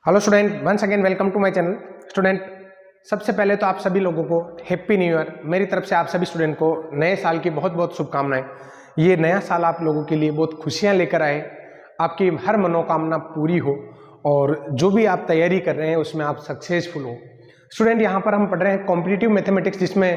Hello student, once again welcome to my channel. Student, सबसे पहले तो आप सभी लोगों को हैप्पी न्यू ईयर। मेरी तरफ से आप सभी स्टूडेंट को नए साल की बहुत बहुत शुभकामनाएं। ये नया साल आप लोगों के लिए बहुत खुशियां लेकर आए, आपकी हर मनोकामना पूरी हो और जो भी आप तैयारी कर रहे हैं उसमें आप सक्सेसफुल हो। स्टूडेंट, यहाँ पर हम पढ़ रहे हैं कॉम्पिटिटिव मैथमेटिक्स, जिसमें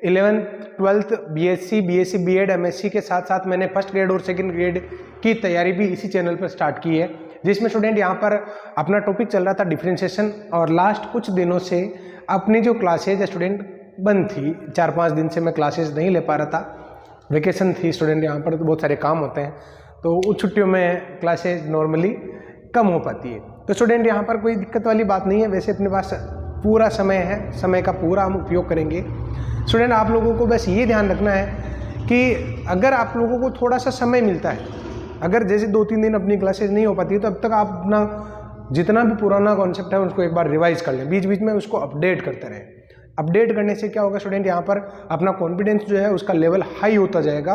11th 12th BSc BEd MSc के साथ साथ मैंने फर्स्ट ग्रेड और सेकंड ग्रेड की तैयारी भी इसी चैनल पर स्टार्ट की है, जिसमें स्टूडेंट यहाँ पर अपना टॉपिक चल रहा था डिफरेंशिएशन। और लास्ट कुछ दिनों से अपनी जो क्लासेज है स्टूडेंट बंद थी, 4-5 दिन से मैं क्लासेज नहीं ले पा रहा था, वेकेशन थी स्टूडेंट। यहाँ पर तो बहुत सारे काम होते हैं, तो उस छुट्टियों में क्लासेज नॉर्मली कम हो पाती है। तो स्टूडेंट यहाँ पर कोई दिक्कत वाली बात नहीं है, वैसे अपने पास पूरा समय है, समय का पूरा हम उपयोग करेंगे। स्टूडेंट, आप लोगों को बस ये ध्यान रखना है कि अगर आप लोगों को थोड़ा सा समय मिलता है, अगर जैसे 2-3 दिन अपनी क्लासेस नहीं हो पाती है, तो अब तक आप अपना जितना भी पुराना कॉन्सेप्ट है उसको एक बार रिवाइज कर लें, बीच बीच में उसको अपडेट करते रहें। अपडेट करने से क्या होगा स्टूडेंट, यहाँ पर अपना कॉन्फिडेंस जो है उसका लेवल हाई होता जाएगा।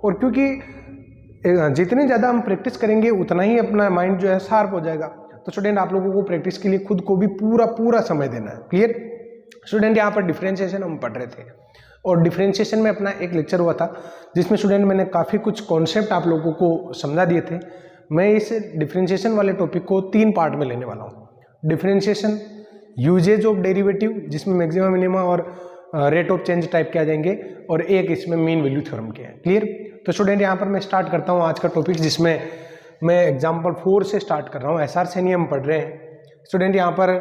और क्योंकि जितनी ज़्यादा हम प्रैक्टिस करेंगे उतना ही अपना माइंड जो है शार्प हो जाएगा। तो स्टूडेंट, आप लोगों को प्रैक्टिस के लिए खुद को भी पूरा समय देना है। क्लियर स्टूडेंट, यहाँ पर डिफरेंशिएशन हम पढ़ रहे थे और डिफरेंशिएशन में अपना एक लेक्चर हुआ था जिसमें स्टूडेंट मैंने काफ़ी कुछ कॉन्सेप्ट आप लोगों को समझा दिए थे। मैं इस डिफरेंशिएशन वाले टॉपिक को 3 पार्ट में लेने वाला हूँ। डिफरेंशिएशन, यूजेज ऑफ डेरिवेटिव, जिसमें मैक्सिमा मिनिमा और रेट ऑफ चेंज टाइप के आ जाएंगे, और एक इसमें मीन वैल्यू थ्योरम के हैं। क्लियर। तो स्टूडेंट, यहाँ पर मैं स्टार्ट करता हूँ आज का टॉपिक, जिसमें मैं एग्जाम्पल 4 से स्टार्ट कर रहा हूँ। SR से नहीं हम पढ़ रहे हैं स्टूडेंट, यहाँ पर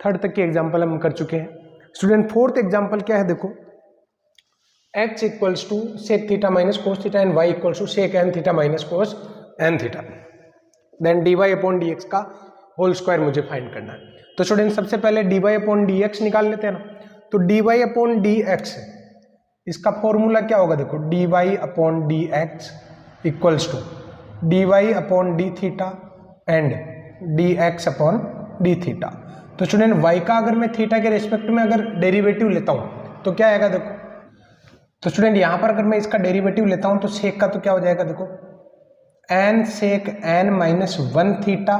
3rd तक के एग्जाम्पल हम कर चुके हैं। स्टूडेंट, 4th एग्जाम्पल क्या है, देखो, x equals to sec theta minus cos theta and y equals to sec n theta minus cos n theta, then dy upon dx का होल स्क्वायर मुझे फाइंड करना है। तो स्टूडेंट, सबसे पहले dy अपॉन dx निकाल लेते हैं ना। तो dy अपॉन dx, इसका फॉर्मूला क्या होगा, देखो, dy upon dx equals to dy upon d theta and dx upon d theta. तो स्टूडेंट, y का अगर मैं थीटा के रेस्पेक्ट में अगर डेरिवेटिव लेता हूं तो क्या आएगा, देखो। तो स्टूडेंट, यहां पर अगर मैं इसका डेरिवेटिव लेता हूं तो सेक का तो क्या हो जाएगा, देखो, n सेक n माइनस 1 थीटा।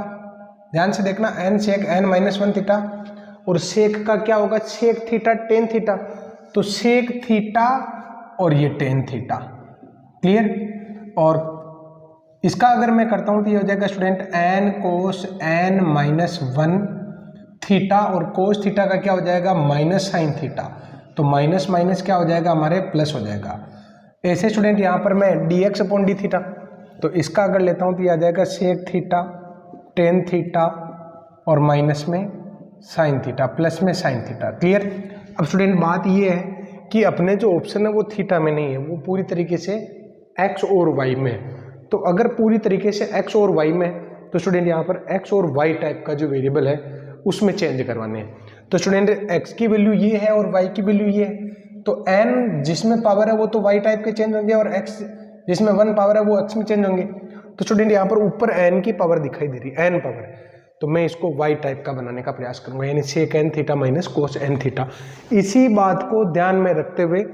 ध्यान से देखना, n सेक n माइनस 1 थीटा, और सेक का क्या होगा, सेक थीटा टेन थीटा। तो सेक थीटा और ये टेन थीटा। क्लियर। और इसका अगर मैं करता हूं तो ये हो जाएगा स्टूडेंट n कोस n माइनस 1 थीटा, और कोस थीटा का क्या हो जाएगा, माइनस साइन थीटा। तो माइनस माइनस क्या हो जाएगा, हमारे प्लस हो जाएगा। ऐसे स्टूडेंट, यहाँ पर मैं dx अपॉन डी थीटा, तो इसका अगर लेता हूँ तो ये आ जाएगा सेक थीटा टेन थीटा और माइनस में साइन थीटा प्लस में साइन थीटा। क्लियर। अब स्टूडेंट, बात ये है कि अपने जो ऑप्शन है वो थीटा में नहीं है, वो पूरी तरीके से x और y में है। तो अगर पूरी तरीके से x और y में है तो स्टूडेंट यहाँ पर x और y टाइप का जो वेरिएबल है उसमें चेंज करवाने हैं। तो स्टूडेंट, x की वैल्यू ये है और y की वैल्यू ये है, तो n जिसमें पावर है वो तो y टाइप के चेंज होंगे, और x जिसमें 1 पावर है वो x में चेंज होंगे। तो स्टूडेंट, यहाँ पर ऊपर n की पावर दिखाई दे रही है, n पावर, तो मैं इसको y टाइप का बनाने का प्रयास करूंगा, यानी सेक n थीटा माइनस कोस n थीटा। इसी बात को ध्यान में रखते हुए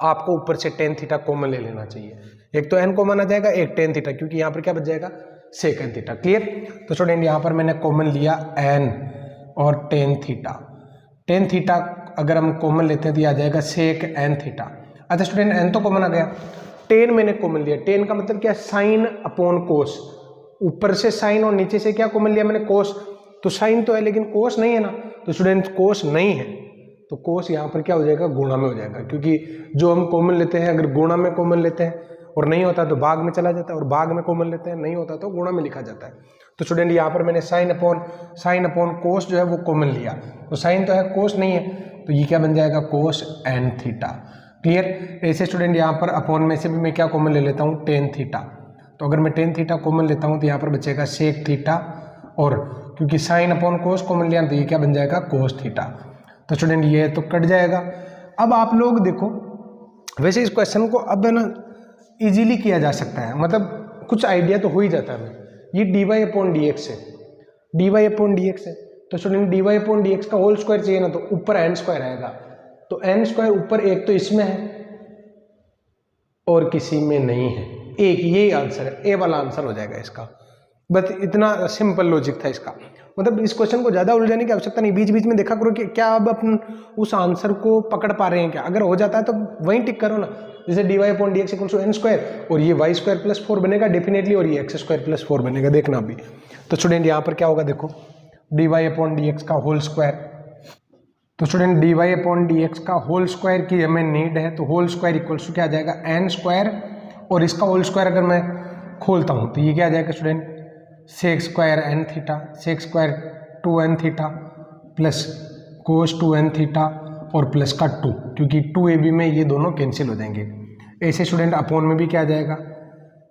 आपको ऊपर से टेन थीटा कॉमन ले लेना चाहिए। एक तो n कॉमन आ जाएगा, एक टेन थीटा, क्योंकि यहाँ पर क्या बच जाएगा, सेक n थीटा। क्लियर। तो स्टूडेंट, यहाँ पर मैंने कॉमन लिया n और टेन थीटा। टेन थीटा अगर हम कॉमन लेते हैं तो आ जाएगा सेक n थीटा। अच्छा स्टूडेंट, n तो कॉमन आ गया, टेन मैंने कॉमन लिया। टेन का मतलब क्या, साइन अपॉन कोस। ऊपर से साइन और नीचे से क्या कॉमन लिया मैंने, कोस। तो साइन तो है लेकिन कोस नहीं है ना, तो स्टूडेंट कोस नहीं है तो कोस यहाँ पर क्या हो जाएगा, गुणा में हो जाएगा, क्योंकि जो हम कॉमन लेते हैं अगर गुणा में कॉमन लेते हैं और नहीं होता तो भाग में चला जाता है, और भाग में कॉमन लेते हैं नहीं होता तो गुणा में लिखा जाता है। तो स्टूडेंट, यहाँ पर मैंने साइन अपॉन कोस जो है वो कॉमन लिया, तो साइन तो है कोस नहीं है, तो ये क्या बन जाएगा, कोस एन थीटा। क्लियर। ऐसे स्टूडेंट, यहाँ पर अपॉन में से भी मैं क्या कॉमन ले लेता हूँ, टेन थीटा। तो अगर मैं टेन थीटा कॉमन लेता हूँ तो यहाँ पर बचेगा सेक थीटा, और क्योंकि साइन अपॉन कोस कॉमन लिया तो ये क्या बन जाएगा, कोस थीटा। तो स्टूडेंट, ये तो कट जाएगा। अब आप लोग देखो, वैसे इस क्वेश्चन को अब है ना इजीली किया जा सकता है, मतलब कुछ आइडिया तो हो ही जाता है। ये dy अपॉन dx है, dy अपॉन dx है, तो स्टूडेंट dy अपॉन dx का होल स्क्वायर चाहिए ना, तो ऊपर n स्क्वायर आएगा, तो n स्क्वायर ऊपर एक तो इसमें है और किसी में नहीं है, एक, यही आंसर है, ए वाला आंसर हो जाएगा इसका। बस इतना सिंपल लॉजिक था इसका। मतलब इस क्वेश्चन को ज़्यादा उलझाने की आवश्यकता नहीं, बीच बीच में देखा करो कि क्या अब अपन उस आंसर को पकड़ पा रहे हैं क्या। अगर हो जाता है तो वहीं टिक करो ना, जैसे dy/dx = n² और ये y² + 4 बनेगा डेफिनेटली, और ये x² + 4 बनेगा, देखना अभी। तो स्टूडेंट यहाँ पर क्या होगा, देखो dy/dx का होल स्क्वायर। तो स्टूडेंट dy/dx का होल स्क्वायर की हमें नीड है, तो होल स्क्वायर इक्वल्स टू क्या आ जाएगा, n², और इसका होल स्क्वायर अगर मैं खोलता हूँ तो ये क्या आ जाएगा student, sec² n θ, sec² 2n θ plus cos 2n θ और प्लस का 2, क्योंकि 2ab में ये दोनों कैंसिल हो जाएंगे। ऐसे स्टूडेंट अपॉन में भी क्या आ जाएगा,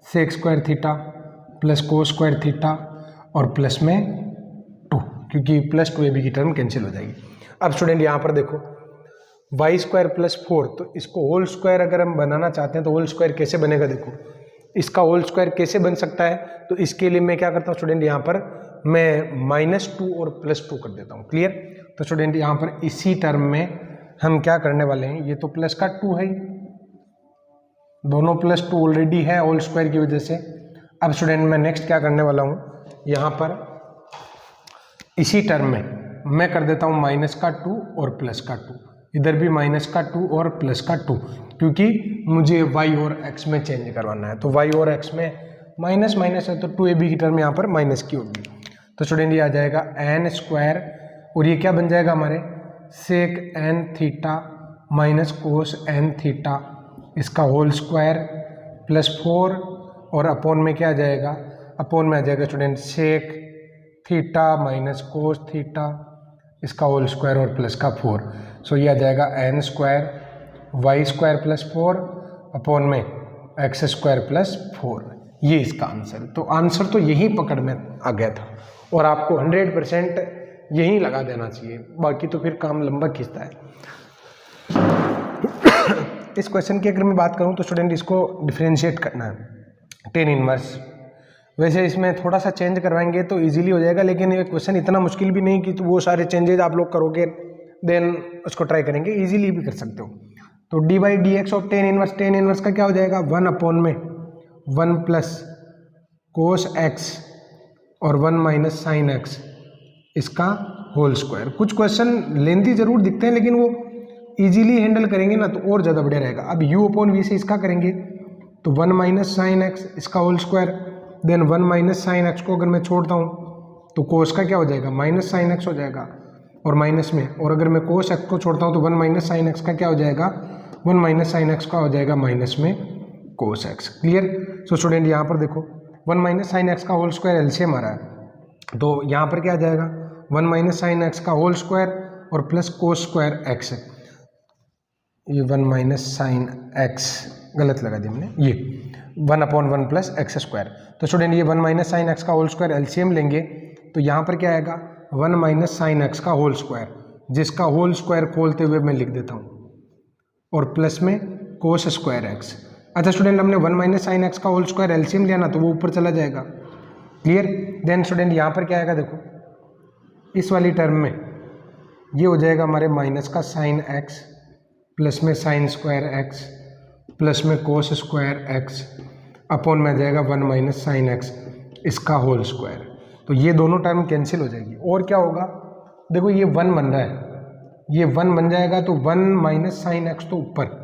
sec² θ प्लस cos² θ और प्लस में 2, क्योंकि प्लस 2ab की टर्म कैंसिल हो जाएगी। अब स्टूडेंट यहाँ पर देखो y² + 4, तो इसको होल स्क्वायर अगर हम बनाना चाहते हैं तो होल स्क्वायर कैसे बनेगा, देखो इसका होल स्क्वायर कैसे बन सकता है। तो इसके लिए मैं क्या करता हूँ स्टूडेंट, यहाँ पर मैं -2 और +2 कर देता हूँ, क्लियर। तो स्टूडेंट यहाँ पर इसी टर्म में हम क्या करने वाले हैं, ये तो प्लस का 2 है, दोनों +2 ऑलरेडी है होल स्क्वायर की वजह से। अब स्टूडेंट मैं नेक्स्ट क्या करने वाला हूँ, यहाँ पर इसी टर्म में मैं कर देता हूँ -2 और +2, इधर भी -2 और +2, क्योंकि मुझे y और x में चेंज करवाना है। तो y और x में माइनस माइनस है, तो 2ab की टर्म यहाँ पर माइनस की होगी। तो स्टूडेंट ये आ जाएगा n² और ये क्या बन जाएगा हमारे sec n θ minus cos n θ, इसका होल स्क्वायर +4 और अपॉन में क्या आ जाएगा, अपॉन में आ जाएगा स्टूडेंट sec θ माइनस cos θ, इसका होल स्क्वायर और प्लस का 4। सो ये आ जाएगा n² y² + 4 अपॉन में x² + 4, ये इसका आंसर। तो आंसर तो यही पकड़ में आ गया था और आपको 100% यही लगा देना चाहिए, बाकी तो फिर काम लंबा खींचता है। इस क्वेश्चन की अगर मैं बात करूं तो स्टूडेंट इसको डिफरेंशिएट करना है, tan इनवर्स। वैसे इसमें थोड़ा सा चेंज करवाएंगे तो इजीली हो जाएगा, लेकिन ये क्वेश्चन इतना मुश्किल भी नहीं कि तो वो सारे चेंजेज आप लोग करोगे देन उसको ट्राई करेंगे, इजीली भी कर सकते हो। तो dy/dx ऑफ tan इनवर्स का क्या हो जाएगा, 1 अपॉन में 1 प्लस cos x और 1 - sin x, इसका होल स्क्वायर। कुछ क्वेश्चन लेंथी जरूर दिखते हैं लेकिन वो इजीली हैंडल करेंगे ना तो और ज़्यादा बढ़िया रहेगा। अब u/v से इसका करेंगे तो 1 - sin x, इसका whole square, then 1 - sin x को अगर मैं छोड़ता हूँ तो cos का क्या हो जाएगा, -sin x हो जाएगा और माइनस में, और अगर मैं cos x को छोड़ता हूँ तो 1 - sin x का क्या हो जाएगा, 1 - sin x का हो जाएगा माइनस में cos x, clear. So student यहाँ पर देखो 1 - sin x का होल स्क्वायर एलसीएम आ रहा है, तो यहाँ पर क्या आ जाएगा 1 - sin x का होल स्क्वायर और प्लस cos स्क्वायर x, ये 1 - sin x गलत लगा दिया मैंने, ये 1/1 प्लस x²। तो स्टूडेंट ये 1 - sin x का होल स्क्वायर एलसीएम लेंगे तो यहाँ पर क्या आएगा 1 - sin x का होल स्क्वायर, जिसका होल स्क्वायर खोलते हुए मैं लिख देता हूँ, और प्लस में cos स्क्वायर x। अच्छा स्टूडेंट हमने 1 - sin x का होल स्क्वायर एलसीएम लिया ना तो वो ऊपर चला जाएगा, क्लियर। देन स्टूडेंट यहाँ पर क्या आएगा, देखो इस वाली टर्म में ये हो जाएगा हमारे माइनस का sin x प्लस में sin स्क्वायर x प्लस में cos स्क्वायर x अपॉन में आ जाएगा 1 - sin x, इसका होल स्क्वायर। तो ये दोनों टर्म कैंसिल हो जाएगी और क्या होगा, देखो ये 1 बन रहा है, ये 1 बन जाएगा तो 1 - sin x तो ऊपर,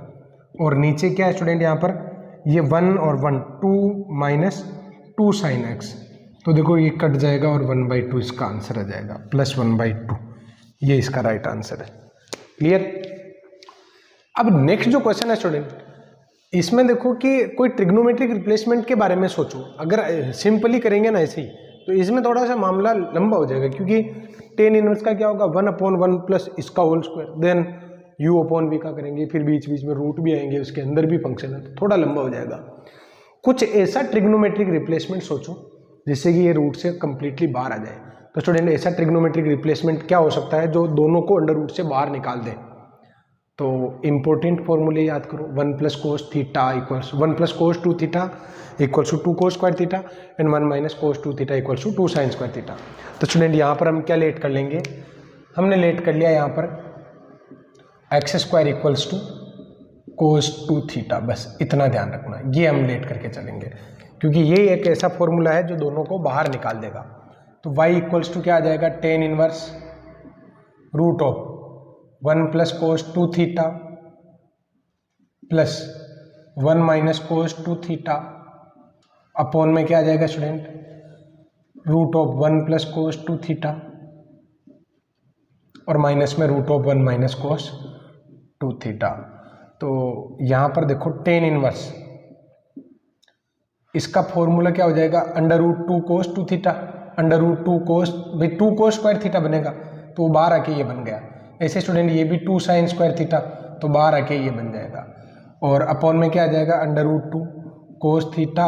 और नीचे क्या है स्टूडेंट यहाँ पर ये 1 और 1 2 - 2 sin x, तो देखो ये कट जाएगा और 1/2 इसका आंसर आ जाएगा, प्लस 1/2, ये इसका राइट आंसर है, क्लियर। अब नेक्स्ट जो क्वेश्चन है स्टूडेंट, इसमें देखो कि कोई ट्रिग्नोमेट्रिक रिप्लेसमेंट के बारे में सोचो। अगर सिंपली करेंगे ना ऐसे ही तो इसमें थोड़ा सा मामला लंबा हो जाएगा, क्योंकि tan इनवर्स का क्या होगा 1/1 प्लस इसका होल स्क्वायर, देन u/v का करेंगे, फिर बीच बीच में रूट भी आएंगे, उसके अंदर भी फंक्शन है, तो थोड़ा लंबा हो जाएगा। कुछ ऐसा ट्रिग्नोमेट्रिक रिप्लेसमेंट सोचो जिससे कि ये रूट से कंप्लीटली बाहर आ जाए। तो स्टूडेंट ऐसा ट्रिग्नोमेट्रिक रिप्लेसमेंट क्या हो सकता है जो दोनों को अंडर रूट से बाहर निकाल दे। तो इंपॉर्टेंट फॉर्मूले याद करो, 1 + cos θ equals 1 + cos 2θ equals to 2 cos square θ and 1 - cos 2θ equals to 2 sin square θ। तो स्टूडेंट यहाँ पर हम क्या लेट कर लेंगे, हमने लेट कर लिया यहाँ पर x² इक्वल्स टू cos 2θ, बस इतना ध्यान रखना, ये हम लेट करके चलेंगे क्योंकि ये एक ऐसा फॉर्मूला है जो दोनों को बाहर निकाल देगा। तो y इक्वल्स टू क्या आ जाएगा, tan inverse root of 1 plus cos 2 theta plus 1 minus cos 2 theta upon में क्या आ जाएगा student, root of 1 plus cos 2 theta और माइनस में root of 1 minus cos 2 theta. तो यहाँ पर देखो टेन इनवर्स, इसका फॉर्मूला क्या हो जाएगा, अंडर रूट 2 कोस 2 थीटा, अंडर रूट 2 कोस, भाई 2 कोस स्क्वायर थीटा बनेगा तो बाहर आके ये बन गया। ऐसे स्टूडेंट ये भी 2 साइन स्क्वायर थीटा, तो बाहर आके ये बन जाएगा। और अपॉन में क्या आ जाएगा, अंडर रूट 2 कोस थीटा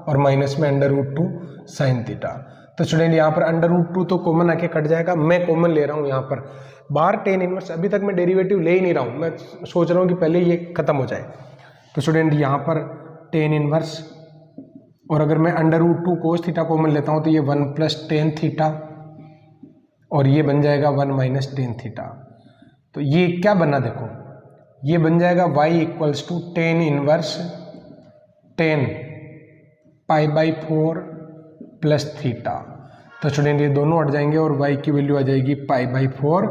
और माइनस में अंडर रूट 2 साइन थीटा। तो स्टूडेंट यहाँ पर अंडर रूट 2 तो कॉमन आके कट जाएगा, मैं कॉमन ले रहा हूँ यहाँ पर बाहर टेन इनवर्स, अभी तक मैं डेरिवेटिव ले ही नहीं रहा हूँ, मैं सोच रहा हूँ कि पहले ये खत्म हो जाए। तो स्टूडेंट यहाँ पर टेन इनवर्स, और अगर मैं under root 2 cos theta common लेता हूँ तो ये 1 प्लस टेन थीटा और ये बन जाएगा 1 माइनस टेन थीटा। तो ये क्या बना देखो, ये बन जाएगा y equals to tan inverse 10 pi by 4 plus theta. तो स्टूडेंट ये दोनों हट जाएंगे और y की वैल्यू आ जाएगी पाई बाई 4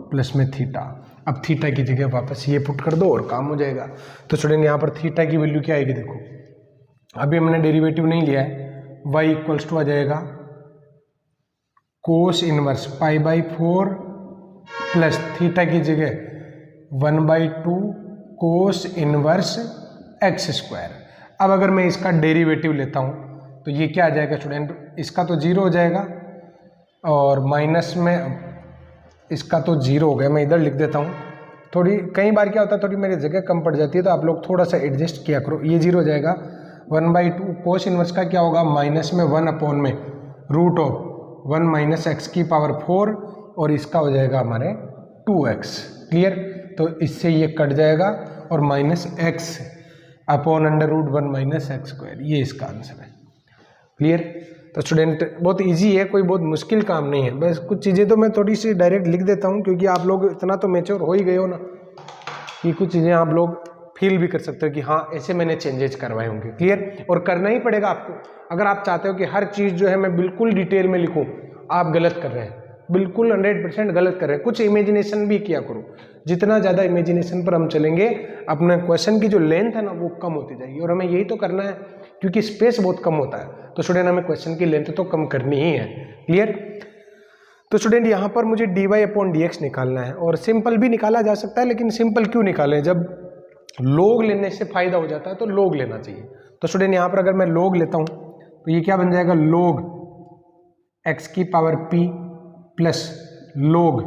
प्लस में थीटा। अब थीटा की जगह वापस ये पुट कर दो और काम हो जाएगा। तो स्टूडेंट यहाँ पर थीटा की वैल्यू क्या आएगी देखो, अभी हमने डेरिवेटिव नहीं लिया है, y इक्वल्स टू आ जाएगा cos inverse pi by 4 plus theta की जगह 1/2 कोस इनवर्स एक्स स्क्वायर। अब अगर मैं इसका डेरिवेटिव लेता हूँ तो ये क्या आ जाएगा स्टूडेंट, इसका तो जीरो हो जाएगा और माइनस में इसका तो जीरो हो गया, मैं इधर लिख देता हूँ। थोड़ी कई बार क्या होता है, थोड़ी मेरी जगह कम पड़ जाती है तो आप लोग थोड़ा सा एडजस्ट किया करो। ये जीरो हो जाएगा, 1/2 कोस इनवर्स का क्या होगा, माइनस में 1 अपॉन में रूट ऑफ 1 माइनस एक्स की पावर 4 और इसका हो जाएगा हमारे 2x। क्लियर, तो इससे ये कट जाएगा और minus x upon under root 1 minus x square, ये इसका आंसर है। क्लियर, तो स्टूडेंट बहुत इजी है, कोई बहुत मुश्किल काम नहीं है। बस कुछ चीज़ें तो मैं थोड़ी सी डायरेक्ट लिख देता हूँ क्योंकि आप लोग इतना तो मैच्योर हो ही गए हो ना कि कुछ चीज़ें आप लोग फील भी कर सकते हो कि हाँ ऐसे मैंने चेंजेस करवाए होंगे। क्लियर, और करना ही पड़ेगा आपको। अगर आप चाहते हो कि हर चीज़ जो है मैं बिल्कुल डिटेल में लिखूँ, आप गलत कर रहे हैं, बिल्कुल 100% गलत कर रहे हैं। कुछ इमेजिनेशन भी किया करो, जितना ज़्यादा इमेजिनेशन पर हम चलेंगे अपने क्वेश्चन की जो लेंथ है ना वो कम होती जाएगी, और हमें यही तो करना है क्योंकि स्पेस बहुत कम होता है। तो स्टूडेंट हमें क्वेश्चन की लेंथ तो कम करनी ही है। क्लियर, तो स्टूडेंट यहाँ पर मुझे dy अपॉन dx निकालना है, और सिंपल भी निकाला जा सकता है, लेकिन सिंपल क्यों निकालें, जब लोग लेने से फायदा हो जाता है तो लोग लेना चाहिए। तो स्टूडेंट यहाँ पर अगर मैं लोग लेता हूँ तो ये क्या बन जाएगा, लोग x की पावर p प्लस लोग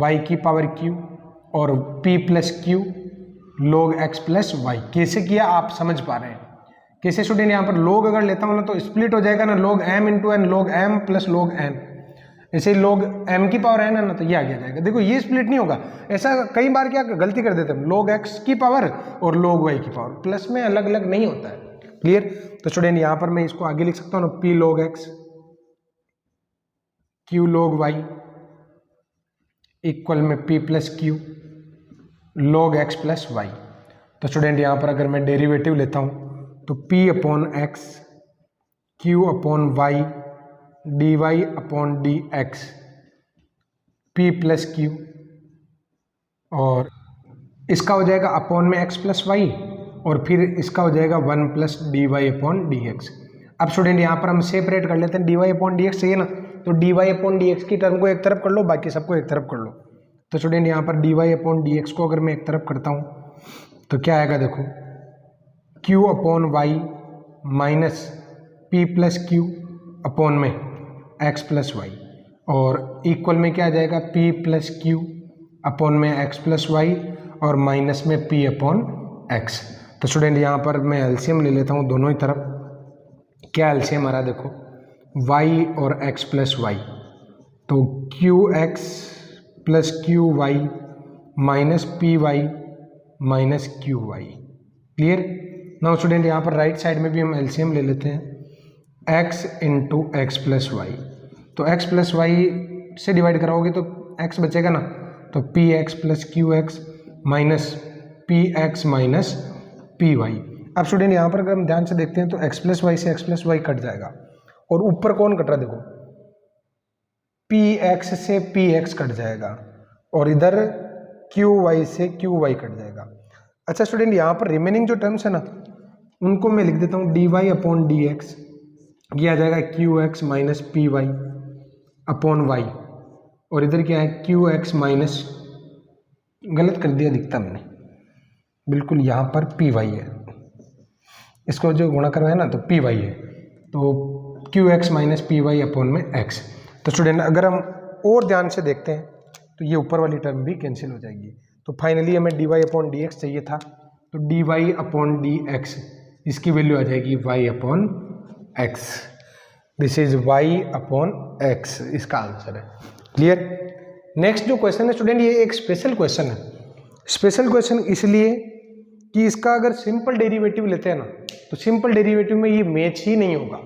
y की पावर q और p प्लस q लोग x प्लस y। कैसे किया आप समझ पा रहे हैं कैसे स्टूडेंट, यहाँ पर लोग अगर लेता हूँ ना तो स्प्लिट हो जाएगा ना, लोग m इंटू एन, लोग m प्लस लोग n। ऐसे ही लोग m की पावर n है ना तो ये आगे जाएगा। देखो ये स्प्लिट नहीं होगा, ऐसा कई बार क्या गलती कर देते हैं, लोग x की पावर और लोग y की पावर, प्लस में अलग अलग नहीं होता है। क्लियर, तो स्टूडेंट यहाँ पर मैं इसको आगे लिख सकता हूँ ना, p लोग x q लोग y इक्वल में p प्लस q लोग x प्लस y। तो स्टूडेंट यहाँ पर अगर मैं डेरिवेटिव लेता हूँ तो p upon x q upon y dy upon dx p plus q और इसका हो जाएगा अपॉन में x प्लस y और फिर इसका हो जाएगा 1 प्लस dy अपॉन dx। अब स्टूडेंट यहाँ पर हम सेपरेट कर लेते हैं, dy अपॉन dx चाहिए ना, तो dy अपॉन dx की टर्म को एक तरफ कर लो, बाकी सबको एक तरफ कर लो। तो स्टूडेंट यहाँ पर dy अपॉन dx को अगर मैं एक तरफ करता हूँ तो क्या आएगा देखो, q upon y minus p plus q upon में x प्लस y और इक्वल में क्या आ जाएगा, p प्लस q अपॉन में x प्लस y और माइनस में p अपॉन x। तो स्टूडेंट यहाँ पर मैं एलसीएम ले लेता हूँ दोनों ही तरफ। क्या एलसीएम आ रहा है देखो, y और x प्लस y, तो qx plus qy minus p y minus q y. Clear, now student यहाँ पर राइट साइड में भी हम एलसीएम ले लेते हैं, x into x plus y. तो x प्लस वाई से डिवाइड कराओगे तो x बचेगा ना, तो p x plus q x minus p x minus p y. अब स्टूडेंट यहाँ पर अगर हम ध्यान से देखते हैं तो x प्लस वाई से x प्लस वाई कट जाएगा और ऊपर कौन कट रहा है देखो, पी एक्स से पी एक्स कट जाएगा और इधर क्यू वाई से क्यू वाई कट जाएगा। अच्छा स्टूडेंट, यहाँ पर रिमेनिंग जो टर्म्स है ना उनको मैं लिख देता हूँ d y upon d x, ये आ जाएगा q x minus p y upon y, और इधर क्या है क्यू एक्स माइनस, गलत कर दिया दिखता मैंने, बिल्कुल यहाँ पर पी वाई है, इसको जो गुणा करवाया ना तो पी वाई है, तो q x minus p y upon में एक्स। तो स्टूडेंट अगर हम और ध्यान से देखते हैं तो ये ऊपर वाली टर्म भी कैंसिल हो जाएगी। तो फाइनली हमें d y upon d x चाहिए था, तो d y upon d x इसकी वैल्यू आ जाएगी y upon x. This is y upon x, इसका आंसर है। क्लियर। नेक्स्ट जो क्वेश्चन है स्टूडेंट, ये एक स्पेशल क्वेश्चन है। स्पेशल क्वेश्चन इसलिए कि इसका अगर सिंपल डेरिवेटिव लेते हैं ना तो सिंपल डेरिवेटिव में ये मैच ही नहीं होगा,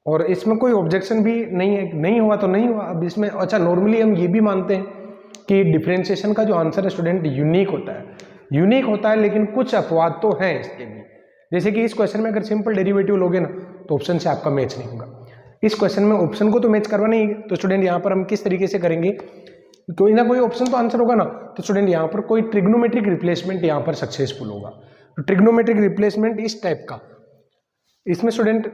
और इसमें कोई ऑब्जेक्शन भी नहीं है, नहीं हुआ तो नहीं हुआ। अब इसमें अच्छा नॉर्मली हम ये भी मानते हैं कि डिफरेंशिएशन का जो आंसर है स्टूडेंट यूनिक होता है, यूनिक होता है, लेकिन कुछ अपवाद तो हैं इसके भी। जैसे कि इस क्वेश्चन में अगर सिंपल डेरिवेटिव लोगे ना तो ऑप्शन से आपका मैच नहीं होगा। इस क्वेश्चन में ऑप्शन को तो मैच करवाना ही है, तो स्टूडेंट यहाँ पर हम किस तरीके से करेंगे, कोई ना कोई ऑप्शन तो आंसर होगा ना, तो स्टूडेंट यहाँ पर कोई ट्रिग्नोमेट्रिक रिप्लेसमेंट यहाँ पर सक्सेसफुल होगा। तो ट्रिग्नोमेट्रिक रिप्लेसमेंट इस टाइप का, इसमें स्टूडेंट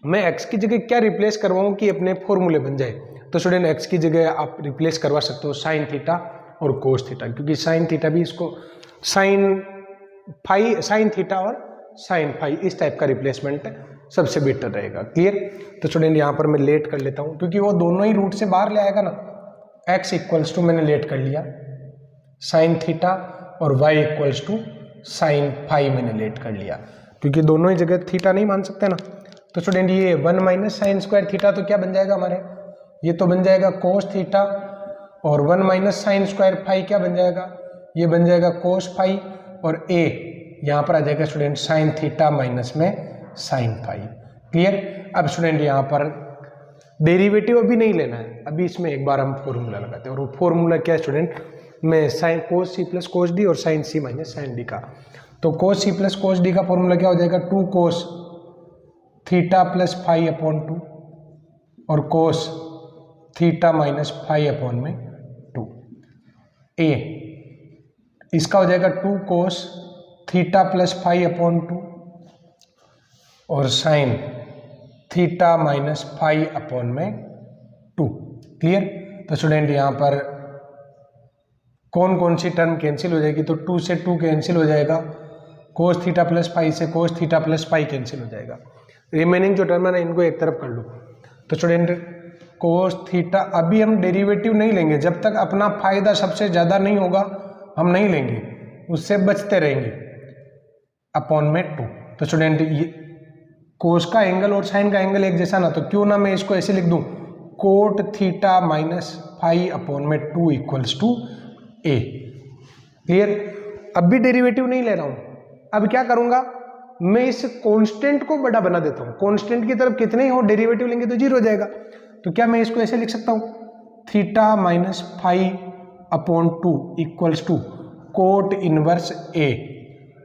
मैं x की जगह क्या रिप्लेस करवाऊँ कि अपने फॉर्मूले बन जाए, तो स्टूडेंट x की जगह आप रिप्लेस करवा सकते हो साइन थीटा और कोस थीटा, क्योंकि साइन थीटा भी इसको साइन फाई, साइन थीटा और साइन फाई, इस टाइप का रिप्लेसमेंट सबसे बेटर रहेगा। क्लियर। तो स्टूडेंट यहाँ पर मैं लेट कर लेता हूँ, क्योंकि वो दोनों ही रूट से बाहर ले आएगा ना। x इक्वल्स टू मैंने लेट कर लिया साइन थीटा और y equals to sine phi मैंने लेट कर लिया, क्योंकि दोनों ही जगह थीटा नहीं मान सकते ना। तो स्टूडेंट ये 1 माइनस साइन स्क्वायर थीटा तो क्या बन जाएगा हमारे, ये तो बन जाएगा कोस थीटा, और 1 माइनस साइन स्क्वायर फाई क्या बन जाएगा, ये बन जाएगा कोस फाई, और a यहाँ पर आ जाएगा स्टूडेंट साइन थीटा माइनस में साइन फाई। क्लियर। अब स्टूडेंट यहाँ पर डेरिवेटिव अभी नहीं लेना है, अभी इसमें एक बार हम फॉर्मूला लगाते हैं, और वो फॉर्मूला क्या है स्टूडेंट, में sine cos c plus cos d और sine c minus sine d का। तो cos c plus cos d का फॉर्मूला क्या हो जाएगा, 2 cos theta plus phi upon 2 और cos theta minus phi upon में 2। ए इसका हो जाएगा 2 cos theta plus phi upon 2 और sine theta minus phi upon में 2। क्लियर। तो स्टूडेंट यहाँ पर कौन कौन सी टर्म कैंसिल हो जाएगी, तो 2 से 2 कैंसिल हो जाएगा, कोस थीटा प्लस फाई से cos theta plus phi cancel हो जाएगा, रिमेनिंग जो टर्म है ना इनको एक तरफ कर लो। तो स्टूडेंट कोस थीटा, अभी हम डेरिवेटिव नहीं लेंगे, जब तक अपना फायदा सबसे ज़्यादा नहीं होगा हम नहीं लेंगे, उससे बचते रहेंगे, अपॉन में 2। तो स्टूडेंट ये कोस का एंगल और साइन का एंगल एक जैसा ना, तो क्यों ना मैं इसको ऐसे लिख दूं, cot theta minus phi upon में 2 इक्वल्स टू ए। क्लियर। अब भी डेरिवेटिव नहीं ले रहा हूं, अब क्या करूंगा, मैं इस कांस्टेंट को बड़ा बना देता हूं, कांस्टेंट की तरफ कितने ही हो डेरिवेटिव लेंगे तो 0 हो जाएगा। तो क्या मैं इसको ऐसे लिख सकता हूं, theta minus phi upon 2 equals to cot inverse A,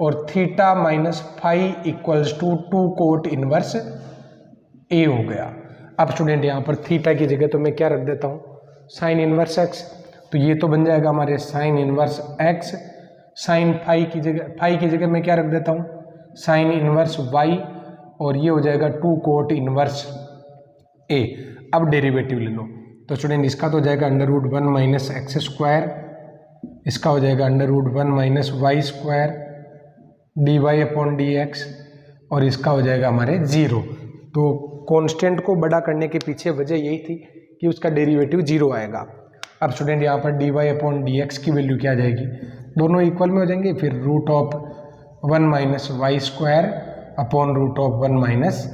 और theta minus phi equals to 2 cot inverse A हो गया। अब स्टूडेंट यहाँ पर थीटा की जगह तो मैं क्या रख देता हूँ, साइन इनवर्स एक्स, तो ये तो बन जाएगा हमारे sine inverse x, sine phi की जगह मैं क्या रख देता हूँ, साइन इनवर्स वाई, और ये हो जाएगा 2 कोट इनवर्स ए। अब डेरिवेटिव ले लो, तो स्टूडेंट इसका तो हो जाएगा √1 माइनस एक्स स्क्वायर, इसका हो जाएगा √1 minus y square d y upon d x, और इसका हो जाएगा हमारे 0। तो कांस्टेंट को बड़ा करने के पीछे वजह यही थी कि उसका डेरिवेटिव 0 आएगा। अब स्टूडेंट यहाँ पर d y upon d x की वैल्यू क्या आ जाएगी, दोनों इक्वल में हो जाएंगे, फिर √1 minus y square upon √1 minus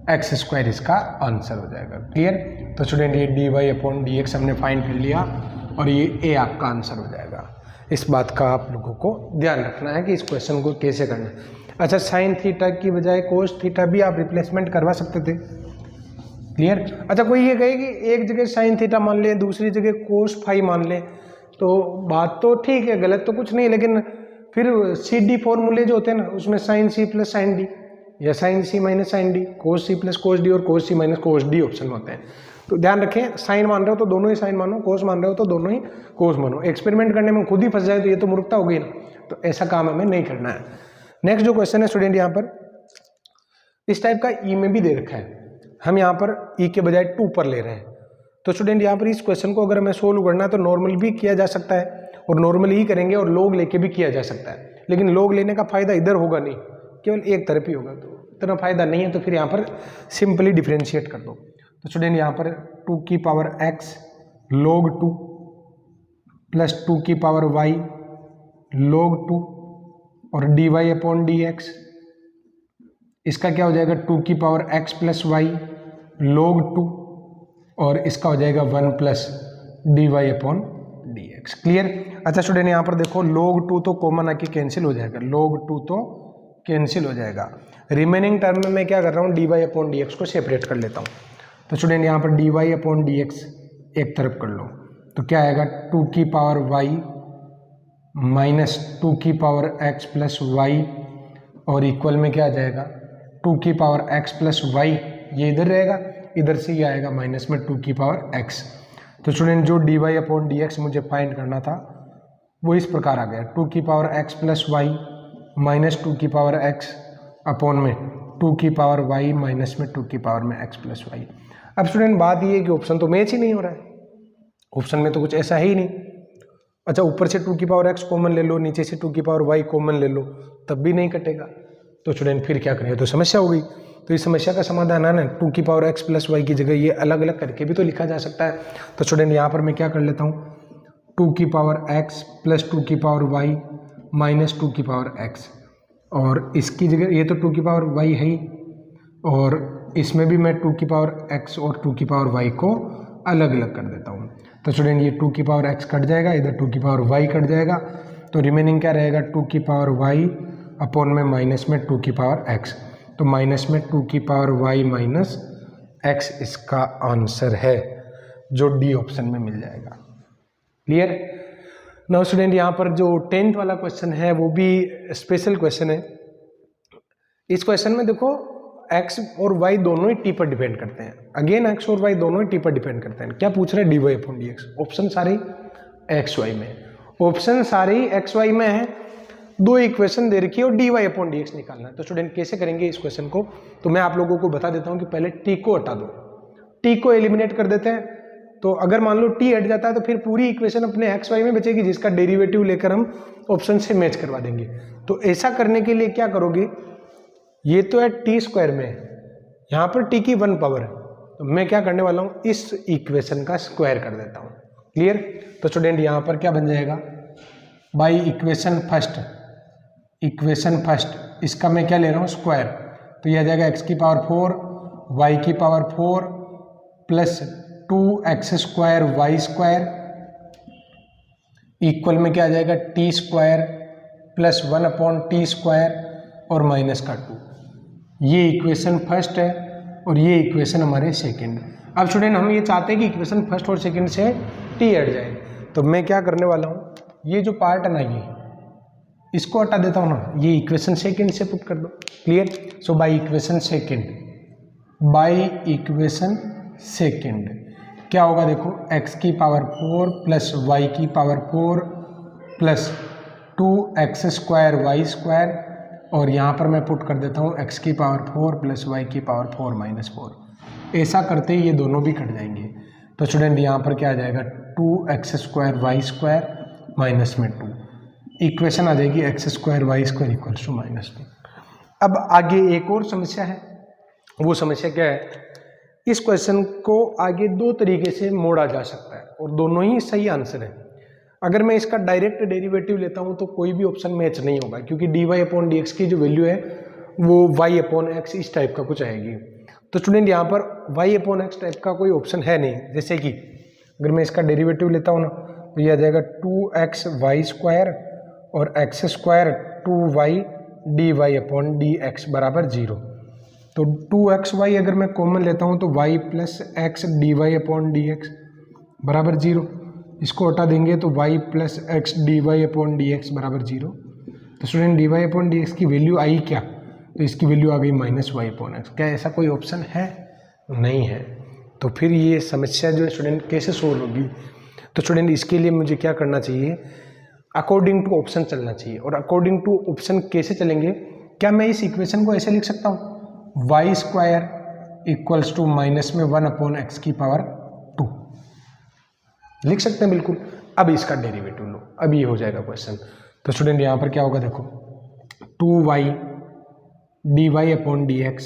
x square इसका आंसर हो जाएगा। क्लियर। तो स्टूडेंट ये d y upon d x हमने फाइंड कर लिया, और ये ए आपका आंसर हो जाएगा। इस बात का आप लोगों को ध्यान रखना है कि इस क्वेश्चन को कैसे करना है। अच्छा, साइन थीटा की बजाय कोस थीटा भी आप रिप्लेसमेंट करवा सकते थे। क्लियर। अच्छा, कोई ये कहे कि एक जगह साइन थीटा मान ले, दूसरी जगह कोस फाई मान ले, तो बात तो ठीक है, गलत तो कुछ नहीं, लेकिन फिर सी डी फॉर्मूले जो होते हैं ना, उसमें sine c plus sine d या sine c minus sine d, cos c plus cos d और cos c minus cos d option होते हैं। तो ध्यान रखें, साइन मान रहे हो तो दोनों ही साइन मानो, कोस मान रहे हो तो दोनों ही कोस मानो। एक्सपेरिमेंट करने में खुद ही फंस जाए तो ये तो मूर्खता हो गई ना, तो ऐसा काम हमें नहीं करना है। नेक्स्ट जो क्वेश्चन है स्टूडेंट, यहाँ पर इस टाइप का ई में भी दे रखा है, हम यहाँ पर ई के बजाय 2 पर ले रहे हैं। तो स्टूडेंट यहाँ पर इस क्वेश्चन को अगर हमें सोल्व करना है तो नॉर्मल भी किया जा सकता है और नॉर्मल ही करेंगे और लॉग लेके भी किया जा सकता है, लेकिन लॉग लेने का फायदा इधर होगा नहीं, केवल एक तरफ ही होगा, तो इतना फायदा नहीं है। तो फिर यहाँ पर सिंपली डिफरेंशिएट कर दो। तो स्टूडेंट यहाँ पर 2 की पावर x log 2 प्लस 2 की पावर y log 2 और dy अपॉन dx, इसका क्या हो जाएगा 2 की power x plus y log 2 और इसका हो जाएगा 1 plus dy upon dx। Clear? अच्छा स्टूडेंट यहाँ पर देखो log 2 तो कॉमन आके कैंसिल हो जाएगा, log 2 तो कैंसिल हो जाएगा। रिमेनिंग टर्म में मैं क्या कर रहा हूँ, dy अपॉन dx को सेपरेट कर लेता हूँ। तो स्टूडेंट यहाँ पर dy अपॉन dx एक तरफ कर लो, तो क्या आएगा 2 की पावर y माइनस 2 की पावर x प्लस y और इक्वल में क्या आ जाएगा 2 की पावर x प्लस y, ये इधर रहेगा, इधर से ये आएगा माइनस में 2 की पावर x। तो स्टूडेंट जो dy अपॉन dx मुझे फाइंड करना था वो इस प्रकार आ गया 2 की power x plus y minus 2 की पावर x अपॉन में 2 की पावर y माइनस में 2 की पावर में x प्लस y। अब स्टूडेंट बात ये है कि ऑप्शन तो मैच ही नहीं हो रहा है, ऑप्शन में तो कुछ ऐसा है ही नहीं। अच्छा ऊपर से 2 की पावर x कॉमन ले लो, नीचे से 2 की पावर y कॉमन ले लो, तब भी नहीं कटेगा। तो स्टूडेंट फिर क्या करें, तो समस्या हो गई। तो इस समस्या का समाधान है ना 2 की पावर x प्लस y की जगह ये अलग अलग करके भी तो लिखा जा सकता है। तो स्टूडेंट यहाँ पर मैं क्या कर लेता हूँ 2 की पावर x प्लस 2 की पावर y माइनस 2 की पावर x, और इसकी जगह ये तो 2 की पावर y है ही, और इसमें भी मैं 2 की पावर x और 2 की पावर y को अलग अलग कर देता हूँ। तो स्टूडेंट ये 2 की पावर x कट जाएगा, इधर 2 की पावर y कट जाएगा, तो रिमेनिंग क्या रहेगा 2 की पावर y अपॉन में माइनस में 2 की पावर x, तो माइनस में 2 की पावर y माइनस x इसका आंसर है, जो डी ऑप्शन में मिल जाएगा। क्लियर? नाउ स्टूडेंट यहाँ पर जो 10th वाला क्वेश्चन है वो भी स्पेशल क्वेश्चन है। इस क्वेश्चन में देखो x और y दोनों ही t पर डिपेंड करते हैं, अगेन x और y दोनों ही t पर डिपेंड करते हैं। क्या पूछ रहे हैं dy अपॉन dx, ऑप्शन सारी xy में, ऑप्शन सारी xy में है, 2 इक्वेशन दे रखी है और dy अपॉन dx निकालना है। तो स्टूडेंट कैसे करेंगे इस क्वेश्चन को, तो मैं आप लोगों को बता देता हूँ कि पहले t को हटा दो, t को एलिमिनेट कर देते हैं। तो अगर मान लो t हट जाता है तो फिर पूरी इक्वेशन अपने xy में बचेगी, जिसका डेरिवेटिव लेकर हम ऑप्शन से मैच करवा देंगे। तो ऐसा करने के लिए क्या करोगे, ये तो है टी स्क्वायर में, यहाँ पर t की 1 पावर है, तो मैं क्या करने वाला हूँ इस इक्वेशन का स्क्वायर कर देता हूँ। क्लियर? तो स्टूडेंट यहाँ पर क्या बन जाएगा बाई इक्वेशन फर्स्ट, इसका मैं क्या ले रहा हूँ स्क्वायर, तो यह आ जाएगा x की पावर 4 y की power 4 plus 2x square y square equal में क्या आ जाएगा T square plus 1 upon T square और माइनस का 2। ये इक्वेशन फर्स्ट है और ये इक्वेशन हमारे सेकंड। अब स्टूडेंट हम ये चाहते हैं कि इक्वेशन फर्स्ट और सेकंड से टी हट जाए, तो मैं क्या करने वाला हूँ, ये जो पार्ट है ना ये इसको हटा देता हूँ ना, ये इक्वेशन सेकंड से पुट कर दो। Clear? So by equation second क्या होगा देखो x की पावर 4 प्लस y की power 4 plus 2x square y square, और यहाँ पर मैं पुट कर देता हूँ x की पावर 4 प्लस y की पावर 4 माइनस 4। ऐसा करते ही ये दोनों भी कट जाएंगे। तो स्टूडेंट यहाँ पर क्या आ जाएगा 2x square y square minus में 2, इक्वेशन आ जाएगी x square y square equals to minus 2। अब आगे एक और समस्या है, वो समस्या क्या है, इस क्वेश्चन को आगे 2 तरीके से मोड़ा जा सकता है और दोनों ही सही आंसर है। अगर मैं इसका डायरेक्ट डेरिवेटिव लेता हूं तो कोई भी ऑप्शन मैच नहीं होगा, क्योंकि dy अपॉन dx की जो वैल्यू है वो y अपॉन x इस टाइप का कुछ आएगी। तो स्टूडेंट यहाँ पर y अपॉन x टाइप का कोई ऑप्शन है नहीं। जैसे कि अगर मैं इसका डेरिवेटिव लेता हूँ ना तो ये आ जाएगा 2x y स्क्वायर और x square 2y dy upon dx बराबर 0। तो 2xy अगर मैं कॉमन लेता हूँ तो y plus x d y upon d x बराबर 0, इसको हटा देंगे तो y plus x d y upon d x बराबर 0। तो student d y upon d x की वैल्यू आई क्या, तो इसकी वैल्यू आ गई माइनस वाई अपॉन एक्स। क्या ऐसा कोई ऑप्शन है? नहीं है। तो फिर ये समस्या जो है स्टूडेंट कैसे सोल्व होगी? तो स्टूडेंट इसके लिए मुझे क्या करना चाहिए? अकॉर्डिंग टू ऑप्शन चलना चाहिए। और अकॉर्डिंग टू ऑप्शन कैसे चलेंगे? क्या मैं इस इक्वेशन को ऐसे लिख सकता हूँ, y square equals to minus में 1/x की पावर 2, लिख सकते हैं बिल्कुल। अब इसका डेरिवेटिव लो, अब ये हो जाएगा क्वेश्चन। तो स्टूडेंट यहाँ पर क्या होगा देखो, 2y dy अपॉन dx,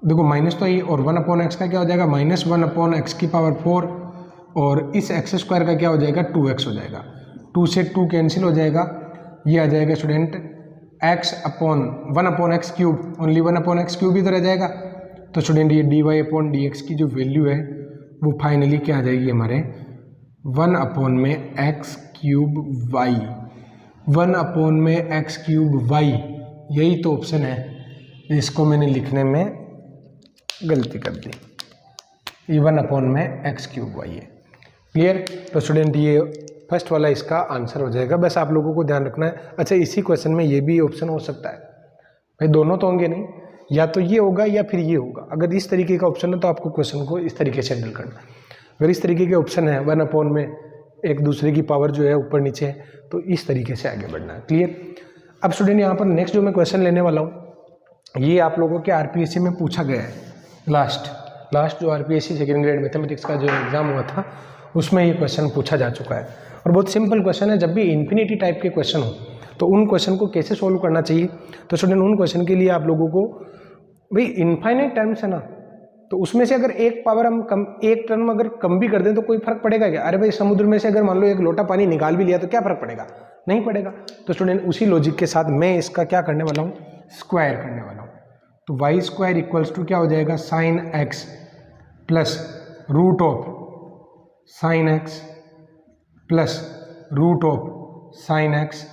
देखो माइनस तो ये, और 1/x का क्या हो जाएगा, माइनस 1/x की पावर 4, और इस एक्स स्क्वायर का क्या हो जाएगा, 2x हो जाएगा। 2 से 2 कैंसिल हो जाएगा, ये आ जाएगा student x upon 1/x cube, only 1/x cube ही तो रह जाएगा। तो स्टूडेंट ये dy अपॉन dx की जो वैल्यू है वो फाइनली क्या आ जाएगी हमारे 1/x cube y, 1/x cube y, यही तो ऑप्शन है। इसको मैंने लिखने में गलती कर दी, ये 1/x क्यूब y है। क्लियर? तो स्टूडेंट ये फर्स्ट वाला इसका आंसर हो जाएगा, बस आप लोगों को ध्यान रखना है। अच्छा, इसी क्वेश्चन में ये भी ऑप्शन हो सकता है भाई, दोनों तो होंगे नहीं, या तो ये होगा या फिर ये होगा। अगर इस तरीके का ऑप्शन है तो आपको क्वेश्चन को इस तरीके से हैंडल करना है। अगर इस तरीके के ऑप्शन है 1 में एक दूसरे की पावर जो है ऊपर नीचे है, तो इस तरीके से आगे बढ़ना है। क्लियर? अब स्टूडेंट यहाँ पर नेक्स्ट जो मैं क्वेश्चन लेने वाला हूँ, ये आप लोगों के आरपीएससी में पूछा गया है। लास्ट जो आरपीएससी सेकेंड ग्रेड मैथमेटिक्स का जो एग्जाम हुआ था उसमें ये क्वेश्चन पूछा जा चुका है, और बहुत सिंपल क्वेश्चन है। जब भी इन्फिनिटी टाइप के क्वेश्चन हो तो उन क्वेश्चन को कैसे सोल्व करना चाहिए? तो स्टूडेंट उन क्वेश्चन के लिए आप लोगों को, भाई इनफाइनाइट टर्म्स है ना, तो उसमें से अगर एक पावर हम कम, एक टर्म अगर कम भी कर दें तो कोई फर्क पड़ेगा क्या? अरे भाई समुद्र में से अगर मान लो एक लोटा पानी निकाल भी लिया तो क्या फर्क पड़ेगा? नहीं पड़ेगा। तो स्टूडेंट उसी लॉजिक के साथ मैं इसका क्या करने वाला हूँ, स्क्वायर करने वाला हूँ। तो वाई स्क्वायर इक्वल्स टू क्या हो जाएगा, sine x plus root of sine x plus root of sine x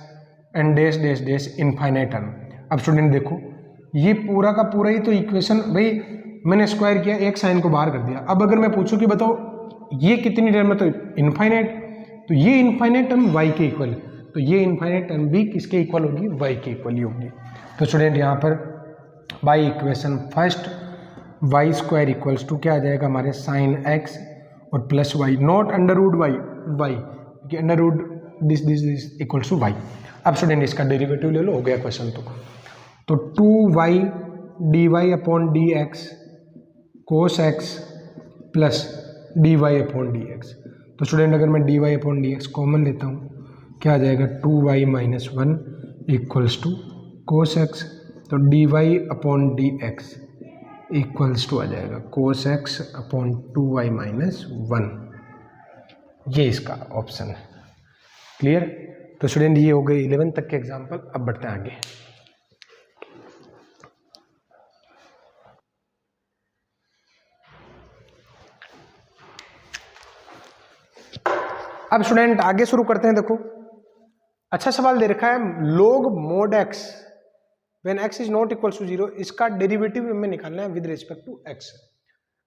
and dash dash dash infinite term. अब स्टूडेंट देखो, ये पूरा का पूरा ही तो इक्वेशन, भाई मैंने स्क्वायर किया, एक साइन को बाहर कर दिया। अब अगर मैं पूछूं कि बताओ ये कितनी टर्म है, तो इनफाइनाइट, तो ये इनफाइनाइट टर्म y के इक्वल, तो ये इनफाइनाइट टर्म भी किसके इक्वल होगी, y के इक्वल ही होगी। तो स्टूडेंट यहाँ पर by equation first y square equals to क्या आ जाएगा हमारे, साइन एक्स और plus y, not under root y, क्योंकि under root this equals to y. अब स्टूडेंट इसका डेरिवेटिव ले लो, हो गया क्वेश्चन। तो 2y dy upon d x cos x plus d y upon d x. तो स्टूडेंट अगर मैं d y upon d x common लेता हूँ, क्या आ जाएगा, 2y minus 1 equals to cos x, तो d y upon d x equals to आ जाएगा cos x upon 2y minus 1, ये इसका ऑप्शन है। क्लियर? तो स्टूडेंट ये हो गए 11 तक के एग्जाम्पल। अब बढ़ते हैं आगे। अब स्टूडेंट आगे शुरू करते हैं। देखो अच्छा सवाल दे रखा है, log mod x when x is not equals to 0, इसका डेरिवेटिव हमें निकालना है विद रिस्पेक्ट टू x।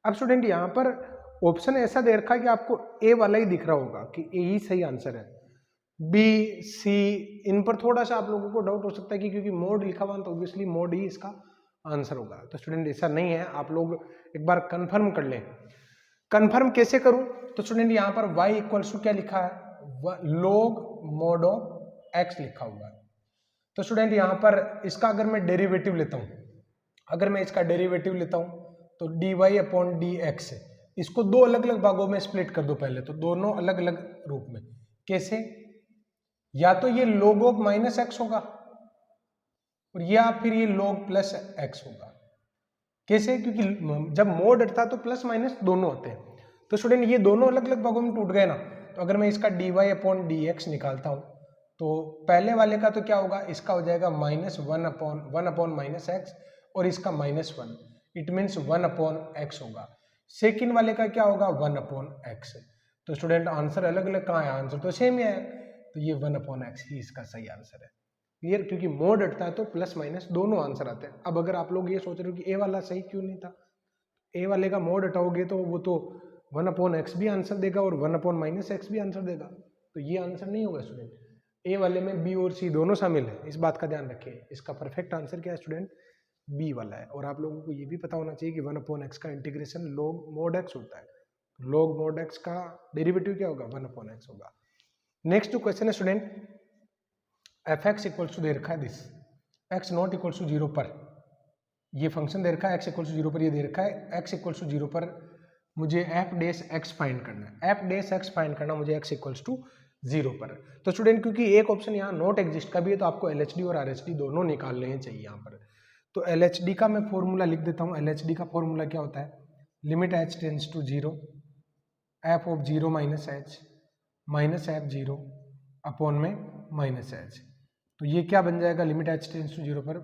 अब स्टूडेंट यहाँ पर ऑप्शन ऐसा दे रखा है कि आपको ए वाला ही दिख रहा होगा कि ए ही सही आंसर है, बी सी इन पर थोड़ा सा आप लोगों को डाउट हो सकता है कि क्योंकि मोड लिखा हुआ है तो ऑब्वियसली मोड ही इसका आंसर होगा। तो स्टूडेंट ऐसा नहीं है, आप लोग एक बार कंफर्म कर लें। कंफर्म कैसे करूं? तो स्टूडेंट यहाँ पर y इक्वल्स टू क्या लिखा है, log mod ऑफ x लिखा हुआ है। तो स्टूडेंट यहाँ पर इसका अगर मैं डेरिवेटिव लेता हूँ, अगर मैं इसका डेरिवेटिव लेता हूँ तो dy अपॉन डी एक्स, इसको दो अलग अलग भागों में स्प्लिट कर दो पहले, तो दोनों अलग अलग रूप में। कैसे? या तो ये log ऑफ माइनस एक्स होगा और या फिर ये log प्लस एक्स होगा। कैसे? क्योंकि जब मोड हटता है तो प्लस माइनस दोनों होते हैं। तो स्टूडेंट ये दोनों अलग अलग भागों में टूट गए ना, तो अगर मैं इसका dy अपॉन डी एक्स निकालता हूँ तो पहले वाले का तो क्या होगा, इसका हो जाएगा minus one upon minus x और इसका minus 1, it means 1 upon x होगा। सेकेंड वाले का क्या होगा, 1 अपॉन एक्स। तो स्टूडेंट आंसर अलग अलग कहाँ है, आंसर तो सेम ही है, तो ये 1 अपॉन एक्स ही इसका सही आंसर है। क्लियर? क्योंकि मोड हटता है तो प्लस माइनस दोनों आंसर आते हैं। अब अगर आप लोग ये सोच रहे हो कि ए वाला सही क्यों नहीं था, ए वाले का मोड हटाओगे तो वो तो 1 अपॉन एक्स भी आंसर देगा और 1 अपॉन माइनस एक्स भी आंसर देगा, तो ये आंसर नहीं होगा स्टूडेंट। ए वाले में बी और सी दोनों शामिल है, इस बात का ध्यान रखिए। इसका परफेक्ट आंसर क्या है स्टूडेंट, बी वाला है। और आप लोगों को ये भी पता होना चाहिए कि 1/x का इंटीग्रेशन log mod x होता है। log mod x का डेरिवेटिव क्या होगा? 1/x होगा। नेक्स्ट जो क्वेश्चन है student, f x equals to दे रखा है this x not equals to 0 पर, ये फंक्शन दे रखा है एक्स इक्वल्स टू 0 पर, ये दे रखा है एक्स इक्वल्स टू 0 पर मुझे एफ डेस एक्स फाइंड करना है। एफ डेस एक्स फाइंड करना मुझे एक्स इक्वल्स टू 0 पर। तो स्टूडेंट क्योंकि एक ऑप्शन यहाँ नॉट एग्जिस्ट का भी है तो आपको एलएचडी और आरएचडी दोनों निकालने हैं चाहिए यहाँ पर। तो एलएचडी का मैं फॉर्मूला लिख देता हूँ। एलएचडी का फॉर्मूला क्या होता है? Limit h tends to 0 f of 0 minus h minus f 0 upon में माइनस एच। तो ये क्या बन जाएगा? लिमिट एच टेंड्स टू 0 पर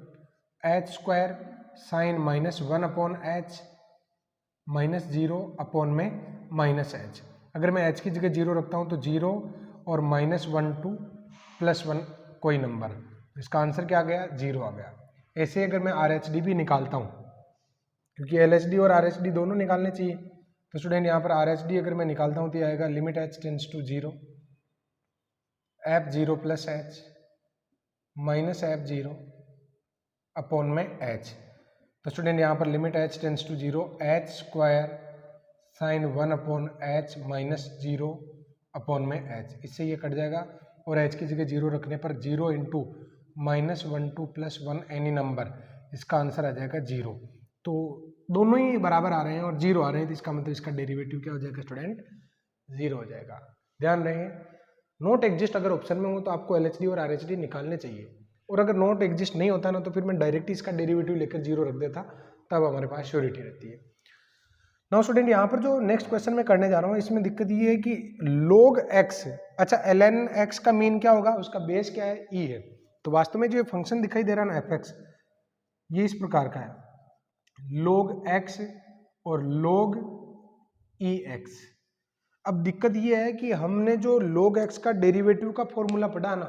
H square sine minus 1 upon h minus 0 upon में माइनस एच। अगर मैं एच की जगह 0 रखता हूँ तो 0 और माइनस 1 2 प्लस 1 कोई नंबर, इसका आंसर क्या आ गया? 0 आ गया। ऐसे अगर मैं आर एच डी भी निकालता हूँ, क्योंकि एल एच डी और आर एच डी दोनों निकालने चाहिए, तो स्टूडेंट यहाँ पर आर एच डी अगर मैं निकालता हूँ तो ये आएगा limit h tends to 0 f 0 plus h minus f 0 upon में एच। तो स्टूडेंट यहाँ पर limit h tends to 0 h square sine 1 upon h minus 0 upon में एच, इससे ये कट जाएगा और एच की जगह 0 रखने पर 0 into minus 1 2 plus 1 any number, इसका आंसर आ जाएगा 0। तो दोनों ही बराबर आ रहे हैं और 0 आ रहे हैं, तो इसका मतलब इसका डेरिवेटिव क्या हो जाएगा स्टूडेंट? 0 हो जाएगा। ध्यान रहे नोट एग्जिस्ट अगर ऑप्शन में हो तो आपको एलएचडी और आरएचडी निकालने चाहिए, और अगर नोट एग्जिस्ट नहीं होता ना तो फिर मैं डायरेक्ट इसका डेरिवेटिव लेकर 0 रख देता, तब हमारे पास श्योरिटी रहती है। नाउ स्टूडेंट यहाँ पर जो नेक्स्ट क्वेश्चन मैं करने जा रहा हूँ इसमें दिक्कत ये है कि log x, अच्छा ln x का मीन क्या होगा? उसका बेस क्या है? e है। तो वास्तव में जो फंक्शन दिखाई दे रहा है ना fx, ये इस प्रकार का है log x और log ex। अब दिक्कत ये है कि हमने जो log x का डेरिवेटिव का फॉर्मूला पढ़ा ना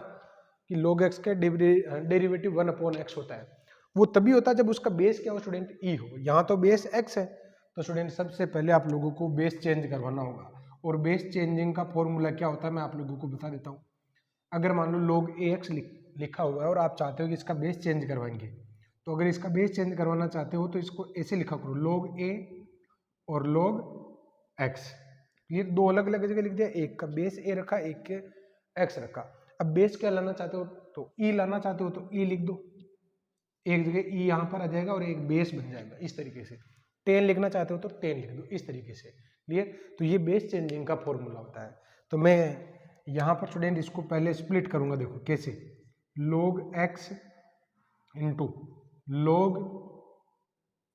कि log x का डेरिवेटिव 1/x होता है, वो तभी होता है जब उसका बेस क्या हो स्टूडेंट? e हो। यहाँ तो बेस x है, तो स्टूडेंट सबसे पहले आप लोगों को बेस चेंज करवाना होगा, और बेस चेंजिंग का फॉर्मूला क्या होता है मैं आप लोगों को बता देता हूँ। अगर मान लो log ax लिखा हुआ है और आप चाहते हो कि इसका बेस चेंज करवाएंगे, तो अगर इसका बेस चेंज करवाना चाहते हो तो इसको ऐसे लिखा करो log a और log x, ये दो अलग अलग जगह लिख दिया, एक का बेस a रखा, एक के x रखा। अब बेस क्या लाना चाहते हो तो e लाना चाहते हो तो e लिख दो, एक जगह e यहाँ पर आ जाएगा और एक बेस बन जाएगा इस तरीके से। 10 लिखना चाहते हो तो 10 लिख दो इस तरीके से। क्लियर? तो ये बेस चेंजिंग का फॉर्मूला होता है। तो मैं यहाँ पर स्टूडेंट इसको पहले स्प्लिट करूंगा, देखो कैसे, log x इंटू log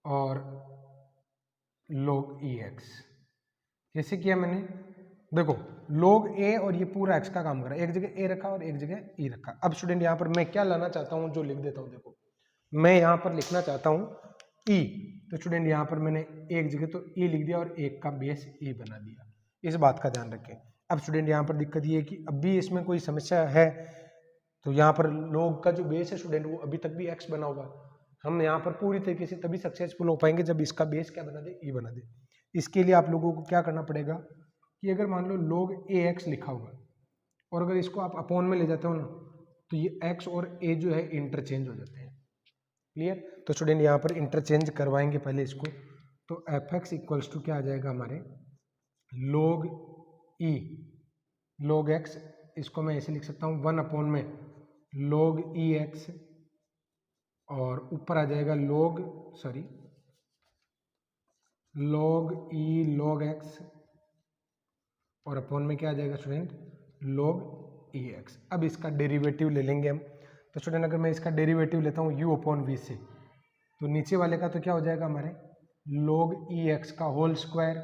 और log ex, जैसे किया मैंने, देखो log a और ये पूरा x का काम कर रहा है, एक जगह a रखा और एक जगह e रखा। अब स्टूडेंट यहाँ पर मैं क्या लाना चाहता हूँ जो लिख देता हूँ, देखो मैं यहाँ पर लिखना चाहता हूँ e, तो स्टूडेंट यहाँ पर मैंने एक जगह तो e लिख दिया और एक का बेस e बना दिया, इस बात का ध्यान रखें। अब स्टूडेंट यहाँ पर दिक्कत ये है कि अभी इसमें कोई समस्या है, तो यहाँ पर log का जो बेस है स्टूडेंट वो अभी तक भी x बना हुआ, हम यहाँ पर पूरी तरीके से तभी सक्सेसफुल हो पाएंगे जब इसका बेस क्या बना दे? e बना दे। इसके लिए आप लोगों को क्या करना पड़ेगा कि अगर मान लो log ax लिखा हुआ और अगर इसको आप अपॉन में ले जाते हो ना तो ये x और a जो है इंटरचेंज हो जाते हैं। क्लियर? तो स्टूडेंट यहाँ पर इंटरचेंज करवाएंगे पहले इसको, तो एफ एक्स इक्वल्स टू क्या आ जाएगा हमारे log e log x, इसको मैं ऐसे लिख सकता हूँ 1 अपॉन में log e x, और ऊपर आ जाएगा log e log x, और अपॉन में क्या आ जाएगा स्टूडेंट log e x। अब इसका डेरिवेटिव ले लेंगे हम, तो स्टूडेंट अगर मैं इसका डेरिवेटिव लेता हूँ u अपॉन v से, तो नीचे वाले का तो क्या हो जाएगा हमारे log e x का होल स्क्वायर।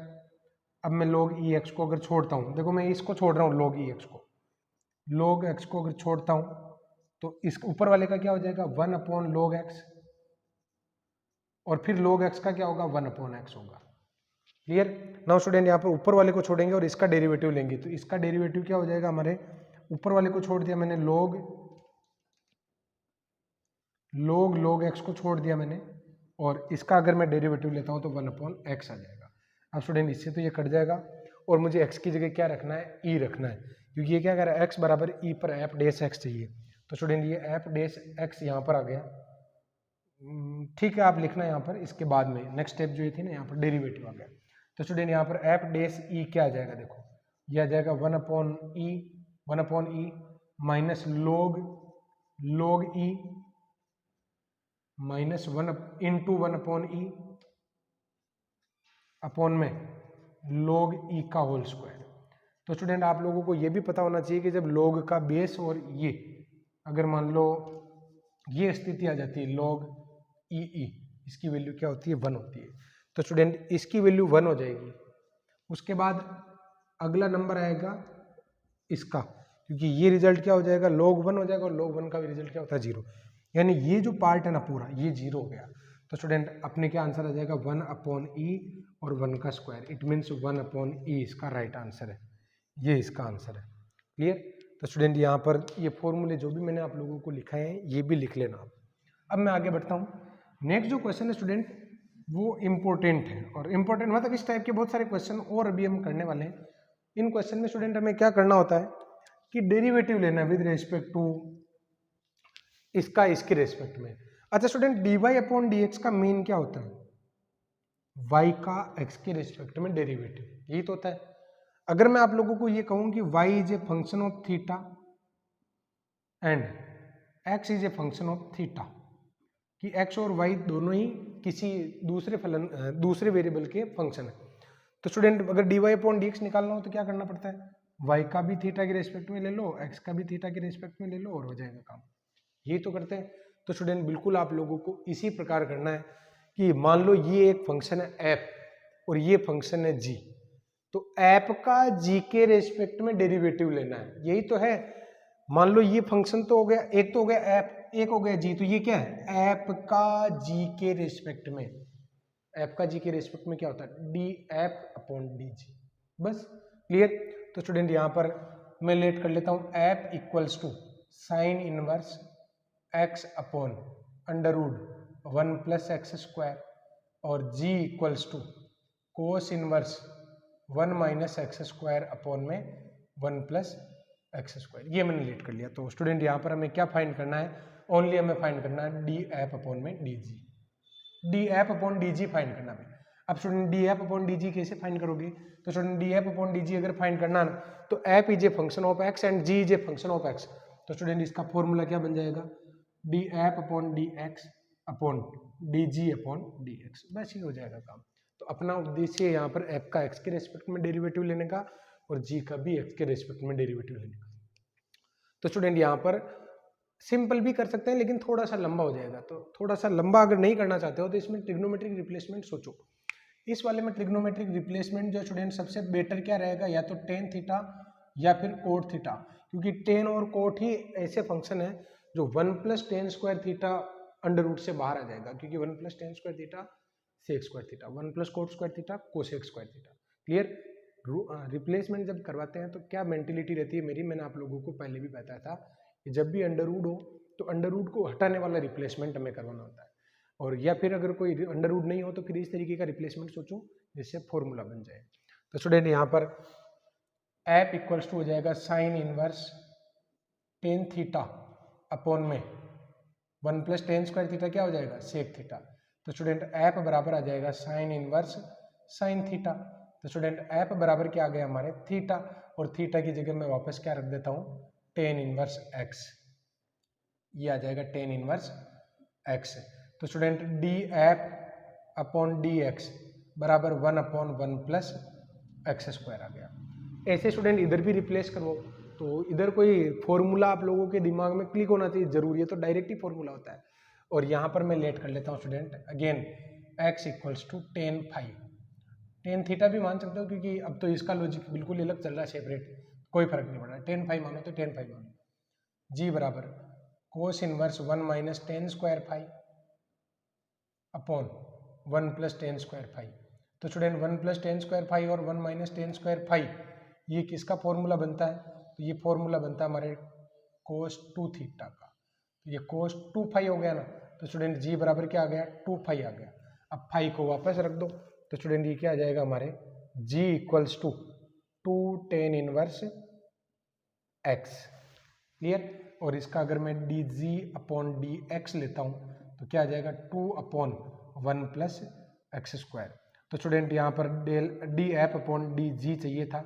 अब मैं log e x को अगर छोड़ता हूँ, देखो मैं इसको छोड़ रहा हूँ log e x को, log x को अगर छोड़ता हूँ तो इस ऊपर वाले का क्या हो जाएगा 1 अपॉन log x, और फिर log x का क्या होगा 1 अपॉन x होगा। क्लियर? नाउ स्टूडेंट यहाँ पर ऊपर वाले को छोड़ेंगे और इसका डेरिवेटिव लेंगे, तो इसका डेरिवेटिव क्या हो जाएगा हमारे, ऊपर वाले को छोड़ दिया मैंने log x को छोड़ दिया मैंने, और इसका अगर मैं डेरिवेटिव लेता हूँ तो 1 अपॉन x आ जाएगा। अब स्टूडेंट इससे तो ये कट जाएगा और मुझे x की जगह क्या रखना है, e रखना है, क्योंकि ये क्या कह रहा है x बराबर e पर f डेस x चाहिए। तो स्टूडेंट ये f डेस x यहाँ पर आ गया, ठीक है, आप लिखना यहाँ पर, इसके बाद में नेक्स्ट स्टेप जो ये थी ना, यहाँ पर डेरिवेटिव आ गया। तो स्टूडेंट यहाँ पर एफ डेस ई क्या आ जाएगा, देखो ये आ जाएगा 1/e minus log e minus 1 into 1/e upon में log e का होल स्क्वायर। तो स्टूडेंट आप लोगों को ये भी पता होना चाहिए कि जब log का बेस और ये अगर मान लो ये स्थिति आ जाती है log e, इसकी वैल्यू क्या होती है, 1 होती है। तो स्टूडेंट इसकी वैल्यू 1 हो जाएगी। उसके बाद अगला नंबर आएगा इसका, क्योंकि ये रिजल्ट क्या हो जाएगा, log 1 हो जाएगा, और log 1 का भी रिजल्ट क्या होता है, 0। यानी ये जो पार्ट है ना पूरा, ये 0 हो गया। तो स्टूडेंट अपने क्या आंसर आ जाएगा, 1/e और 1 का स्क्वायर, इट मीन्स 1/e इसका राइट आंसर है, ये इसका आंसर है। क्लियर। तो स्टूडेंट यहाँ पर ये फॉर्मूले जो भी मैंने आप लोगों को लिखाए हैं ये भी लिख लेना आप। अब मैं आगे बढ़ता हूँ। नेक्स्ट जो क्वेश्चन है स्टूडेंट वो इम्पोर्टेंट है, और इम्पोर्टेंट मतलब इस टाइप के बहुत सारे क्वेश्चन और अभी हम करने वाले हैं। इन क्वेश्चन में स्टूडेंट हमें क्या करना होता है कि डेरिवेटिव लेना है विद रेस्पेक्ट टू इसका इसके रेस्पेक्ट में। अच्छा स्टूडेंट, dy/dx का मीन क्या होता है, y का x के रेस्पेक्ट में डेरिवेटिव, यही तो होता है। अगर मैं आप लोगों को ये कहूं कि y is a function of theta and x is a function of theta, कि x और y दोनों ही किसी दूसरे वेरिएबल के फंक्शन है, तो स्टूडेंट अगर dy/dx निकालना हो तो क्या करना पड़ता है, y का भी थीटा के रेस्पेक्ट में ले लो, x का भी थीटा के रेस्पेक्ट में ले लो, और हो जाएगा काम। यही तो करते हैं। तो स्टूडेंट बिल्कुल आप लोगों को इसी प्रकार करना है कि मान लो ये एक फंक्शन है f और ये फंक्शन है g, तो f का g के रेस्पेक्ट में डेरिवेटिव लेना है, यही तो है। मान लो ये फंक्शन तो हो गया, एक तो हो गया f, एक हो गया g, तो ये क्या है, f का g के रेस्पेक्ट में, f का g के रेस्पेक्ट में क्या होता है, df/dg, बस। क्लियर। तो स्टूडेंट यहाँ पर मैं लेट कर लेता हूँ, f equals to sine inverse x upon under root 1 plus x square, और g equals to cos inverse 1 minus x square upon में 1 प्लस एक्स स्क्वायर। ये मैंने लेट कर लिया। तो स्टूडेंट यहाँ पर हमें क्या फाइंड करना है, ओनली हमें फाइंड करना है df/dg, df/dg फाइंड करना है। अब स्टूडेंट df/dg कैसे फाइंड करोगे, तो स्टूडेंट df/dg अगर फाइंड करना ना, तो f is a function of x and g is a function of x। तो स्टूडेंट इसका फॉर्मूला क्या बन जाएगा, df/dx अपॉन dg/dx, बस ये हो जाएगा काम। तो अपना उद्देश्य यहाँ पर f का x के रेस्पेक्ट में डेरिवेटिव लेने का और g का भी x के रेस्पेक्ट में डेरिवेटिव लेने का। तो स्टूडेंट यहाँ पर सिंपल भी कर सकते हैं लेकिन थोड़ा सा लंबा हो जाएगा, तो थोड़ा सा लंबा अगर नहीं करना चाहते हो तो इसमें ट्रिग्नोमेट्रिक रिप्लेसमेंट सोचो। इस वाले में ट्रिग्नोमेट्रिक रिप्लेसमेंट जो स्टूडेंट सबसे बेटर क्या रहेगा, या तो टेन थीटा या फिर कोट थीटा, क्योंकि टेन और कोट ही ऐसे फंक्शन है जो 1 plus tan square theta under root से बाहर आ जाएगा, क्योंकि 1 plus tan square theta sec square theta, 1 plus cot square theta cosec square theta. Clear. Replacement जब करवाते हैं तो क्या मेंटेलिटी रहती है मेरी, मैंने आप लोगों को पहले भी बताया था कि जब भी अंडर रूट हो तो अंडर रूट को हटाने वाला रिप्लेसमेंट हमें करवाना होता है, और या फिर अगर कोई अंडर रूट नहीं हो तो फिर इस तरीके का रिप्लेसमेंट सोचो जिससे फॉर्मूला बन जाए। तो स्टूडेंट यहाँ पर f इक्वल्स टू हो जाएगा sine inverse tan theta upon में 1 प्लस टेन स्क्वायर थीटा क्या हो जाएगा, सेक थीटा। तो स्टूडेंट f बराबर आ जाएगा साइन इनवर्स साइन थीटा। तो स्टूडेंट f बराबर क्या आ गया हमारे, थीटा, और थीटा की जगह मैं वापस क्या रख देता हूँ, टेन इनवर्स x, ये आ जाएगा टेन इनवर्स x। तो स्टूडेंट df/dx बराबर 1/1 प्लस एक्स स्क्वायर आ गया। ऐसे स्टूडेंट इधर भी रिप्लेस करो, तो इधर कोई फॉर्मूला आप लोगों के दिमाग में क्लिक होना चाहिए, जरूरी है तो डायरेक्ट ही फॉर्मूला होता है। और यहाँ पर मैं लेट कर लेता हूँ student, again x equals to tan phi, tan theta भी मान सकते हो क्योंकि अब तो इसका लॉजिक बिल्कुल अलग चल रहा है, सेपरेट, कोई फर्क नहीं पड़ रहा है, टेन फाई मानो तो टेन फाई मानो। g बराबर cos inverse 1 minus tan square phi upon 1 plus tan square phi. तो student 1 plus tan square phi और 1 माइनस टेन स्क्वायर फाई, ये किसका फॉर्मूला बनता है, तो ये फॉर्मूला बनता है हमारे कोस 2 थीटा का। तो ये कोस 2 फाई हो गया ना, तो स्टूडेंट जी बराबर क्या आ गया, 2 फाई आ गया। अब फाई को वापस रख दो, तो स्टूडेंट ये क्या आ जाएगा हमारे, g equals to 2 tan inverse x. Clear. और इसका अगर मैं d g upon d x लेता हूँ तो क्या आ जाएगा 2/1 प्लस एक्स स्क्वायर। तो स्टूडेंट यहाँ पर del d f upon d g चाहिए था,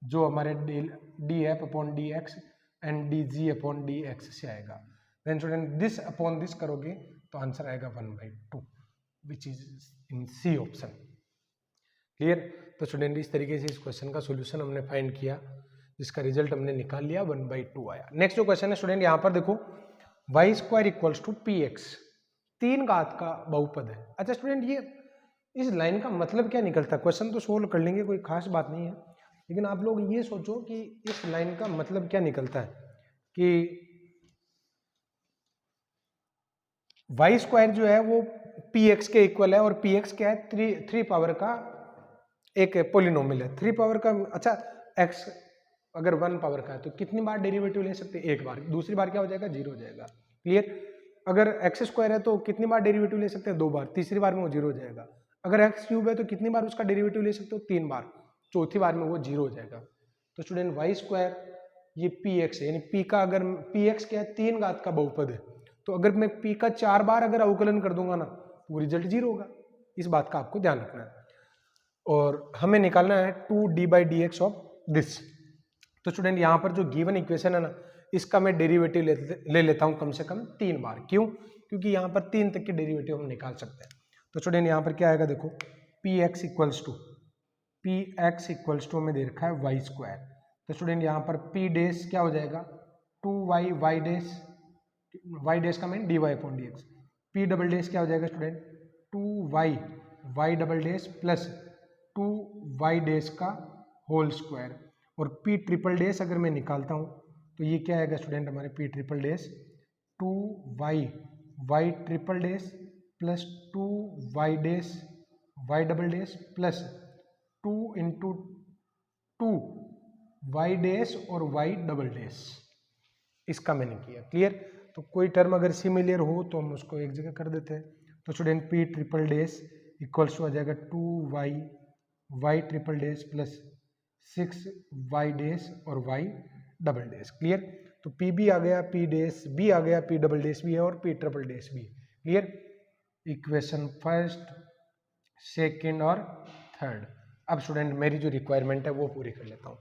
जो हमारे del d f upon d x and d g upon d x से आएगा। Then student this upon this करोगे तो आंसर आएगा 1/2 which is in C option. Clear. तो स्टूडेंट इस तरीके से इस क्वेश्चन का सोल्यूशन हमने फाइंड किया, जिसका रिजल्ट हमने निकाल लिया 1/2 आया। नेक्स्ट जो क्वेश्चन है स्टूडेंट यहाँ पर देखो y square equals to p x, 3 घात का बहुपद है। अच्छा स्टूडेंट ये इस लाइन का मतलब क्या निकलता है, क्वेश्चन तो सोल्व कर लेंगे, कोई खास बात नहीं है, लेकिन आप लोग ये सोचो कि इस लाइन का मतलब क्या निकलता है कि वाई स्क्वायर जो है वो पी एक्स के इक्वल है, और पी एक्स क्या है, थ्री पावर का एक पोलिनोमियल है, 3 पावर का। अच्छा एक्स अगर 1 पावर का है तो कितनी बार डेरिवेटिव ले सकते हैं, एक बार, दूसरी बार क्या हो जाएगा 0 हो जाएगा। क्लियर। अगर एक्स स्क्वायर है तो कितनी बार डेरिवेटिव ले सकते हैं, 2 बार, तीसरी बार में वो 0 हो जाएगा। अगर एक्स क्यूब है तो कितनी बार उसका डेरिवेटिव ले सकते हो, 3 बार, चौथी बार में वो 0 हो जाएगा। तो स्टूडेंट वाई स्क्वायर ये पी एक्स है, यानी पी का अगर पी एक्स क्या है 3 घात का बहुपद है, तो अगर मैं पी का 4 बार अगर अवकलन कर दूंगा ना तो वो रिजल्ट 0 होगा। इस बात का आपको ध्यान रखना है, और हमें निकालना है 2d/dx ऑफ दिस। तो स्टूडेंट यहाँ पर जो गिवन इक्वेशन है ना, इसका मैं डेरिवेटिव ले लेता हूँ कम से कम 3 बार। क्यों? क्योंकि यहाँ पर 3 तक की डेरिवेटिव हम निकाल सकते हैं। तो स्टूडेंट यहाँ पर क्या आएगा देखो, पी एक्स इक्वल्स टू हमें दे रखा है वाई स्क्वायर। तो स्टूडेंट यहाँ पर पी डेस क्या हो जाएगा 2y, वाई डेस का mean dy upon d x. P double dash क्या हो जाएगा student 2y, y double dash plus 2y dash का होल स्क्वायर, और p ट्रिपल डेस अगर मैं निकालता हूँ तो ये क्या आएगा स्टूडेंट हमारे p triple dash 2y, y triple dash plus 2y dash, y double dash plus 2 into 2 y dash और वाई डबल डेस, इसका मैंने किया। क्लियर। तो कोई टर्म अगर सिमिलर हो तो हम उसको एक जगह कर देते हैं। तो student p triple dash equals to आ जाएगा 2y, y triple dash plus 6y dash और y डबल डेस। क्लियर। तो p भी आ गया, p डेस भी आ गया, p डबल डेस भी है और p ट्रिपल डेस भी है। क्लियर। इक्वेशन फर्स्ट, सेकंड और थर्ड। अब स्टूडेंट मेरी जो रिक्वायरमेंट है वो पूरी कर लेता हूँ।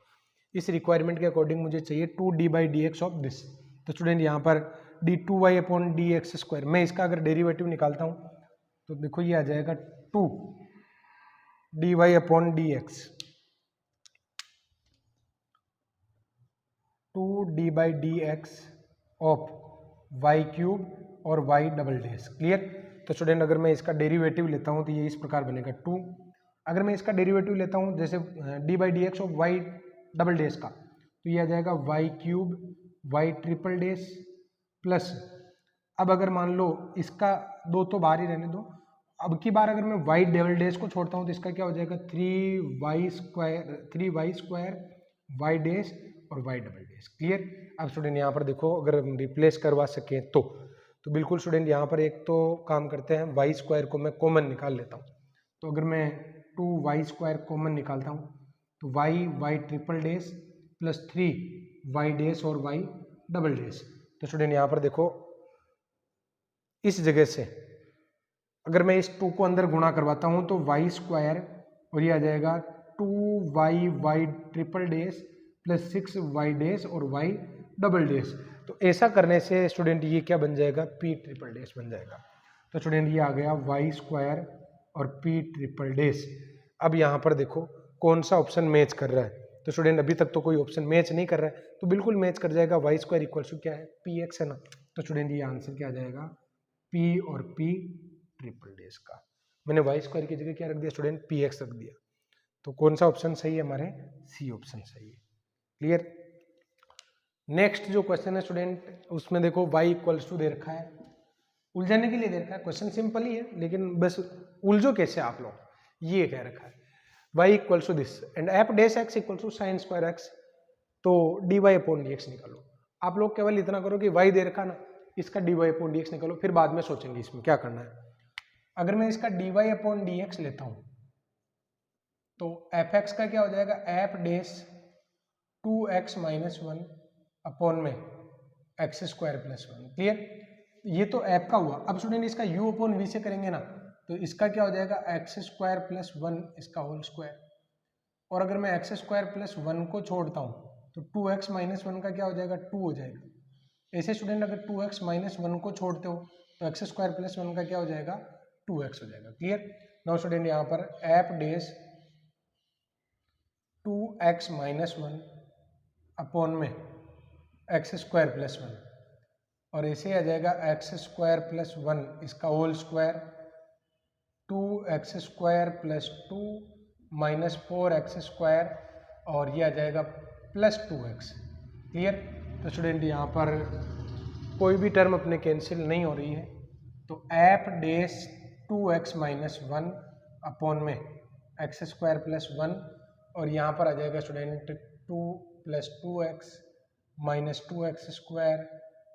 इस रिक्वायरमेंट के अकॉर्डिंग मुझे चाहिए 2d/dx ऑफ दिस। तो स्टूडेंट यहाँ पर d2y upon d x square, मैं इसका अगर डेरिवेटिव निकालता हूँ तो देखो ये आ जाएगा 2dy upon d x, 2d/dx of y cube और वाई डबल डेस। क्लियर। तो स्टूडेंट अगर मैं इसका डेरिवेटिव लेता हूँ तो ये इस प्रकार बनेगा 2। अगर मैं इसका डेरिवेटिव लेता हूँ जैसे d/dx ऑफ वाई डबल डेस का, तो ये आ जाएगा y cube, y triple dash plus, अब अगर मान लो इसका 2 तो बाहर ही रहने दो, अब की बार अगर मैं वाई डबल डेस को छोड़ता हूँ तो इसका क्या हो जाएगा 3y स्क्वायर वाई डेस और वाई डबल डेस। क्लियर। अब स्टूडेंट यहाँ पर देखो अगर हम रिप्लेस करवा सकें तो बिल्कुल स्टूडेंट यहाँ पर एक तो काम करते हैं, वाई स्क्वायर को मैं कॉमन निकाल लेता हूँ। तो अगर मैं 2y स्क्वायर कॉमन निकालता हूँ तो y triple dash plus 3y dash और y डबल डेस। तो स्टूडेंट यहाँ पर देखो इस जगह से अगर मैं इस 2 को अंदर गुणा करवाता हूँ तो y स्क्वायर और ये आ जाएगा 2y triple dash plus 6y dash और y डबल डेस। तो ऐसा करने से स्टूडेंट ये क्या बन जाएगा p ट्रिपल डेस बन जाएगा। तो स्टूडेंट ये आ गया y स्क्वायर और p ट्रिपल डेस। अब यहाँ पर देखो कौन सा ऑप्शन मैच कर रहा है, तो स्टूडेंट अभी तक तो कोई ऑप्शन मैच नहीं कर रहा है, तो बिल्कुल मैच कर जाएगा, वाई स्क्वायर इक्वल टू क्या है पी एक्स है ना। तो स्टूडेंट ये आंसर क्या आ जाएगा p और p ट्रिपल डेस का। मैंने वाई स्क्वायर की जगह क्या रख दिया स्टूडेंट पी एक्स रख दिया, तो कौन सा ऑप्शन सही है हमारे, सी ऑप्शन सही है। क्लियर। नेक्स्ट जो क्वेश्चन है स्टूडेंट उसमें देखो y इक्वल्स टू दे रखा है, उलझाने के लिए दे रखा है, क्वेश्चन सिंपल ही है लेकिन बस उलझो कैसे आप लोग, ये कह रखा है y equals to this and f dash x equals to sine square x, तो dy अपॉन डी एक्स निकालो। आप लोग केवल इतना करो कि y दे रखा ना, इसका dy अपॉन डी एक्स निकालो, फिर बाद में सोचेंगे इसमें क्या करना है। अगर मैं इसका dy अपॉन डी एक्स लेता हूं तो एफ एक्स का क्या हो जाएगा एफ डैश 2x - 1 अपॉन में एक्स स्क्वायर प्लस 1। क्लियर। ये तो ऐप का हुआ। अब स्टूडेंट इसका u अपॉन वी से करेंगे ना, तो इसका क्या हो जाएगा एक्स स्क्वायर प्लस 1 इसका होल स्क्वायर। और अगर मैं एक्स स्क्वायर प्लस 1 को छोड़ता हूँ तो 2x माइनस 1 का क्या हो जाएगा 2 हो जाएगा। ऐसे स्टूडेंट अगर 2x माइनस 1 को छोड़ते हो तो एक्स स्क्वायर प्लस 1 का क्या हो जाएगा 2x हो जाएगा। क्लियर। नाउ स्टूडेंट यहाँ पर F days 2x minus 1 upon में एक्स स्क्वायर प्लस 1, और ऐसे आ जाएगा एक्स स्क्वायर प्लस 1 इसका whole square, 2x square plus 2 minus 4x square, और ये आ जाएगा प्लस 2x। क्लियर। तो स्टूडेंट यहाँ पर कोई भी टर्म अपने कैंसिल नहीं हो रही है, तो एफ डेस 2x माइनस 1 अपॉन में एक्स स्क्वायर प्लस 1, और यहाँ पर आ जाएगा student 2 plus 2x minus 2x square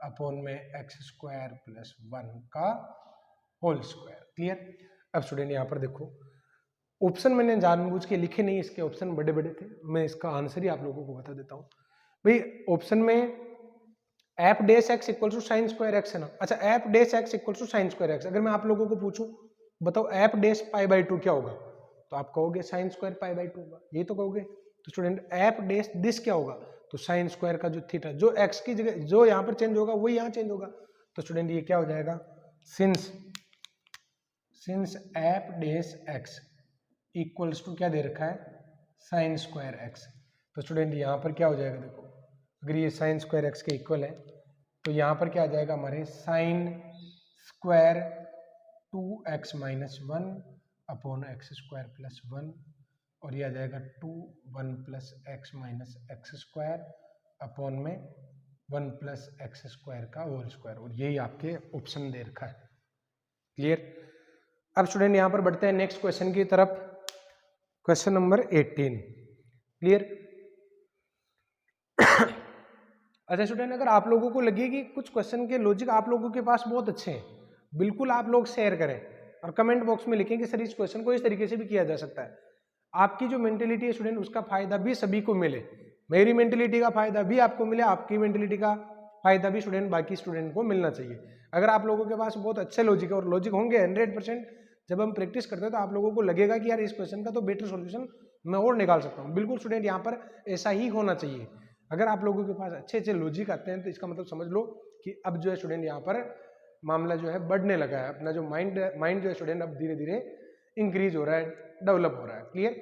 upon में एक्स स्क्वायर प्लस 1 का होल स्क्वायर। क्लियर। अब स्टूडेंट यहाँ पर देखो ऑप्शन मैंने जानबूझ के लिखे नहीं, इसके ऑप्शन बड़े बड़े थे, मैं इसका आंसर ही आप लोगों को बता देता हूँ। भाई ऑप्शन में f dash x equal to sine square x है ना। अच्छा, f dash x equal to sine square x, अगर मैं आप लोगों को पूछूं बताओ एफ डेस पाई बाई 2 क्या होगा, तो आप कहोगे साइन स्क्वायर पाई बाई 2 होगा, ये तो कहोगे। तो स्टूडेंट एफ डेस दिस क्या होगा, तो साइन स्क्वायर का जो थीटा जो एक्स की जगह जो यहाँ पर चेंज होगा वही यहाँ चेंज होगा। तो स्टूडेंट ये क्या हो जाएगा, since f dash x equals to क्या दे रखा है साइन स्क्वायर एक्स, तो स्टूडेंट यहाँ पर क्या हो जाएगा देखो, अगर ये साइन स्क्वायर एक्स के इक्वल है तो यहाँ पर क्या आ जाएगा हमारे sine square 2x minus 1 upon x square plus 1, और ये आ जाएगा 1 plus x minus x square upon में 1 प्लस एक्स स्क्वायर का होल स्क्वायर, और यही आपके ऑप्शन दे रखा है। क्लियर। अब स्टूडेंट यहाँ पर बढ़ते हैं नेक्स्ट क्वेश्चन की तरफ, क्वेश्चन नंबर 18। क्लियर। अच्छा स्टूडेंट, अगर आप लोगों को लगे कि कुछ क्वेश्चन के लॉजिक आप लोगों के पास बहुत अच्छे हैं, बिल्कुल आप लोग शेयर करें और कमेंट बॉक्स में लिखें कि सर इस क्वेश्चन को इस तरीके से भी किया जा सकता है। आपकी जो मेंटेलिटी है स्टूडेंट उसका फायदा भी सभी को मिले, मेरी मेंटेलिटी का फायदा भी आपको मिले, आपकी मेंटेलिटी का फायदा भी स्टूडेंट बाकी स्टूडेंट को मिलना चाहिए। अगर आप लोगों के पास बहुत अच्छे लॉजिक है, और लॉजिक होंगे 100%, जब हम प्रैक्टिस करते हैं तो आप लोगों को लगेगा कि यार इस क्वेश्चन का तो बेटर सॉल्यूशन मैं और निकाल सकता हूँ। बिल्कुल स्टूडेंट यहाँ पर ऐसा ही होना चाहिए। अगर आप लोगों के पास अच्छे अच्छे लॉजिक आते हैं तो इसका मतलब समझ लो कि अब जो है स्टूडेंट यहाँ पर मामला जो है बढ़ने लगा है, अपना जो माइंड जो है स्टूडेंट अब धीरे धीरे इंक्रीज हो रहा है, डेवलप हो रहा है। क्लियर।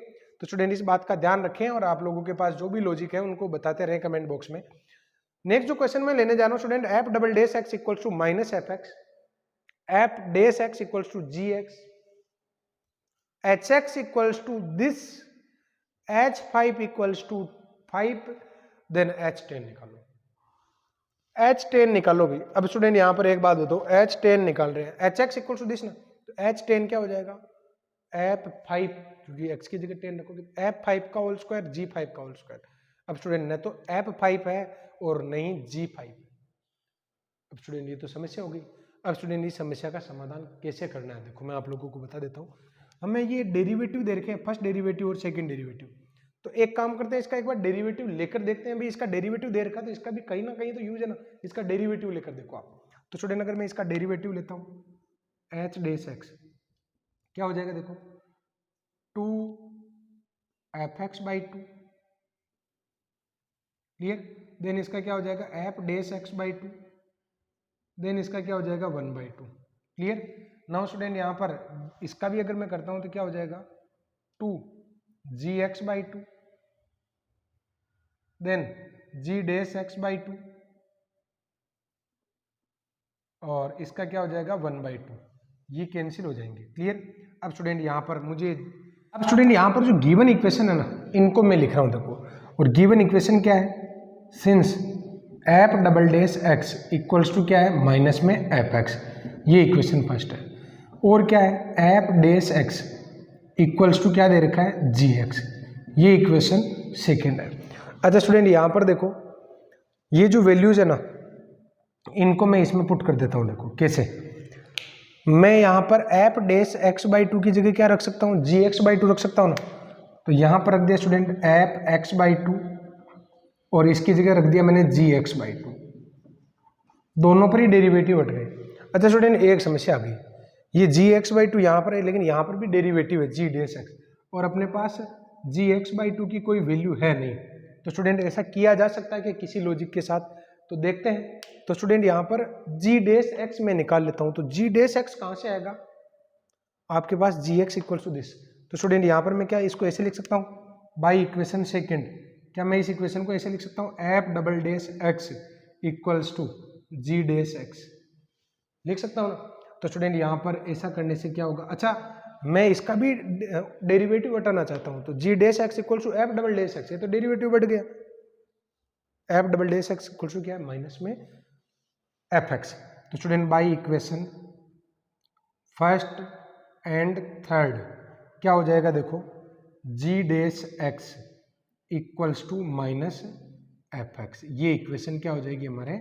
तो स्टूडेंट इस बात का ध्यान रखें और आप लोगों के पास जो भी लॉजिक है उनको बताते रहें कमेंट बॉक्स में। नेक्स्ट जो क्वेश्चन मैं लेने जा रहा हूँ student, f double dash x equals to minus f x, f dash x equals to g x, h x equals to this, h 5 equals to 5, then h 10 निकालो। H 10 निकालो भी। अब स्टूडेंट यहाँ पर एक बात बताओ, एच 10 निकाल रहे हैं, h x equals to this ना, तो एच 10 क्या हो जाएगा एफ 5, क्योंकि एक्स की जगह 10 रखोगे, एफ 5 का होल स्क्वायर जी 5 का होल स्क्वायर। अब स्टूडेंट न तो एफ 5 है और नहीं जी 5। अब स्टूडेंट ये तो समस्या होगी। अब स्टूडेंट इस समस्या का समाधान कैसे करना है देखो मैं आप लोगों को बता देता हूँ। हमें ये डेरिवेटिव दे रखे हैं, फर्स्ट डेरिवेटिव और सेकंड डेरिवेटिव, तो एक काम करते हैं इसका एक बार डेरिवेटिव लेकर देखते हैं। भाई इसका डेरिवेटिव दे रखा तो इसका भी कहीं ना कहीं तो यूज है ना, इसका डेरिवेटिव लेकर देखो आप। तो स्टूडेंट अगर मैं इसका डेरिवेटिव लेता हूँ एच डेस एक्स क्या हो जाएगा देखो 2 f x by 2, clear. Then इसका क्या हो जाएगा f dash x by 2, then इसका क्या हो जाएगा 1/2, क्लियर। नाउ स्टूडेंट यहाँ पर इसका भी अगर मैं करता हूँ तो क्या हो जाएगा 2 g x by 2, then g dash x by 2, और इसका क्या हो जाएगा 1/2, ये कैंसिल हो जाएंगे, क्लियर। अब स्टूडेंट यहाँ पर यहाँ पर जो गिवन इक्वेशन है ना इनको मैं लिख रहा हूँ देखो, और गिवन इक्वेशन क्या है, since f double dash x equals to क्या है माइनस में एफ एक्स, ये इक्वेशन फर्स्ट है, और क्या है f dash x equals to क्या दे रखा है जी एक्स, ये इक्वेशन सेकेंड है। अच्छा स्टूडेंट यहाँ पर देखो ये जो वैल्यूज है ना इनको मैं इसमें पुट कर देता हूँ, देखो कैसे। मैं यहाँ पर एफ डेस एक्स बाई 2 की जगह क्या रख सकता हूँ जी एक्स बाई 2 रख सकता हूँ ना, तो यहाँ पर रख दिया स्टूडेंट एफ एक्स बाई 2 और इसकी जगह रख दिया मैंने जी एक्स बाई 2, दोनों पर ही डेरिवेटिव हट गए। अच्छा स्टूडेंट, एक समस्या आ गई, ये जी एक्स बाई टू यहाँ पर है, लेकिन यहाँ पर भी डेरिवेटिव है जी डेस एक्स, और अपने पास जी एक्स बाई टू की कोई वैल्यू है नहीं। तो स्टूडेंट ऐसा किया जा सकता है कि किसी लॉजिक के साथ, तो देखते हैं। तो स्टूडेंट यहाँ पर जी डेस एक्स मैं निकाल लेता हूँ, तो जी डेस एक्स कहाँ से आएगा, आपके पास जी एक्स इक्वल टू दिस। तो स्टूडेंट यहाँ पर मैं क्या इसको ऐसे लिख सकता हूँ, बाई इक्वेशन सेकेंड, क्या मैं इस इक्वेशन को ऐसे लिख सकता हूँ, f double dash x equals to g dash x, लिख सकता हूँ ना। तो स्टूडेंट यहाँ पर ऐसा करने से क्या होगा, अच्छा मैं इसका भी डेरिवेटिव हटाना चाहता हूँ, तो g dash x equal to f double dash x, ये तो डेरिवेटिव बढ़ गया, f double dash x equal to क्या है, माइनस में एफ एक्स। तो student by equation first and third क्या हो जाएगा, देखो g dash x equals to minus f x, ये इक्वेशन क्या हो जाएगी हमारे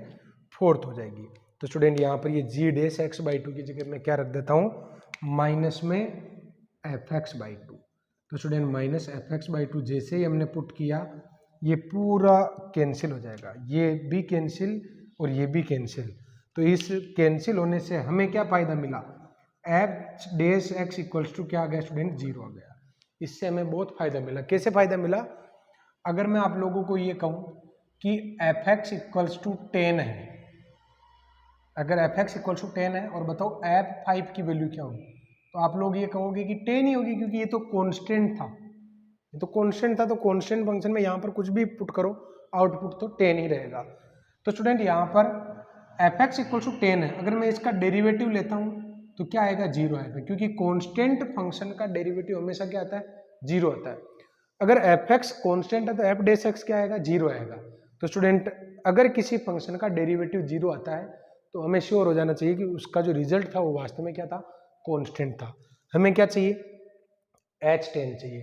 फोर्थ हो जाएगी। तो स्टूडेंट यहाँ पर ये जी डेस एक्स बाई टू की जगह मैं क्या रख देता हूँ, माइनस में एफ एक्स बाई टू। तो student minus f x by two जैसे ही हमने पुट किया, ये पूरा कैंसिल हो जाएगा, ये भी कैंसिल और ये भी कैंसिल। तो इस कैंसिल होने से हमें क्या फायदा मिला, f dash x equals to क्या आ गया स्टूडेंट, जीरो आ गया। इससे हमें बहुत फायदा मिला। कैसे फायदा मिला, अगर मैं आप लोगों को ये कहूँ कि एफ एक्स इक्वल्स टू 10 है, अगर एफ एक्स इक्वल्स टू 10 है और बताओ एफ 5 की वैल्यू क्या होगी, तो आप लोग ये कहोगे कि 10 ही होगी, क्योंकि ये तो कांस्टेंट था, ये तो कांस्टेंट था, तो कांस्टेंट फंक्शन में यहाँ पर कुछ भी पुट करो आउटपुट तो 10 ही रहेगा। तो स्टूडेंट यहाँ पर एफ एक्स इक्वल्स टू 10 है, अगर मैं इसका डेरिवेटिव लेता हूँ तो क्या आएगा, जीरो आएगा, क्योंकि कांस्टेंट फंक्शन का डेरिवेटिव हमेशा क्या आता है, जीरो आता है। अगर एफ एक्स कॉन्स्टेंट है तो एफ डेस एक्स क्या आएगा, जीरो आएगा। तो स्टूडेंट अगर किसी फंक्शन का डेरिवेटिव जीरो आता है तो हमें श्योर हो जाना चाहिए कि उसका जो रिजल्ट था वो वास्तव में क्या था, कॉन्स्टेंट था। हमें क्या चाहिए, एच 10 चाहिए।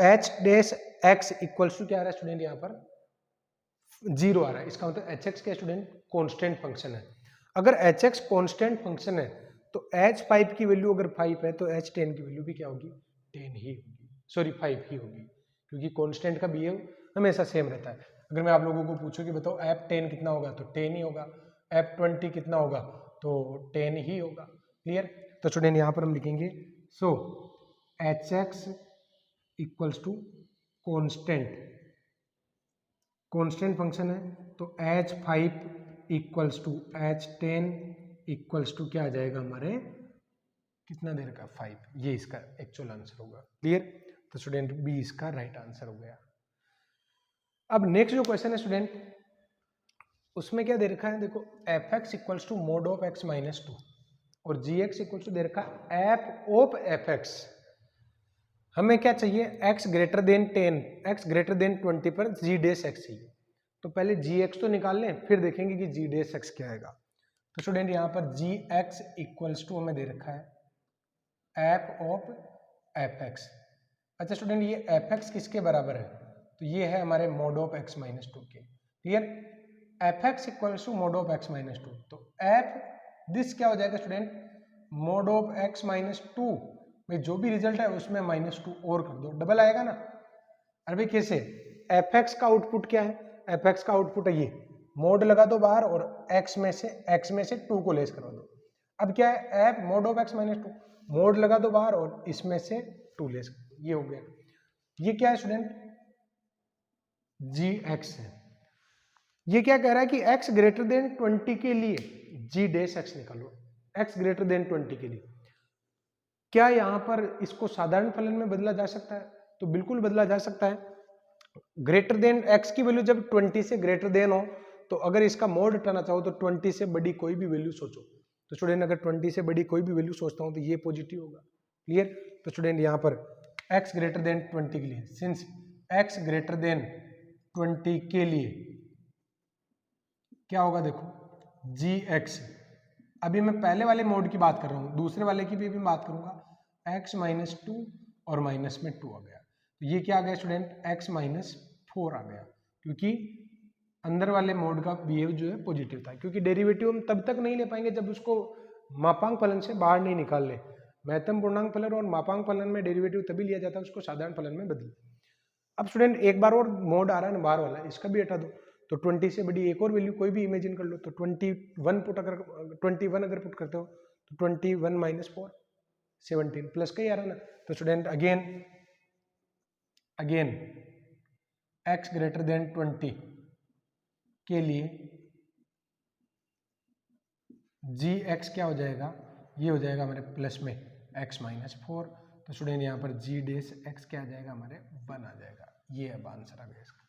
H dash x equals to क्या आ रहा है स्टूडेंट, यहाँ पर जीरो आ रहा है, इसका मतलब एच एक्स क्या स्टूडेंट, कॉन्स्टेंट फंक्शन है। अगर एच एक्स कॉन्स्टेंट फंक्शन है तो एच 5 की वैल्यू अगर 5 है तो एच 10 की वैल्यू भी क्या होगी, 10 ही होगी, सॉरी 5 ही होगी, क्योंकि कांस्टेंट का बिहेव हमेशा सेम रहता है। अगर मैं आप लोगों को पूछूं कि बताओ एफ 10 कितना होगा, तो 10 ही होगा, एफ 20 कितना होगा, तो 10 ही होगा। क्लियर। तो स्टूडेंट यहाँ पर हम लिखेंगे so h x equals to constant, constant function है तो h 5 equals to h 10 equals to क्या आ जाएगा हमारे, कितना देर का, 5, ये इसका एक्चुअल आंसर होगा। क्लियर। तो स्टूडेंट बी इसका राइट आंसर हो गया। अब नेक्स्ट जो क्वेश्चन है स्टूडेंट, उसमें क्या दे रखा है, देखो f x equals to mod of x minus two और जी एक्स इक्वल्स टू दे रखा है एफ ऑफ एफ एक्स। हमें क्या चाहिए, x greater than 10, x greater than 20 पर जी डेस एक्स चाहिए। तो पहले जी एक्स तो निकाल लें, फिर देखेंगे कि जी डेस एक्स क्या आएगा। तो स्टूडेंट यहाँ पर जी एक्स इक्वल्स टू हमें दे रखा है एफ ऑफ एफ एक्स। अच्छा स्टूडेंट ये एफ एक्स किसके बराबर है, तो ये है हमारे mod of x minus two के। Clear. F x equals to mod of x minus two, तो एफ दिस क्या हो जाएगा student, mod of x minus two में जो भी रिजल्ट है उसमें माइनस टू और कर दो, डबल आएगा ना। अरे भाई कैसे, एफ एक्स का आउटपुट क्या है, एफ एक्स का आउटपुट है ये, मोड लगा दो बाहर और एक्स में से टू को लेस करवा दो। अब क्या है, F mode of x minus to, mode लगा दो बाहर और इसमें से टू लेस कर दो, ये हो गया। ये क्या है स्टूडेंट, जी एक्स है। ये क्या कह रहा है कि x ग्रेटर देन 20 के लिए जी डेस एक्स निकालो, x ग्रेटर देन 20 के लिए। क्या यहाँ पर इसको साधारण फलन में बदला जा सकता है, तो बिल्कुल बदला जा सकता है। ग्रेटर देन x की वैल्यू जब 20 से ग्रेटर देन हो, तो अगर इसका मोड हटाना चाहो तो 20 से बड़ी कोई भी वैल्यू सोचो। तो स्टूडेंट अगर 20 से बड़ी कोई भी वैल्यू सोचता हूँ तो ये पॉजिटिव होगा। क्लियर। तो स्टूडेंट यहाँ पर x ग्रेटर देन 20 के लिए, सिंस x ग्रेटर देन 20 के लिए क्या होगा, देखो जी एक्स, अभी मैं पहले वाले मोड की बात कर रहा हूँ, दूसरे वाले की भी बात करूंगा, x माइनस टू और माइनस में 2 आ गया, तो ये क्या आ गया स्टूडेंट, x माइनस 4 आ गया, क्योंकि अंदर वाले मोड का बिहेव जो है पॉजिटिव था। क्योंकि डेरिवेटिव हम तब तक नहीं ले पाएंगे जब उसको मापांक फलन से बाहर नहीं निकाल ले। महत्तम पूर्णांक फलन और मापांक फलन में डेरिवेटिव तभी लिया जाता है उसको साधारण फलन में बदल। अब स्टूडेंट एक बार और मोड आ रहा है ना बाहर वाला, इसका भी हटा दो, तो 20 से बड़ी एक और वैल्यू कोई भी इमेजिन कर लो, तो 21 अगर पुट करते हो तो 21 माइनस 4 17 प्लस का ही आ रहा ना। तो student again x greater than 20 के लिए gx क्या हो जाएगा, ये हो जाएगा हमारे प्लस में x माइनस 4। तो स्टूडेंट यहाँ पर g डेस x क्या आ जाएगा हमारे 1 आ जाएगा। ये अब आंसर आ गया इसका।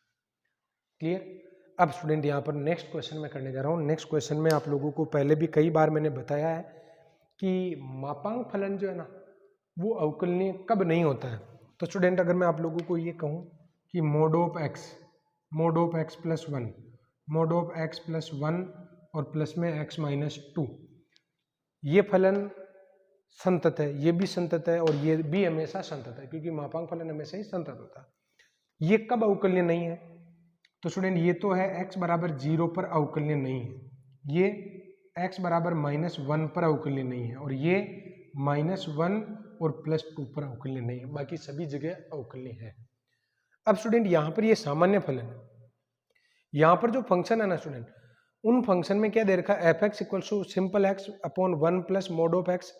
क्लियर। अब स्टूडेंट यहाँ पर नेक्स्ट क्वेश्चन मैं करने जा रहा हूँ। नेक्स्ट क्वेश्चन में आप लोगों को पहले भी कई बार मैंने बताया है कि मापांक फलन जो है ना वो अवकलनीय कब नहीं होता है। तो स्टूडेंट अगर मैं आप लोगों को ये कहूँ कि mode of x plus 1, mode of x plus 1 और प्लस में x माइनस 2, ये फलन संतत है, ये भी संतत है और ये भी हमेशा संतत है, क्योंकि मापांक फलन हमेशा ही संतत होता है। ये कब अवकलनीय नहीं है? तो स्टूडेंट ये तो है x बराबर 0 पर अवकलनीय नहीं है, ये x बराबर -1 पर अवकलनीय नहीं है, और ये -1 और +2 पर अवकलनीय नहीं है, बाकी सभी जगह अवकलनीय है। अब स्टूडेंट यहाँ पर ये सामान्य फलन है, यहाँ पर जो फंक्शन है ना स्टूडेंट, उन फंक्शन में क्या दे रखा है, f(x = simple x upon 1 plus mode of x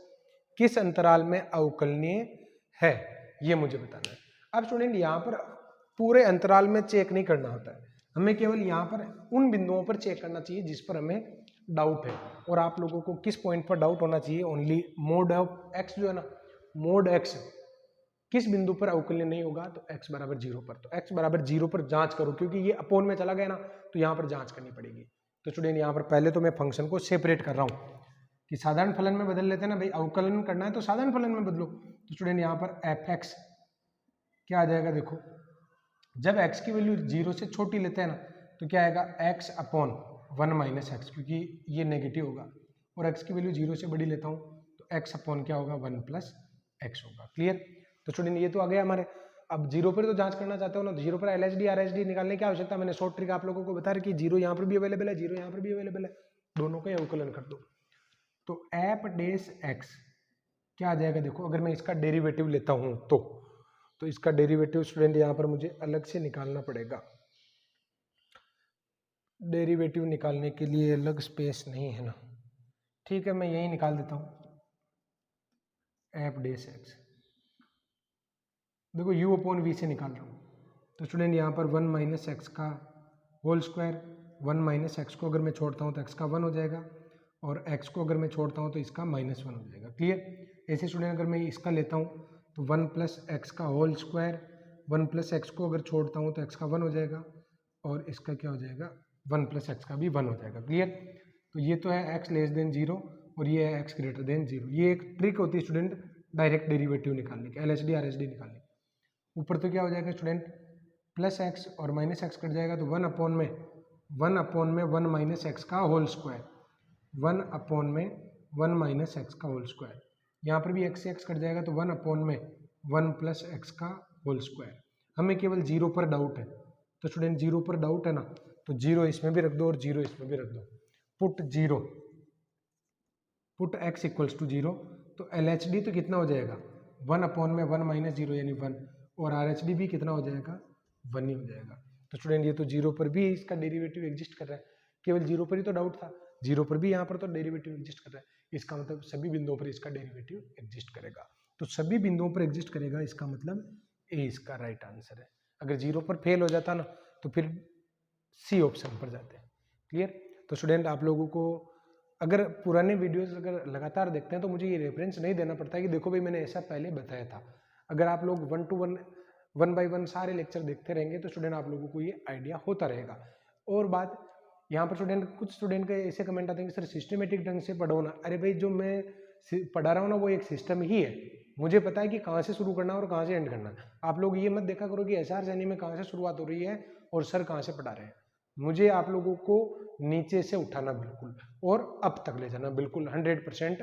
किस अंतराल में अवकलनीय है, ये मुझे बताना है। अब स्टूडेंट यहाँ पर पूरे अंतराल में चेक नहीं करना होता है, हमें केवल यहाँ पर उन बिंदुओं पर चेक करना चाहिए जिस पर हमें डाउट है। और आप लोगों को किस पॉइंट पर डाउट होना चाहिए, ओनली मोड ऑफ x जो है ना, मोड x किस बिंदु पर अवकलनीय नहीं होगा, तो x बराबर 0 पर। तो x बराबर 0 पर जांच करो, क्योंकि ये अपोन में चला गया ना, तो यहाँ पर जांच करनी पड़ेगी। तो स्टूडेंट यहाँ पर पहले तो मैं फंक्शन को सेपरेट कर रहा हूँ कि साधारण फलन में बदल लेते हैं ना भाई, अवकलन करना है तो साधारण फलन में बदलो। तो स्टूडेंट यहाँ पर f(x) क्या आ जाएगा, देखो जब x की वैल्यू 0 से छोटी लेते हैं ना, तो क्या आएगा x अपॉन 1 माइनस x, क्योंकि ये नेगेटिव होगा, और x की वैल्यू 0 से बड़ी लेता हूँ तो x अपॉन क्या होगा, 1 प्लस x होगा। क्लियर। तो स्टूडेंट ये तो आ गया हमारे। अब 0 पर तो जांच करना चाहते हो ना, तो 0 पर LHD RHD निकालने की आवश्यकता है। मैंने शॉर्ट ट्रिक आप लोगों को बता रही कि 0 यहाँ पर भी अवेलेबल है, 0 यहाँ पर भी अवेलेबल है, दोनों का ही अवकलन कर दो। तो f डेस x क्या आ जाएगा, देखो अगर मैं इसका डेरिवेटिव लेता हूँ तो इसका डेरिवेटिव स्टूडेंट यहाँ पर मुझे अलग से निकालना पड़ेगा। डेरिवेटिव निकालने के लिए अलग स्पेस नहीं है ना, ठीक है मैं यही निकाल देता हूँ, f डेस x। देखो u अपॉन v से निकाल रहा हूँ, तो स्टूडेंट यहाँ पर 1 माइनस एक्स का होल स्क्वायर, 1 माइनस एक्स को अगर मैं छोड़ता हूँ तो x का 1 हो जाएगा, और x को अगर मैं छोड़ता हूँ तो इसका -1 हो जाएगा। क्लियर। ऐसे स्टूडेंट अगर मैं इसका लेता हूँ तो 1 प्लस एक्स का होल स्क्वायर, 1 प्लस एक्स को अगर छोड़ता हूँ तो x का 1 हो जाएगा, और इसका क्या हो जाएगा, 1 प्लस एक्स का भी 1 हो जाएगा। क्लियर। तो ये तो है x लेस देन 0 और ये है x ग्रेटर देन 0। ये एक ट्रिक होती है स्टूडेंट डायरेक्ट डेरिवेटिव निकालने की, LHD RHD निकालने की। ऊपर तो क्या हो जाएगा स्टूडेंट, प्लस एक्स और माइनस एक्स कट जाएगा, तो 1 अपॉन में 1 माइनस एक्स का होल स्क्वायर, 1 अपॉन में 1 माइनस एक्स का होल स्क्वायर। यहाँ पर भी एक्स से एक्स कट जाएगा, तो 1 अपॉन में 1 प्लस एक्स का होल स्क्वायर। हमें केवल 0 पर डाउट है, तो स्टूडेंट 0 पर डाउट है ना, तो 0 इसमें भी रख दो और 0 इसमें भी रख दो। पुट x इक्वल्स टू 0, तो LHD तो कितना हो जाएगा, 1 अपॉन में 1 माइनस 0 यानी 1, और RHD भी कितना हो जाएगा, 1 ही हो जाएगा। तो स्टूडेंट ये तो 0 पर भी इसका डेरिवेटिव एग्जिस्ट कर रहा है, केवल 0 पर ही तो डाउट था, 0 पर भी यहाँ पर तो डेरिवेटिव एग्जिस्ट कर रहा है, इसका मतलब सभी बिंदुओं पर इसका डेरिवेटिव एग्जिस्ट करेगा। तो सभी बिंदुओं पर एग्जिस्ट करेगा, इसका मतलब ए इसका राइट आंसर है। अगर 0 पर फेल हो जाता ना, तो फिर सी ऑप्शन पर जाते हैं। क्लियर। तो स्टूडेंट आप लोगों को अगर पुराने वीडियोस अगर लगातार देखते हैं तो मुझे ये रेफरेंस नहीं देना पड़ता है कि देखो भाई मैंने ऐसा पहले बताया था। अगर आप लोग 1 बाय 1 सारे लेक्चर देखते रहेंगे तो स्टूडेंट आप लोगों को ये आइडिया होता रहेगा। और बात यहाँ पर स्टूडेंट, कुछ स्टूडेंट के ऐसे कमेंट आते हैं कि सर सिस्टमेटिक ढंग से पढ़ो ना। अरे भाई जो मैं पढ़ा रहा हूँ ना वो एक सिस्टम ही है, मुझे पता है कि कहाँ से शुरू करना है और कहाँ से एंड करना है। आप लोग ये मत देखा करो कि SR सैनी में कहाँ से शुरुआत हो रही है और सर कहाँ से पढ़ा रहे हैं। मुझे आप लोगों को नीचे से उठाना बिल्कुल और अब तक ले जाना बिल्कुल 100%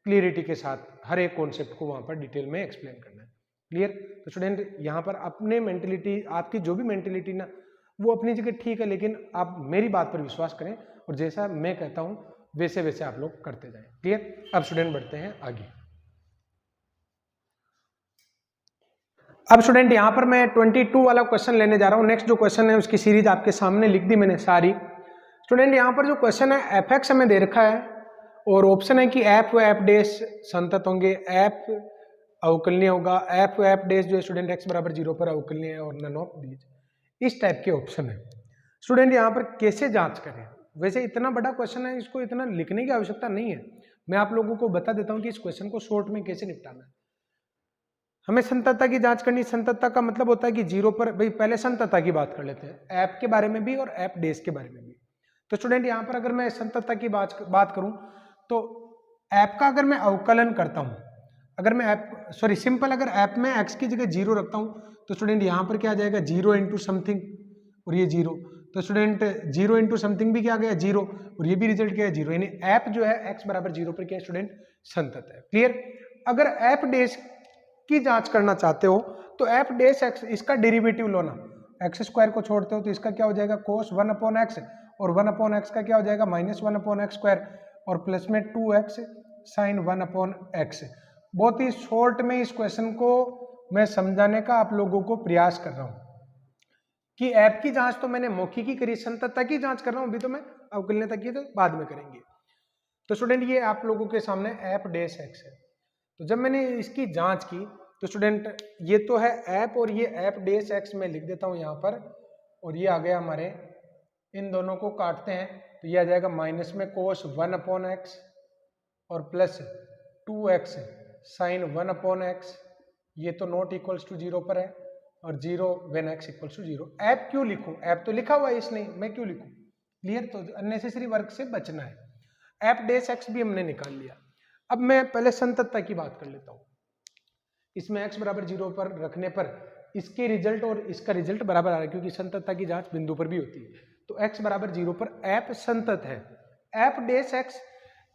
क्लियरिटी के साथ, हर एक कॉन्सेप्ट को वहाँ पर डिटेल में एक्सप्लेन करना है। क्लियर। तो स्टूडेंट यहाँ पर अपने मेंटेलिटी, आपकी जो भी मेंटेलिटी ना वो अपनी जगह ठीक है, लेकिन आप मेरी बात पर विश्वास करें और जैसा मैं कहता हूँ वैसे वैसे आप लोग करते जाएं। क्लियर। अब स्टूडेंट बढ़ते हैं आगे। अब स्टूडेंट यहाँ पर मैं 22 वाला क्वेश्चन लेने जा रहा हूँ। नेक्स्ट जो क्वेश्चन है उसकी सीरीज आपके सामने लिख दी मैंने सारी। स्टूडेंट यहाँ पर जो क्वेश्चन है एफ एक्स हमें दे रखा है और ऑप्शन है कि एफ व एफ डैश संतत होंगे, एफ अवकलनीय होगा, एफ व एफ डैश जो है स्टूडेंट एक्स बराबर 0 पर अवकलनीय है और नन ऑफ दीज, इस टाइप के ऑप्शन है। स्टूडेंट यहाँ पर कैसे जांच करें? वैसे इतना बड़ा क्वेश्चन है, इसको इतना लिखने की आवश्यकता नहीं है। मैं आप लोगों को बता देता हूँ कि इस क्वेश्चन को शॉर्ट में कैसे निपटाना है। हमें संततता की जांच करनी। संततता का मतलब होता है कि 0 पर, भाई पहले संततता की बात कर लेते हैं, एफ के बारे में भी और एफ डैश के बारे में भी। तो स्टूडेंट यहाँ पर अगर मैं संततता की बात करूँ तो एफ का अगर मैं अवकलन करता हूँ, अगर मैं सिंपल अगर एफ में एक्स की जगह 0 रखता हूँ तो स्टूडेंट यहाँ पर क्या आ जाएगा 0 इंटू समथिंग और ये 0, तो स्टूडेंट 0 इंटू समथिंग भी क्या आ गया 0 और ये भी रिजल्ट क्या है 0, यानी एफ जो है एक्स बराबर 0 पर क्या है स्टूडेंट संतत है। क्लियर? अगर एफ डैश की जांच करना चाहते हो तो एफ डैश एक्स, इसका डेरिवेटिव लो ना, एक्स स्क्वायर को छोड़ते हो तो इसका क्या हो जाएगा कोस 1 अपॉन एक्स और 1 अपॉन एक्स का क्या हो जाएगा माइनस 1 अपॉन एक्स स्क्वायर और प्लस में 2x साइन 1 अपॉन एक्स। बहुत ही शॉर्ट में इस क्वेश्चन को मैं समझाने का आप लोगों को प्रयास कर रहा हूं कि एफ की जांच तो मैंने मौखिकी करी, संततता की जांच कर रहा हूं अभी, तो मैं अवकलनीयता की तो बाद में करेंगे। तो स्टूडेंट ये आप लोगों के सामने एफ डैश एक्स है। तो जब मैंने इसकी जांच की तो स्टूडेंट ये तो है एफ और ये एफ डैश एक्स में लिख देता हूं यहाँ पर, और ये आ गया हमारे, इन दोनों को काटते हैं तो ये आ जाएगा माइनस में कोस 1 अपॉन एक्स और plus 2x sine 1 upon x, ये तो नॉट इक्वल्स टू 0 पर है और 0 व्हेन x इक्वल्स टू 0। ऐप क्यों लिखूं? ऐप तो लिखा हुआ है इसने, मैं क्यों लिखूं? क्लियर? तो अननेसेसरी वर्क से बचना है। ऐप डैश एक्स भी हमने निकाल लिया। अब मैं पहले संततता की बात कर लेता हूं। इसमें x बराबर 0 पर रखने पर इसके रिजल्ट और इसका रिजल्ट बराबर आ रहा है, क्योंकि संततता की जांच बिंदु पर भी होती है। तो x बराबर 0 पर ऐप संतत है, ऐप डैश एक्स,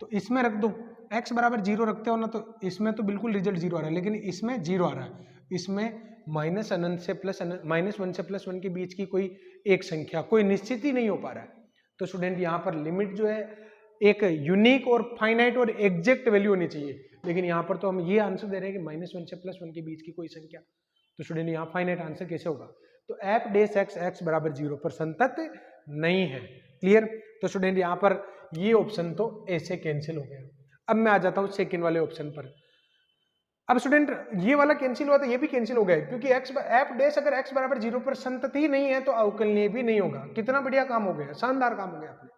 तो इसमें रख दो। x बराबर 0 रखते हो ना तो इसमें तो बिल्कुल रिजल्ट 0 आ रहा है, लेकिन इसमें 0 आ रहा है। इसमें माइनस अनंत से प्लस अनंत, माइनस 1 से प्लस 1 के बीच की कोई एक संख्या, कोई निश्चित ही नहीं हो पा रहा है। तो स्टूडेंट यहाँ पर लिमिट जो है एक यूनिक और फाइनाइट और एग्जैक्ट वैल्यू होनी चाहिए, लेकिन यहाँ पर तो हम ये आंसर दे रहे हैं कि माइनस 1 से प्लस 1 के बीच की कोई संख्या। तो स्टूडेंट यहाँ फाइनाइट आंसर कैसे होगा? तो एफ डैश एक्स एक्स बराबर 0 पर संतत नहीं है। क्लियर? तो स्टूडेंट यहाँ पर ये ऑप्शन तो ऐसे कैंसिल हो गया। अब मैं आ जाता हूँ सेकंड वाले ऑप्शन पर। अब स्टूडेंट ये वाला कैंसिल हुआ तो ये भी कैंसिल हो गया, क्योंकि एफ डैश अगर x बराबर 0 पर संतत ही नहीं है तो अवकलनीय भी नहीं होगा। कितना बढ़िया काम हो गया, शानदार काम हो गया आपने।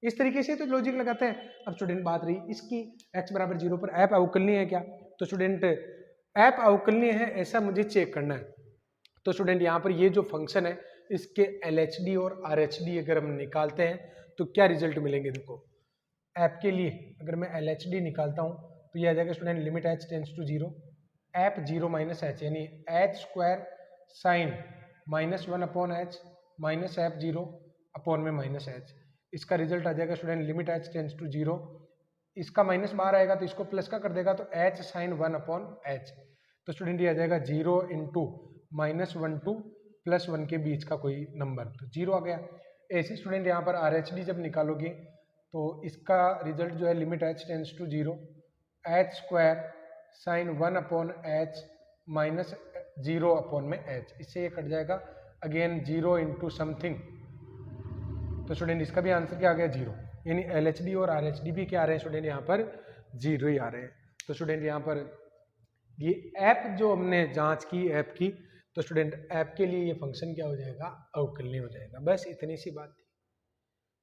इस तरीके से तो लॉजिक लगाते हैं। अब स्टूडेंट बात रही इसकी, x बराबर 0 पर एफ अवकलनीय है क्या? तो स्टूडेंट एफ अवकलनीय है ऐसा मुझे चेक करना है। तो स्टूडेंट यहाँ पर ये जो फंक्शन है इसके LHD और RHD अगर हम निकालते हैं तो क्या रिजल्ट मिलेंगे? देखो एफ के लिए अगर मैं LHD निकालता हूँ तो ये आ जाएगा student limit h tends to 0 f 0 minus h, यानी h square sine minus 1 upon h minus f 0 upon में माइनस एच। इसका रिजल्ट आ जाएगा student limit h tends to 0, इसका माइनस बाहर आएगा तो इसको प्लस का कर देगा तो h साइन 1 अपॉन एच। तो स्टूडेंट ये आ जाएगा 0 इंटू माइनस 1 टू प्लस 1 के बीच का कोई नंबर, तो 0 आ गया। ऐसे स्टूडेंट यहाँ पर RHD जब निकालोगे तो इसका रिजल्ट जो है limit h tends to 0 h square sine 1 upon h minus 0 upon में एच, इससे ये कट जाएगा अगेन 0 इंटू समथिंग। तो स्टूडेंट इसका भी आंसर क्या आ गया 0, यानी LHD और RHD भी क्या आ रहे हैं स्टूडेंट यहाँ पर 0 ही आ रहे हैं। तो स्टूडेंट यहाँ पर ये ऐप जो हमने जांच की ऐप की, तो स्टूडेंट ऐप के लिए ये फंक्शन क्या हो जाएगा अवकलनीय हो जाएगा। बस इतनी सी बात थी।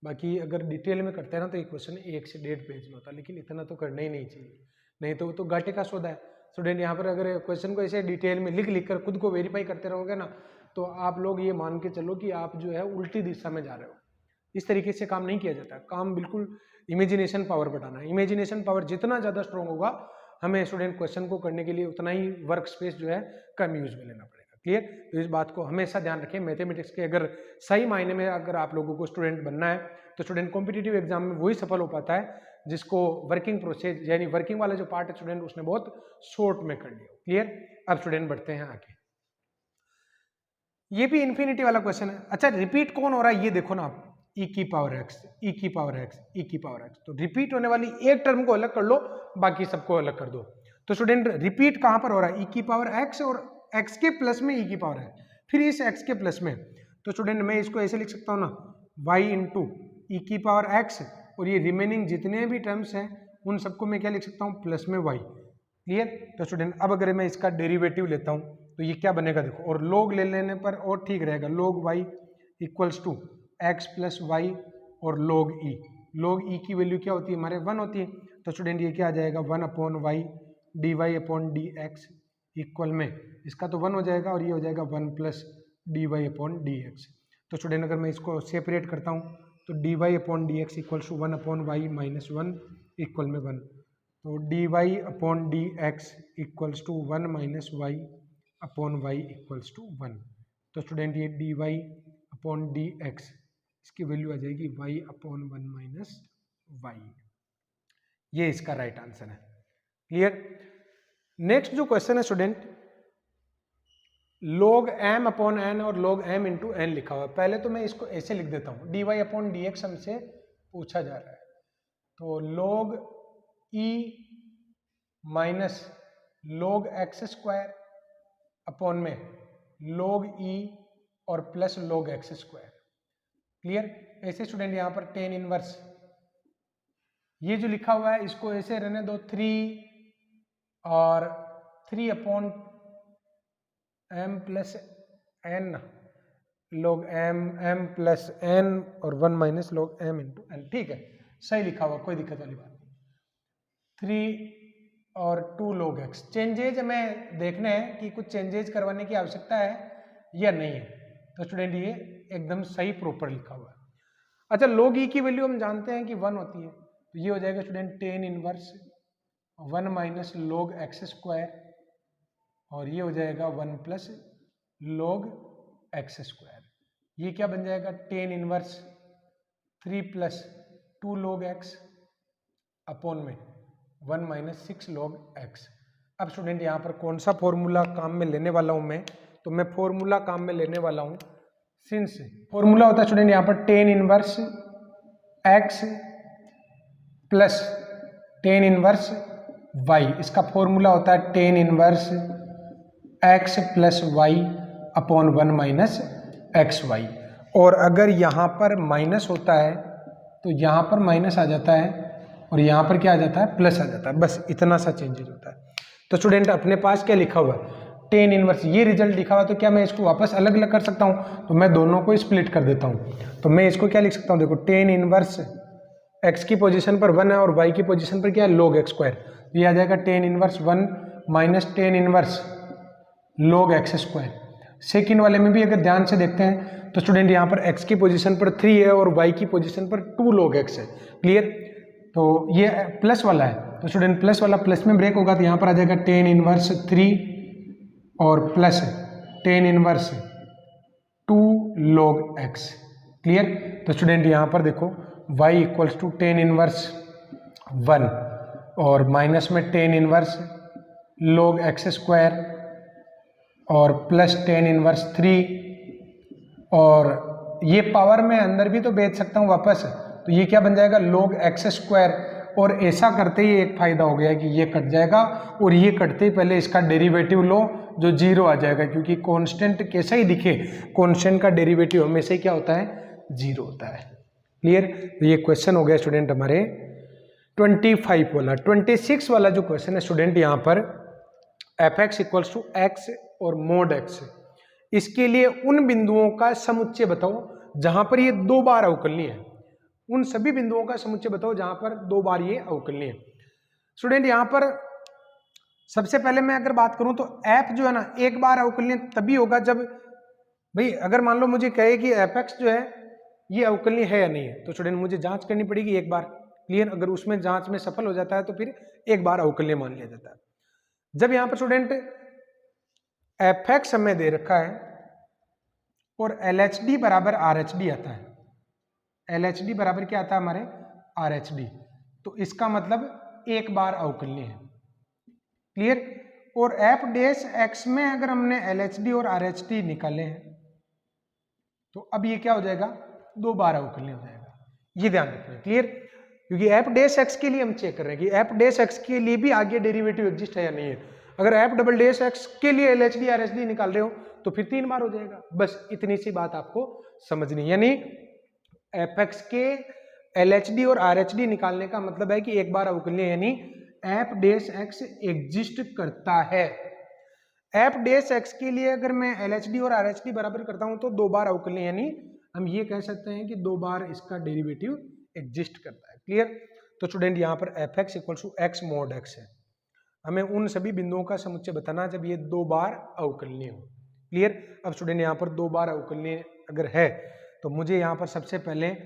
बाकी अगर डिटेल में करते हैं ना तो ये क्वेश्चन 1 से 1.5 पेज में होता, लेकिन इतना तो करना ही नहीं चाहिए, नहीं तो वो तो घाटे का सौदा है। स्टूडेंट यहाँ पर अगर क्वेश्चन को ऐसे डिटेल में लिख कर खुद को वेरीफाई करते रहोगे ना तो आप लोग ये मान के चलो कि आप जो है उल्टी दिशा में जा रहे हो। इस तरीके से काम नहीं किया जाता। काम बिल्कुल इमेजिनेशन पावर बढ़ाना है। इमेजिनेशन पावर जितना ज़्यादा स्ट्रॉन्ग होगा हमें स्टूडेंट क्वेश्चन को करने के लिए उतना ही वर्क स्पेस जो है कम यूज में लेना पड़ेगा। क्लियर? तो इस बात को हमेशा ध्यान रखें। मैथमेटिक्स के अगर सही मायने में अगर आप लोगों को स्टूडेंट बनना है तो स्टूडेंट कॉम्पिटिटिव एग्जाम में वही सफल हो पाता है जिसको वर्किंग प्रोसेस यानी वर्किंग वाला जो पार्ट है स्टूडेंट उसने बहुत शॉर्ट में कर लिया। क्लियर? अब स्टूडेंट बढ़ते हैं आगे। ये भी इन्फिनिटी वाला क्वेश्चन है। अच्छा रिपीट कौन हो रहा है ये देखो ना आप, e की पावर x, e की पावर x, e की पावर x। तो रिपीट होने वाली एक टर्म को अलग कर लो, बाकी सबको अलग कर दो। तो स्टूडेंट रिपीट कहां पर हो रहा है? e की पावर x और x के प्लस में e की पावर है, फिर इस x के प्लस में, तो स्टूडेंट मैं इसको ऐसे लिख सकता हूँ ना, y इंटू ई की पावर x, और ये रिमेनिंग जितने भी टर्म्स हैं उन सबको मैं क्या लिख सकता हूँ, प्लस में y। क्लियर। तो स्टूडेंट अब अगर मैं इसका डेरिवेटिव लेता हूँ तो ये क्या बनेगा देखो, और log ले लेने पर और ठीक रहेगा, log y equals to x plus y और log e की वैल्यू क्या होती है हमारे 1 होती है। तो स्टूडेंट ये क्या आ जाएगा 1/y dy upon dx equal में इसका तो 1 हो जाएगा और ये हो जाएगा 1 प्लस dy अपॉन dx। तो स्टूडेंट अगर मैं इसको सेपरेट करता हूँ तो dy upon dx equals to 1/y minus 1 equal में 1, तो dy upon dx equals to 1 minus y upon y equals to 1। तो स्टूडेंट ये dy अपॉन dx इसकी वैल्यू आ जाएगी y अपॉन 1 माइनस y। ये इसका राइट आंसर है। क्लियर। नेक्स्ट जो क्वेश्चन है student, log m upon n और log m इंटू n लिखा हुआ है। पहले तो मैं इसको ऐसे लिख देता हूँ, dy अपॉन dx हमसे पूछा जा रहा है, तो log e minus log x square upon में log e और plus log x square. Clear. ऐसे स्टूडेंट यहाँ पर टेन इनवर्स ये जो लिखा हुआ है इसको ऐसे रहने दो, 3 और 3 upon m plus n log m plus n और 1 minus log m into n। ठीक है, सही लिखा हुआ, कोई दिक्कत वाली बात नहीं। 3 और 2 log x। चेंजेज हमें देखना है कि कुछ चेंजेज करवाने की आवश्यकता है या नहीं है, तो स्टूडेंट ये एकदम सही प्रॉपर लिखा हुआ है। अच्छा, log e की वैल्यू हम जानते हैं कि 1 होती है, तो ये हो जाएगा student ten inverse 1 minus log x square, और ये हो जाएगा 1 प्लस log x स्क्वायर। ये क्या बन जाएगा, tan inverse 3 plus 2 log x upon में 1 माइनस 6 log x। अब स्टूडेंट यहाँ पर कौन सा फॉर्मूला काम में लेने वाला हूँ मैं, तो मैं फॉर्मूला काम में लेने वाला हूँ, सिंस फॉर्मूला होता है स्टूडेंट यहाँ पर tan inverse x plus tan inverse y। इसका फॉर्मूला होता है tan inverse x plus y upon 1 minus x y. और अगर यहाँ पर माइनस होता है तो यहाँ पर माइनस आ जाता है और यहाँ पर क्या आ जाता है, प्लस आ जाता है, बस इतना सा चेंजेस होता है। तो स्टूडेंट अपने पास क्या लिखा हुआ है, टेन इनवर्स, ये रिजल्ट लिखा हुआ है, तो क्या मैं इसको वापस अलग अलग कर सकता हूँ, तो मैं दोनों को स्प्लिट कर देता हूँ। तो मैं इसको क्या लिख सकता हूँ, देखो टेन इनवर्स x की पोजीशन पर 1 है और y की पोजीशन पर क्या है, log x स्क्वायर। तो ये आ जाएगा tan inverse 1 minus ten inverse log x square. Second वाले में भी अगर ध्यान से देखते हैं तो स्टूडेंट यहाँ पर x की पोजीशन पर 3 है और y की पोजीशन पर 2 log x है। क्लियर। तो ये प्लस वाला है, तो स्टूडेंट प्लस वाला प्लस में ब्रेक होगा, तो यहाँ पर आ जाएगा टेन इनवर्स 3 और plus tan inverse 2 log x। Clear. तो स्टूडेंट यहाँ पर देखो y equals to tan inverse 1 और माइनस में tan inverse log x square और प्लस टेन इनवर्स 3, और ये पावर में अंदर भी तो भेज सकता हूँ वापस, तो ये क्या बन जाएगा log x स्क्वायर। और ऐसा करते ही एक फायदा हो गया कि ये कट जाएगा और ये कटते ही पहले इसका डेरिवेटिव लो जो 0 आ जाएगा, क्योंकि कांस्टेंट कैसा ही दिखे कांस्टेंट का डेरिवेटिव हमेशा ही क्या होता है, 0 होता है। क्लियर। तो ये क्वेश्चन हो गया स्टूडेंट हमारे 25 वाला। 26 वाला जो क्वेश्चन है स्टूडेंट यहाँ पर f x equals to x और मोड एक्स, इसके लिए उन बिंदुओं का समुच्चय बताओ जहां पर ये 2 बार अवकलनीय है। उन सभी बिंदुओं का समुच्चय बताओ जहां पर 2 बार ये अवकलनीय है। स्टूडेंट यहाँ पर सबसे पहले मैं अगर बात करूं तो एफ जो है ना, एक बार अवकलनीय तभी होगा जब भाई अगर मान लो मुझे कहे कि एफ एक्स जो है ये अवकलनीय है या नहीं है, तो स्टूडेंट मुझे जांच करनी पड़ेगी एक बार। क्लियर। अगर उसमें जांच में सफल हो जाता है तो फिर एक बार अवकलनीय मान लिया जाता है। जब यहाँ पर स्टूडेंट एफ एक्स हमें दे रखा है और एल एच डी बराबर आर एच डी आता है, एल एच डी बराबर क्या आता है हमारे, आर एच डी, तो इसका मतलब एक बार अवकलनीय है। क्लियर। और एफ डैश एक्स में अगर हमने एल एच डी और आर एच डी निकाले हैं तो अब ये क्या हो जाएगा, 2 बार अवकलनीय हो जाएगा, ये ध्यान रखना। क्लियर। क्योंकि एफ डैश एक्स के लिए हम चेक कर रहे हैं कि एफ डैश एक्स के लिए भी आगे डेरिवेटिव एग्जिस्ट है या नहीं है। अगर एफ डबल डैश एक्स के लिए L H D R H D निकाल रहे हो तो फिर 3 बार हो जाएगा। बस इतनी सी बात आपको समझनी, यानी एफ एक्स के एल एच डी और आर एच डी निकालने का मतलब है कि एक बार अवकलनीय यानी एफ डैश एक्स एग्जिस्ट करता है। एफ डैश एक्स के लिए अगर मैं एल एच डी और आर एच डी बराबर करता हूं तो 2 बार अवकलनीय, यानी हम ये कह सकते हैं कि 2 बार इसका डेरिवेटिव एग्जिस्ट करता है। क्लियर? तो स्टूडेंट यहाँ पर f x equal to x mod x है। हमें उन सभी बिंदुओं का समुच्चय बताना जब ये 2 बार अवकलनीय हो। क्लियर? अब स्टूडेंट यहाँ पर 2 बार अवकलनीय अगर है तो मुझे यहाँ पर सबसे पहले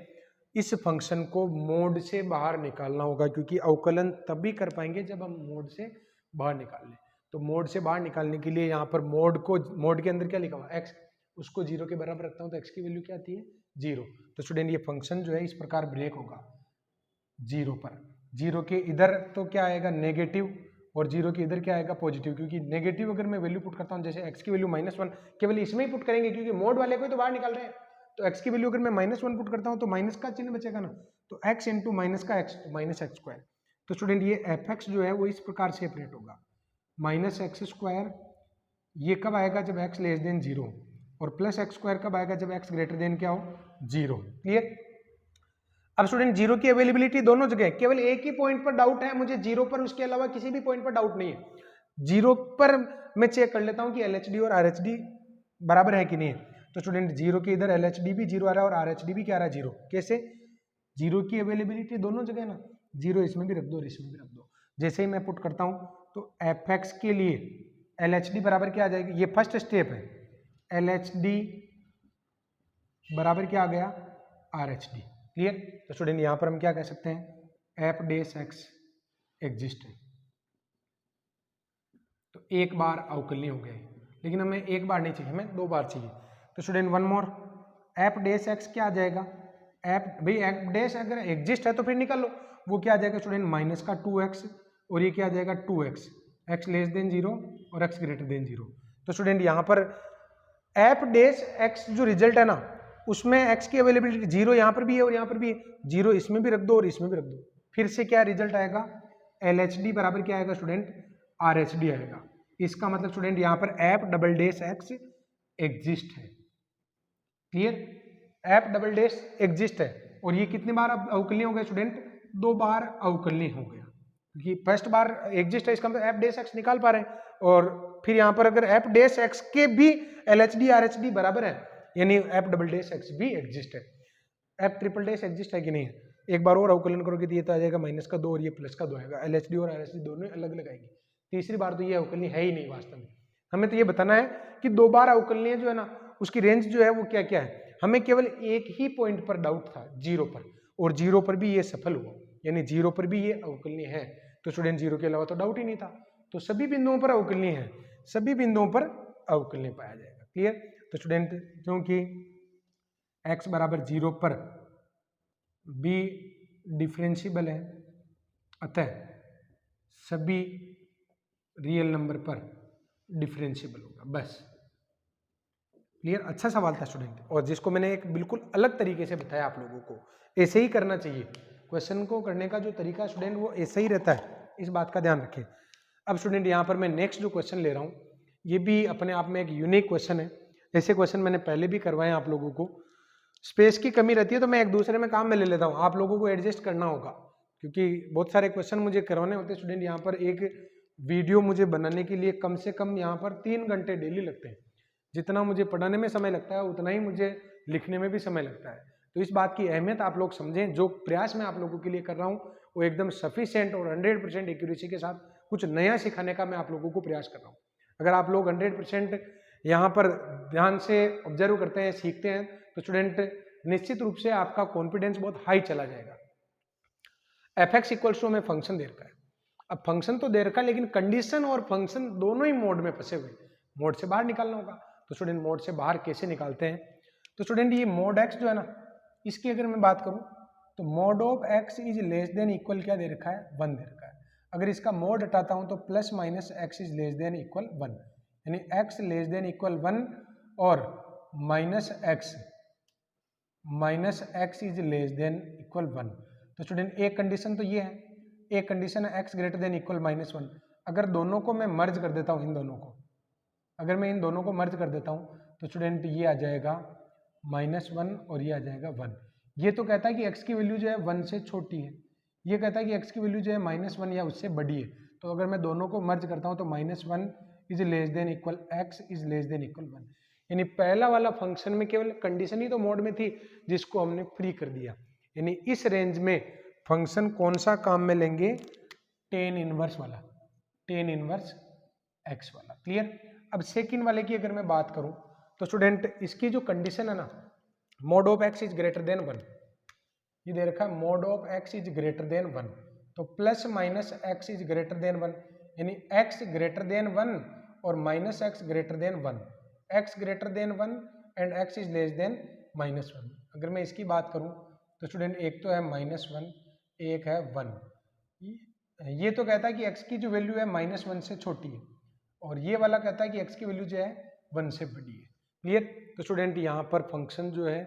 इस फंक्शन को मोड से बाहर निकालना होगा, क्योंकि अवकलन तभी कर पाएंगे जब हम मोड से बाहर निकाल लें। तो मोड से बाहर निकालने के लिए यहाँ पर मोड के अंदर क्या लिखा हुआ एक्स, उसको 0 के बराबर रखता हूँ तो एक्स की वैल्यू क्या आती है 0। तो स्टूडेंट ये फंक्शन जो है इस प्रकार ब्रेक होगा 0 पर। 0 के इधर तो क्या आएगा नेगेटिव और 0 के इधर क्या आएगा पॉजिटिव, क्योंकि नेगेटिव अगर मैं वैल्यू पुट करता हूँ जैसे एक्स की वैल्यू -1 केवल इसमें ही पुट करेंगे क्योंकि मोड वाले को ही तो बाहर निकाल रहे हैं। तो एक्स की वैल्यू अगर मैं -1 पुट करता हूँ तो माइनस का चिन्ह बचेगा ना, तो एक्स इंटू माइनस का एक्स तो माइनस एक्स स्क्वायर। तो स्टूडेंट ये एफ एक्स जो है वो इस प्रकार सेपरेट होगा माइनस एक्स स्क्वायर, ये कब आएगा जब एक्स लेस देन 0, और प्लस एक्स स्क्वायर कब आएगा जब एक्स ग्रेटर देन क्या हो 0। क्लियर? अब स्टूडेंट 0 की अवेलेबिलिटी दोनों जगह, केवल एक ही पॉइंट पर डाउट है मुझे 0 पर, उसके अलावा किसी भी पॉइंट पर डाउट नहीं है। 0 पर मैं चेक कर लेता हूं कि LHD और RHD बराबर है कि नहीं है। तो स्टूडेंट 0 के इधर LHD भी 0 आ रहा है और RHD भी क्या आ रहा है 0। कैसे? 0 की अवेलेबिलिटी दोनों जगह ना, 0 इसमें भी रख दो और इसमें भी रख दो। जैसे ही मैं पुट करता हूं तो fx के लिए LHD बराबर क्या आ जाएगी, ये फर्स्ट स्टेप है, LHD बराबर क्या आ गया RHD। क्लियर? तो स्टूडेंट यहां पर हम क्या कह सकते हैं एफ डैश एक्स एग्जिस्ट है। तो एक बार अवकलनीय हो गए, लेकिन हमें एक बार नहीं चाहिए, हमें 2 बार चाहिए। तो student one more, F dash x क्या आ जाएगा, एफ डैश अगर एग्जिस्ट है तो फिर निकाल लो, वो क्या आ जाएगा स्टूडेंट माइनस का 2x और ये क्या आ जाएगा 2x, x लेस देन 0 और x ग्रेटर देन 0। तो स्टूडेंट यहाँ पर एफ डैश एक्स जो रिजल्ट है ना उसमें x की अवेलेबिलिटी 0 यहाँ पर भी है और यहाँ पर भी है, 0 इसमें भी रख दो और इसमें भी रख दो, फिर से क्या रिजल्ट आएगा LHD बराबर क्या आएगा स्टूडेंट RHD आएगा। इसका मतलब स्टूडेंट यहाँ पर f double dash x exist है। Clear? F double dash exist है और ये कितनी बार अवकलनीय हो गया स्टूडेंट, 2 बार अवकलनीय हो गया, क्योंकि फर्स्ट बार एग्जिस्ट है इसका मतलब एफ डैश एक्स निकाल पा रहे हैं, और फिर यहाँ पर अगर एफ डैश एक्स के भी LHD RHD बराबर है यानी एफ डबल डैश एक्स भी एग्जिस्ट है। एफ ट्रिपल डैश एग्जिस्ट है कि नहीं है, एक बार और अवकलन करोगे तो ये तो आ जाएगा माइनस का 2 और ये प्लस का 2 आएगा, LHD और RHD दोनों अलग अलग आएगी। तीसरी बार तो ये अवकलनीय है ही नहीं वास्तव में। हमें तो ये बताना है कि 2 बार अवकलनीय जो है ना उसकी रेंज जो है वो क्या क्या है। हमें केवल एक ही पॉइंट पर डाउट था 0 पर, और 0 पर भी ये सफल हुआ, यानी 0 पर भी ये अवकलनीय है। तो स्टूडेंट 0 के अलावा तो डाउट ही नहीं था, तो सभी बिंदुओं पर अवकलनीय है, सभी बिंदुओं पर अवकलनीय पाया जाएगा। क्लियर? तो स्टूडेंट क्योंकि x बराबर 0 पर b डिफरेंशिएबल है, अतः सभी रियल नंबर पर डिफरेंशिएबल होगा। बस क्लियर? अच्छा सवाल था स्टूडेंट, और जिसको मैंने एक बिल्कुल अलग तरीके से बताया आप लोगों को। ऐसे ही करना चाहिए, क्वेश्चन को करने का जो तरीका स्टूडेंट वो ऐसे ही रहता है, इस बात का ध्यान रखें। अब स्टूडेंट यहाँ पर मैं नेक्स्ट जो क्वेश्चन ले रहा हूँ ये भी अपने आप में एक यूनिक क्वेश्चन है। ऐसे क्वेश्चन मैंने पहले भी करवाए आप लोगों को। स्पेस की कमी रहती है तो मैं एक दूसरे में काम में ले लेता हूँ, आप लोगों को एडजस्ट करना होगा क्योंकि बहुत सारे क्वेश्चन मुझे करवाने होते हैं स्टूडेंट। यहाँ पर एक वीडियो मुझे बनाने के लिए कम से कम यहाँ पर 3 घंटे डेली लगते हैं। जितना मुझे पढ़ाने में समय लगता है उतना ही मुझे लिखने में भी समय लगता है। तो इस बात की अहमियत आप लोग समझें, जो प्रयास मैं आप लोगों के लिए कर रहा हूँ वो एकदम सफिशिएंट और 100% एक्यूरेसी के साथ कुछ नया सिखाने का मैं आप लोगों को प्रयास कर रहा हूँ। अगर आप लोग 100% यहाँ पर ध्यान से ऑब्जर्व करते हैं, सीखते हैं, तो स्टूडेंट निश्चित रूप से आपका कॉन्फिडेंस बहुत हाई चला जाएगा। एफ एक्स इक्वल्स टू हमें फंक्शन दे रखा है। अब फंक्शन तो दे रखा है लेकिन कंडीशन और फंक्शन दोनों ही मोड में फंसे हुए, मोड से बाहर निकालना होगा। तो स्टूडेंट मोड से बाहर कैसे निकालते हैं, तो स्टूडेंट ये मोड एक्स जो है ना, इसकी अगर मैं बात करूं तो mode of x is less than equal क्या दे रखा है 1 दे रखा है। अगर इसका मोड हटाता हूं तो plus minus x is less than equal 1, यानी एक्स लेस देन इक्वल 1 और minus x is less than equal 1। तो स्टूडेंट एक कंडीशन तो ये है, एक कंडीशन है एक्स ग्रेटर देन इक्वल -1। अगर दोनों को मैं मर्ज कर देता हूँ, इन दोनों को, अगर मैं इन दोनों को मर्ज कर देता हूँ तो स्टूडेंट ये आ जाएगा -1 और ये आ जाएगा 1। ये तो कहता है कि x की वैल्यू जो है 1 से छोटी है, ये कहता है कि x की वैल्यू जो है -1 या उससे बड़ी है। तो अगर मैं दोनों को मर्ज करता हूँ तो -1 is less than equal x is less than equal 1। यानी पहला वाला फंक्शन में केवल कंडीशन ही तो मोड में थी जिसको हमने फ्री कर दिया। यानी इस रेंज में फंक्शन कौन सा काम में लेंगे, tan इनवर्स वाला, tan इनवर्स x वाला। क्लियर। अब सेकंड वाले की अगर मैं बात करूं तो स्टूडेंट इसकी जो कंडीशन है ना, mode of x is greater than 1, ये दे रखा है mode of x is greater than 1, तो plus minus x is greater than 1, यानी x ग्रेटर देन 1 और minus x greater than 1, x greater than 1 and x is less than -1। अगर मैं इसकी बात करूं तो स्टूडेंट एक तो है -1, एक है 1। ये तो कहता है कि x की जो वैल्यू है -1 से छोटी है और ये वाला कहता है कि x की वैल्यू जो है 1 से बड़ी है। क्लियर। तो स्टूडेंट यहाँ पर फंक्शन जो है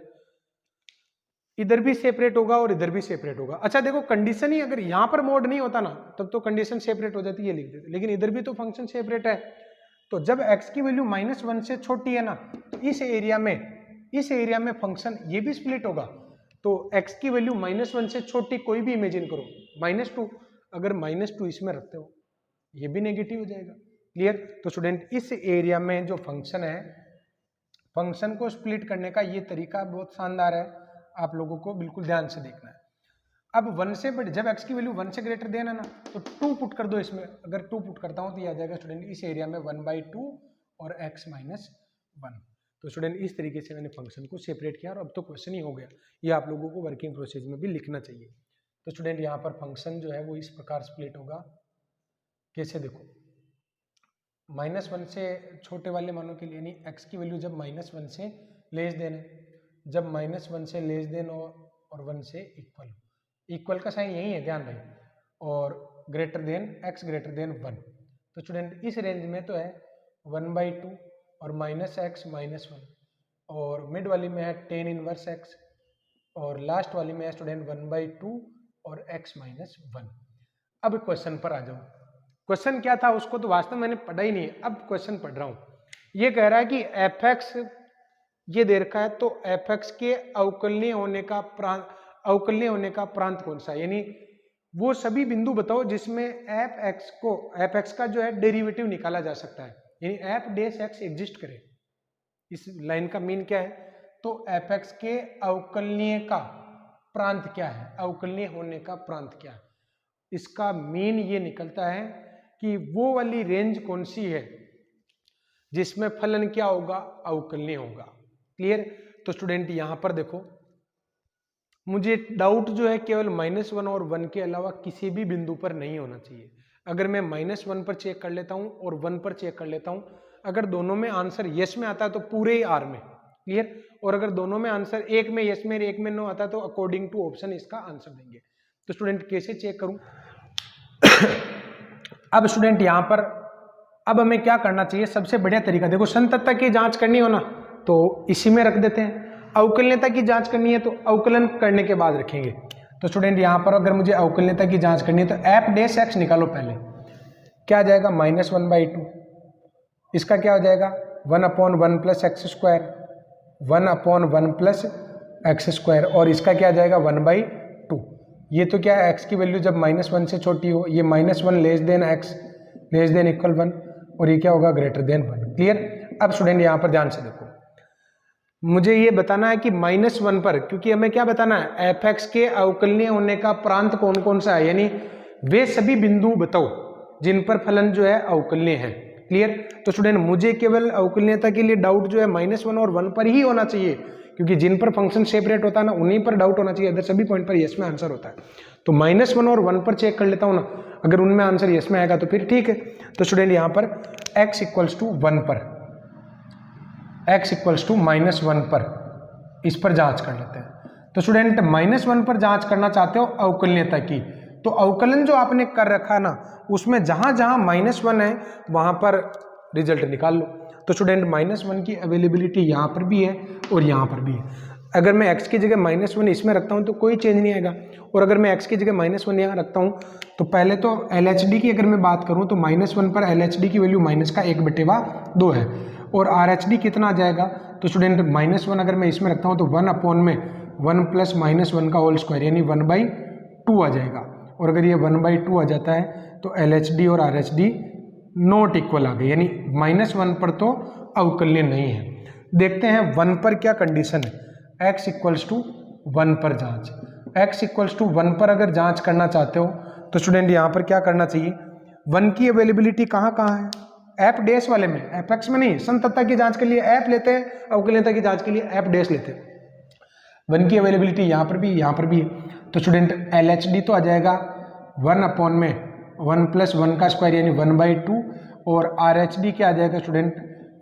इधर भी सेपरेट होगा और इधर भी सेपरेट होगा। अच्छा देखो, कंडीशन ही अगर यहाँ पर मोड नहीं होता ना तब तो कंडीशन सेपरेट हो जाती है, ये लिख देते, लेकिन इधर भी तो फंक्शन सेपरेट है। तो जब x की वैल्यू -1 से छोटी है ना तो इस एरिया में फंक्शन ये भी स्प्लिट होगा। तो x की वैल्यू -1 से छोटी कोई भी इमेजिन करो, -2, अगर -2 इसमें रखते हो ये भी नेगेटिव हो जाएगा। क्लियर। तो स्टूडेंट इस एरिया में जो फंक्शन है, फंक्शन को स्प्लिट करने का ये तरीका बहुत शानदार है, आप लोगों को बिल्कुल ध्यान से देखना है। अब 1 से बड़े, जब x की वैल्यू 1 से ग्रेटर देन है ना तो 2 पुट कर दो इसमें। अगर 2 पुट करता हूँ तो ये आ जाएगा स्टूडेंट इस एरिया में 1/2 और x - 1। तो स्टूडेंट इस तरीके से मैंने फंक्शन को सेपरेट किया और अब तो क्वेश्चन ही हो गया। ये आप लोगों को वर्किंग प्रोसेस में भी लिखना चाहिए। तो स्टूडेंट यहाँ पर फंक्शन जो है वो इस प्रकार स्प्लिट होगा। कैसे, देखो, -1 से छोटे वाले मानों के लिए, यानी x की वैल्यू जब -1 से लेस देन है, जब -1 से लेस देन और 1 से इक्वल का साइन यही है, ध्यान रहे, और greater than x greater than 1। तो स्टूडेंट इस रेंज में तो है 1/2 और -x - 1, और मिड वाली में है tan इनवर्स x, और लास्ट वाली में है स्टूडेंट 1/2 और x - 1। अब क्वेश्चन पर आ जाओ। क्वेश्चन क्या था उसको तो वास्तव में मैंने पढ़ा ही नहीं है, अब क्वेश्चन पढ़ रहा हूं। ये कह रहा है कि fx ये दे रखा है, तो fx के अवकलनीय होने का प्रांत कौन सा है, यानी वो सभी बिंदु बताओ जिसमें fx का जो है डेरिवेटिव निकाला जा सकता है, यानी f' एग्जिस्ट करे। इस लाइन का मीन क्या है, तो fx के अवकलनीय का प्रांत क्या है, अवकलनीय होने का प्रांत क्या है। इसका मीन ये निकलता है कि वो वाली रेंज कौन सी है जिसमें फलन क्या होगा, अवकलनीय होगा। क्लियर। तो स्टूडेंट यहां पर देखो, मुझे डाउट जो है केवल -1 और 1 के अलावा किसी भी बिंदु पर नहीं होना चाहिए। अगर मैं -1 पर चेक कर लेता हूं और 1 पर चेक कर लेता हूं, अगर दोनों में आंसर यस में आता है तो पूरे ही आर में। क्लियर। और अगर दोनों में आंसर एक में यस में एक में नो आता है तो अकॉर्डिंग टू ऑप्शन इसका आंसर देंगे। तो स्टूडेंट कैसे चेक करूं अब स्टूडेंट यहां पर अब हमें क्या करना चाहिए, सबसे बढ़िया तरीका देखो, संततता की जांच करनी हो ना तो इसी में रख देते हैं, अवकलनीयता की जांच करनी है तो अवकलन करने के बाद रखेंगे। तो स्टूडेंट यहां पर अगर मुझे अवकलनीयता की जांच करनी है तो f' निकालो पहले, क्या आ जाएगा -1/2, इसका क्या हो जाएगा 1/1 + x², 1/1 + x², और इसका क्या आ जाएगा 1/2। ये तो क्या है, x की वैल्यू जब -1 से छोटी हो, ये -1 less than x less than equal 1, और ये क्या होगा ग्रेटर देन 1। क्लियर। अब स्टूडेंट यहाँ पर ध्यान से देखो, मुझे ये बताना है कि -1 पर, क्योंकि हमें क्या बताना है, fx के अवकलनीय होने का प्रांत कौन कौन सा है, यानी वे सभी बिंदु बताओ जिन पर फलन जो है अवकलनीय है। क्लियर। तो स्टूडेंट मुझे केवल अवकलनीयता के लिए डाउट जो है -1 और 1 पर ही होना चाहिए, क्योंकि जिन पर फंक्शन सेपरेट होता है ना उन्हीं पर डाउट होना चाहिए, अदर सभी पॉइंट पर यस में आंसर होता है। तो -1 और 1 पर चेक कर लेता हूं ना, अगर उनमें आंसर यस में आएगा तो फिर ठीक है। तो स्टूडेंट यहां पर x = 1 पर, x = -1 पर इस पर जांच कर लेते हैं। तो स्टूडेंट -1 पर जांच करना चाहते हो अवकलनीयता की, तो अवकलन जो आपने कर रखा ना उसमें जहां जहां -1 है वहां पर रिजल्ट निकाल लो। तो स्टूडेंट -1 की अवेलेबिलिटी यहाँ पर भी है और यहाँ पर भी है। अगर मैं x की जगह -1 इसमें रखता हूँ तो कोई चेंज नहीं आएगा, और अगर मैं x की जगह -1 यहाँ रखता हूँ तो पहले तो LHD की अगर मैं बात करूँ तो -1 पर LHD की वैल्यू -1/2 है, और RHD कितना आ जाएगा, तो स्टूडेंट -1 अगर मैं इसमें रखता हूँ तो 1 अपॉन में 1 + -1 का होल स्क्वायर यानी 1/2 आ जाएगा, और अगर ये 1/2 आ जाता है तो LHD और RHD नॉट इक्वल आ गए, यानी -1 पर तो अवकलनीय नहीं है। देखते हैं 1 पर क्या कंडीशन है, x = 1 पर जांच। x = 1 पर अगर जांच करना चाहते हो तो स्टूडेंट यहाँ पर क्या करना चाहिए, 1 की अवेलेबिलिटी कहाँ कहाँ है, एफ डैश वाले में, एफ में नहीं। संततता की जांच के लिए एफ लेते हैं, अवकलनीयता की जांच के लिए एफ डैश लेते हैं। 1 की अवेलेबिलिटी यहाँ पर भी यहाँ पर भी है, तो स्टूडेंट LHD तो आ जाएगा 1 अपॉन में 1 + 1 का स्क्वायर यानी 1/2, और RHD क्या आ जाएगा स्टूडेंट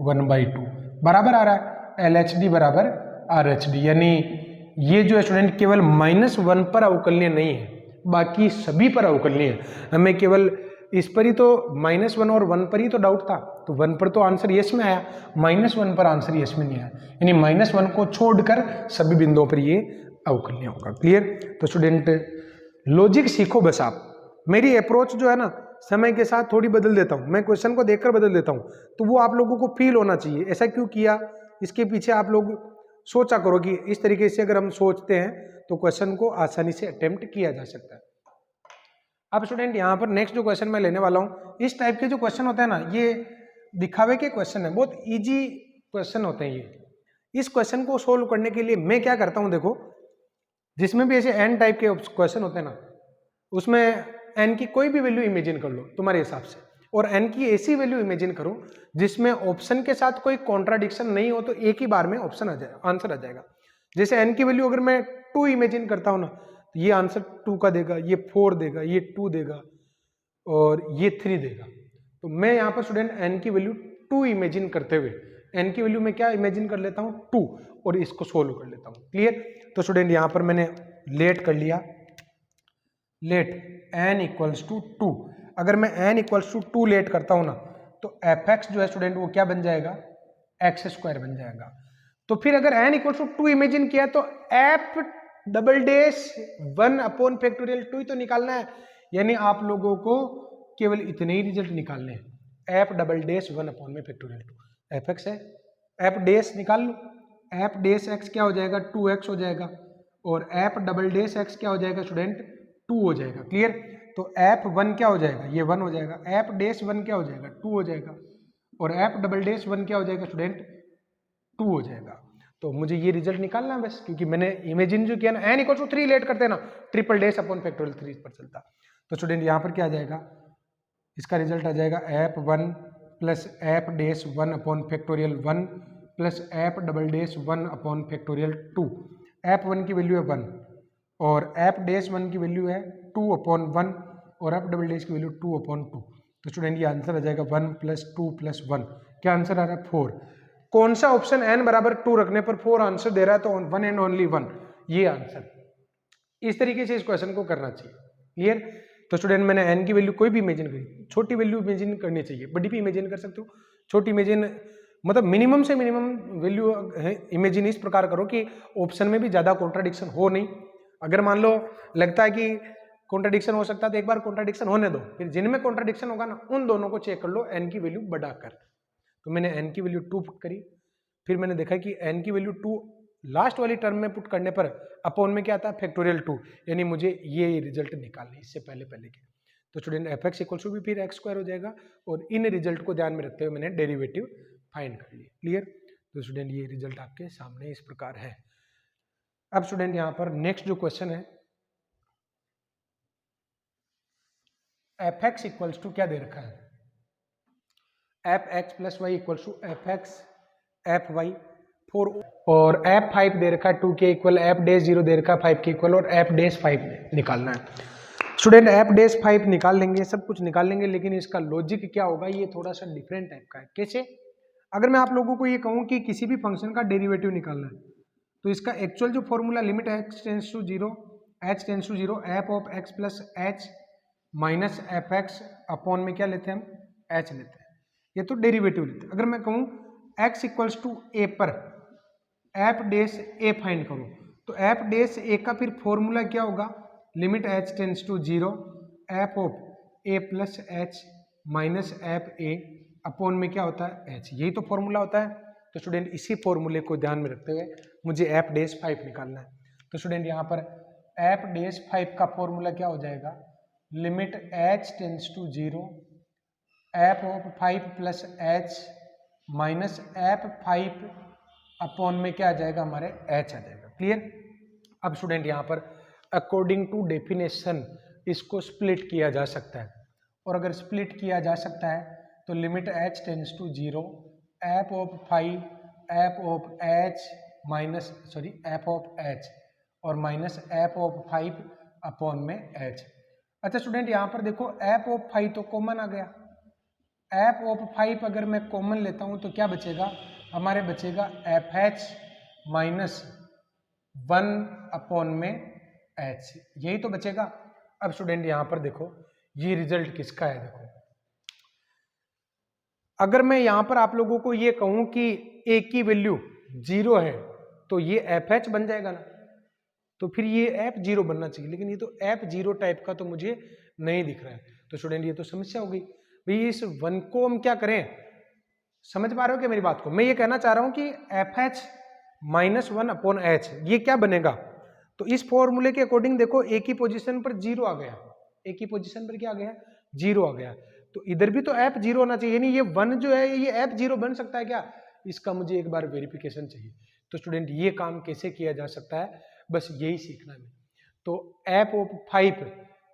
1/2, बराबर आ रहा है LHD बराबर RHD, यानी ये जो है स्टूडेंट केवल -1 पर अवकलनीय नहीं है, बाकी सभी पर अवकलनीय है। हमें केवल इस पर ही तो -1 और 1 पर ही तो डाउट था, तो 1 पर तो आंसर यस में आया, -1 पर आंसर यस में नहीं आया, यानी -1 को छोड़कर सभी बिंदुओं पर ये अवकलनीय होगा। क्लियर? तो स्टूडेंट लॉजिक सीखो बस आप। मेरी अप्रोच जो है ना समय के साथ थोड़ी बदल देता हूँ, मैं क्वेश्चन को देखकर बदल देता हूँ, तो वो आप लोगों को फील होना चाहिए ऐसा क्यों किया, इसके पीछे आप लोग सोचा करो कि इस तरीके से अगर हम सोचते हैं तो क्वेश्चन को आसानी से अटेम्प्ट किया जा सकता है। अब स्टूडेंट यहाँ पर नेक्स्ट जो क्वेश्चन मैं लेने वाला हूँ, इस टाइप के जो क्वेश्चन होते हैं ना, ये दिखावे के क्वेश्चन है, बहुत इजी क्वेश्चन होते हैं ये। इस क्वेश्चन को सोल्व करने के लिए मैं क्या करता हूँ, देखो जिसमें भी ऐसे n टाइप के क्वेश्चन होते हैं ना, उसमें n की कोई भी वैल्यू इमेजिन कर लो तुम्हारे हिसाब से, और n की ऐसी वैल्यू इमेजिन करो जिसमें ऑप्शन के साथ कोई कॉन्ट्राडिक्शन नहीं हो, तो एक ही बार में ऑप्शन आ जाएगा, आंसर आ जाएगा। जैसे n की वैल्यू अगर मैं 2 इमेजिन करता हूँ ना, तो ये आंसर 2 का देगा, ये 4 देगा, ये 2 देगा और ये 3 देगा। तो मैं यहाँ पर स्टूडेंट n की वैल्यू 2 इमेजिन करते हुए n की वैल्यू में क्या इमेजिन कर लेता हूँ 2, और इसको सोल्व कर लेता हूँ। क्लियर? तो स्टूडेंट यहाँ पर मैंने लेट कर लिया, लेट n = 2। अगर मैं n = 2 लेट करता हूँ ना, तो fx जो है स्टूडेंट वो क्या बन जाएगा, x² बन जाएगा। तो फिर अगर n = 2 इमेजिन किया तो f डबल डैश 1/2 ही तो निकालना है, यानी आप लोगों को केवल इतने ही रिजल्ट निकालने हैं, f डबल डैश 1/2 fx है, f डैश निकाल लो, f डैश x क्या हो जाएगा 2x हो जाएगा, और f डबल डैश x क्या हो जाएगा स्टूडेंट 2 हो जाएगा। क्लियर? तो f1 क्या हो जाएगा, ये 1 हो जाएगा, f डैश 1 क्या हो जाएगा 2 हो जाएगा, और f डबल डैश 1 क्या हो जाएगा स्टूडेंट 2 हो जाएगा। तो मुझे ये रिजल्ट निकालना है बस, क्योंकि मैंने इमेजिन जो किया ना, n = 3 लेट करते हैं ना, (3) पर चलता। तो स्टूडेंट यहाँ पर क्या आ जाएगा, इसका रिजल्ट आ जाएगा f1 + f dash 1/(1) plus f double dash 1/(2). f1 की वैल्यू है 1 और f डैश 1 की वैल्यू है 2/1 और f डबल डैश की वैल्यू 2/2। तो स्टूडेंट ये आंसर आ जाएगा 1 + 2 + 1। क्या आंसर आ रहा है 4। कौन सा ऑप्शन n बराबर 2 रखने पर 4 आंसर दे रहा है, तो 1 एंड ओनली 1 ये आंसर। इस तरीके से इस क्वेश्चन को करना चाहिए। क्लियर? तो स्टूडेंट मैंने n की वैल्यू कोई भी इमेजिन करी, छोटी वैल्यू इमेजिन करनी चाहिए, बड़ी भी इमेजिन कर सकते हो। छोटी इमेजिन मतलब मिनिमम से मिनिमम वैल्यू इमेजिन इस प्रकार करो कि ऑप्शन में भी ज्यादा कॉन्ट्राडिक्शन हो नहीं। अगर मान लो लगता है कि कॉन्ट्राडिक्शन हो सकता है तो एक बार कॉन्ट्राडिक्शन होने दो, फिर जिनमें कॉन्ट्राडिक्शन होगा ना उन दोनों को चेक कर लो n की वैल्यू बढ़ाकर। तो मैंने n की वैल्यू 2 पुट करी, फिर मैंने देखा कि n की वैल्यू 2 लास्ट वाली टर्म में पुट करने पर अपॉन में क्या आता है (2), यानी मुझे ये रिजल्ट निकालने इससे पहले के। तो स्टूडेंट fx = भी फिर x² हो जाएगा, और इन रिजल्ट को ध्यान में रखते हुए मैंने डेरिवेटिव फाइंड कर लिया। क्लियर? तो स्टूडेंट ये रिजल्ट आपके सामने इस प्रकार है। अब स्टूडेंट यहाँ पर नेक्स्ट जो क्वेश्चन है, fx = क्या दे रखा है, fx + y = fx fy 4, और f5 दे रखा है 2 के इक्वल, f डैश 0 दे रखा है 5 के इक्वल, और f डैश 5 निकालना है। स्टूडेंट f डैश 5 निकाल लेंगे, सब कुछ निकाल लेंगे, लेकिन इसका लॉजिक क्या होगा ये थोड़ा सा डिफरेंट टाइप का है। कैसे? अगर मैं आप लोगों को ये कहूँ कि किसी भी फंक्शन का डेरिवेटिव निकालना है, तो इसका एक्चुअल जो formula limit x tends to 0 f of x + h minus fx upon में क्या लेते हैं हम h लेते हैं, ये तो डेरिवेटिव लेते हैं। अगर मैं कहूँ x = a पर एफ डैश ए फाइंड करो, तो एफ डैश ए का फिर फॉर्मूला क्या होगा, limit h tends to 0 f of a plus h minus f a upon में क्या होता है एच, यही तो फॉर्मूला होता है। तो स्टूडेंट इसी फॉर्मूले को ध्यान में रखते हुए मुझे एफ डैश 5 निकालना है। तो स्टूडेंट यहाँ पर एफ डैश 5 का फॉर्मूला क्या हो जाएगा, limit h tends to 0 f of 5 plus h minus f 5 upon में क्या आ जाएगा हमारे एच आ जाएगा। क्लियर। अब स्टूडेंट यहाँ पर अकॉर्डिंग टू डेफिनेशन इसको स्प्लिट किया जा सकता है, और अगर स्प्लिट किया जा सकता है तो limit h tends to 0 f of 5 f of h minus f of h और माइनस एफ ऑफ 5 अपॉन में एच। अच्छा स्टूडेंट यहाँ पर देखो एफ ऑफ 5 तो कॉमन आ गया, एफ ऑफ 5 अगर मैं कॉमन लेता हूँ तो क्या बचेगा हमारे, बचेगा एफ एच माइनस 1 अपॉन में एच, यही तो बचेगा। अब स्टूडेंट यहाँ पर देखो ये रिजल्ट किसका है, देखो अगर मैं यहाँ पर आप लोगों को ये कहूँ कि ए की वैल्यू 0 है तो ये एफ एच बन जाएगा ना, तो फिर ये एफ 0 बनना चाहिए, लेकिन ये तो एफ 0 टाइप का तो मुझे नहीं दिख रहा है। तो स्टूडेंट ये तो समस्या हो गई भाई, इस 1 को हम क्या करें, समझ पा रहे हो क्या मेरी बात को, मैं ये कहना चाह रहा हूँ कि F H minus 1 upon H ये क्या बनेगा, तो इस फॉर्मूले के अकॉर्डिंग देखो ए की पोजीशन पर 0 आ गया, ए की पोजीशन पर क्या आ गया 0 आ गया, तो इधर भी तो एफ 0 होना चाहिए, यानी ये 1 जो है ये एफ 0 बन सकता है क्या, इसका मुझे एक बार वेरिफिकेशन चाहिए। तो स्टूडेंट ये काम कैसे किया जा सकता है, बस यही सीखना है। तो एफ ऑफ 5,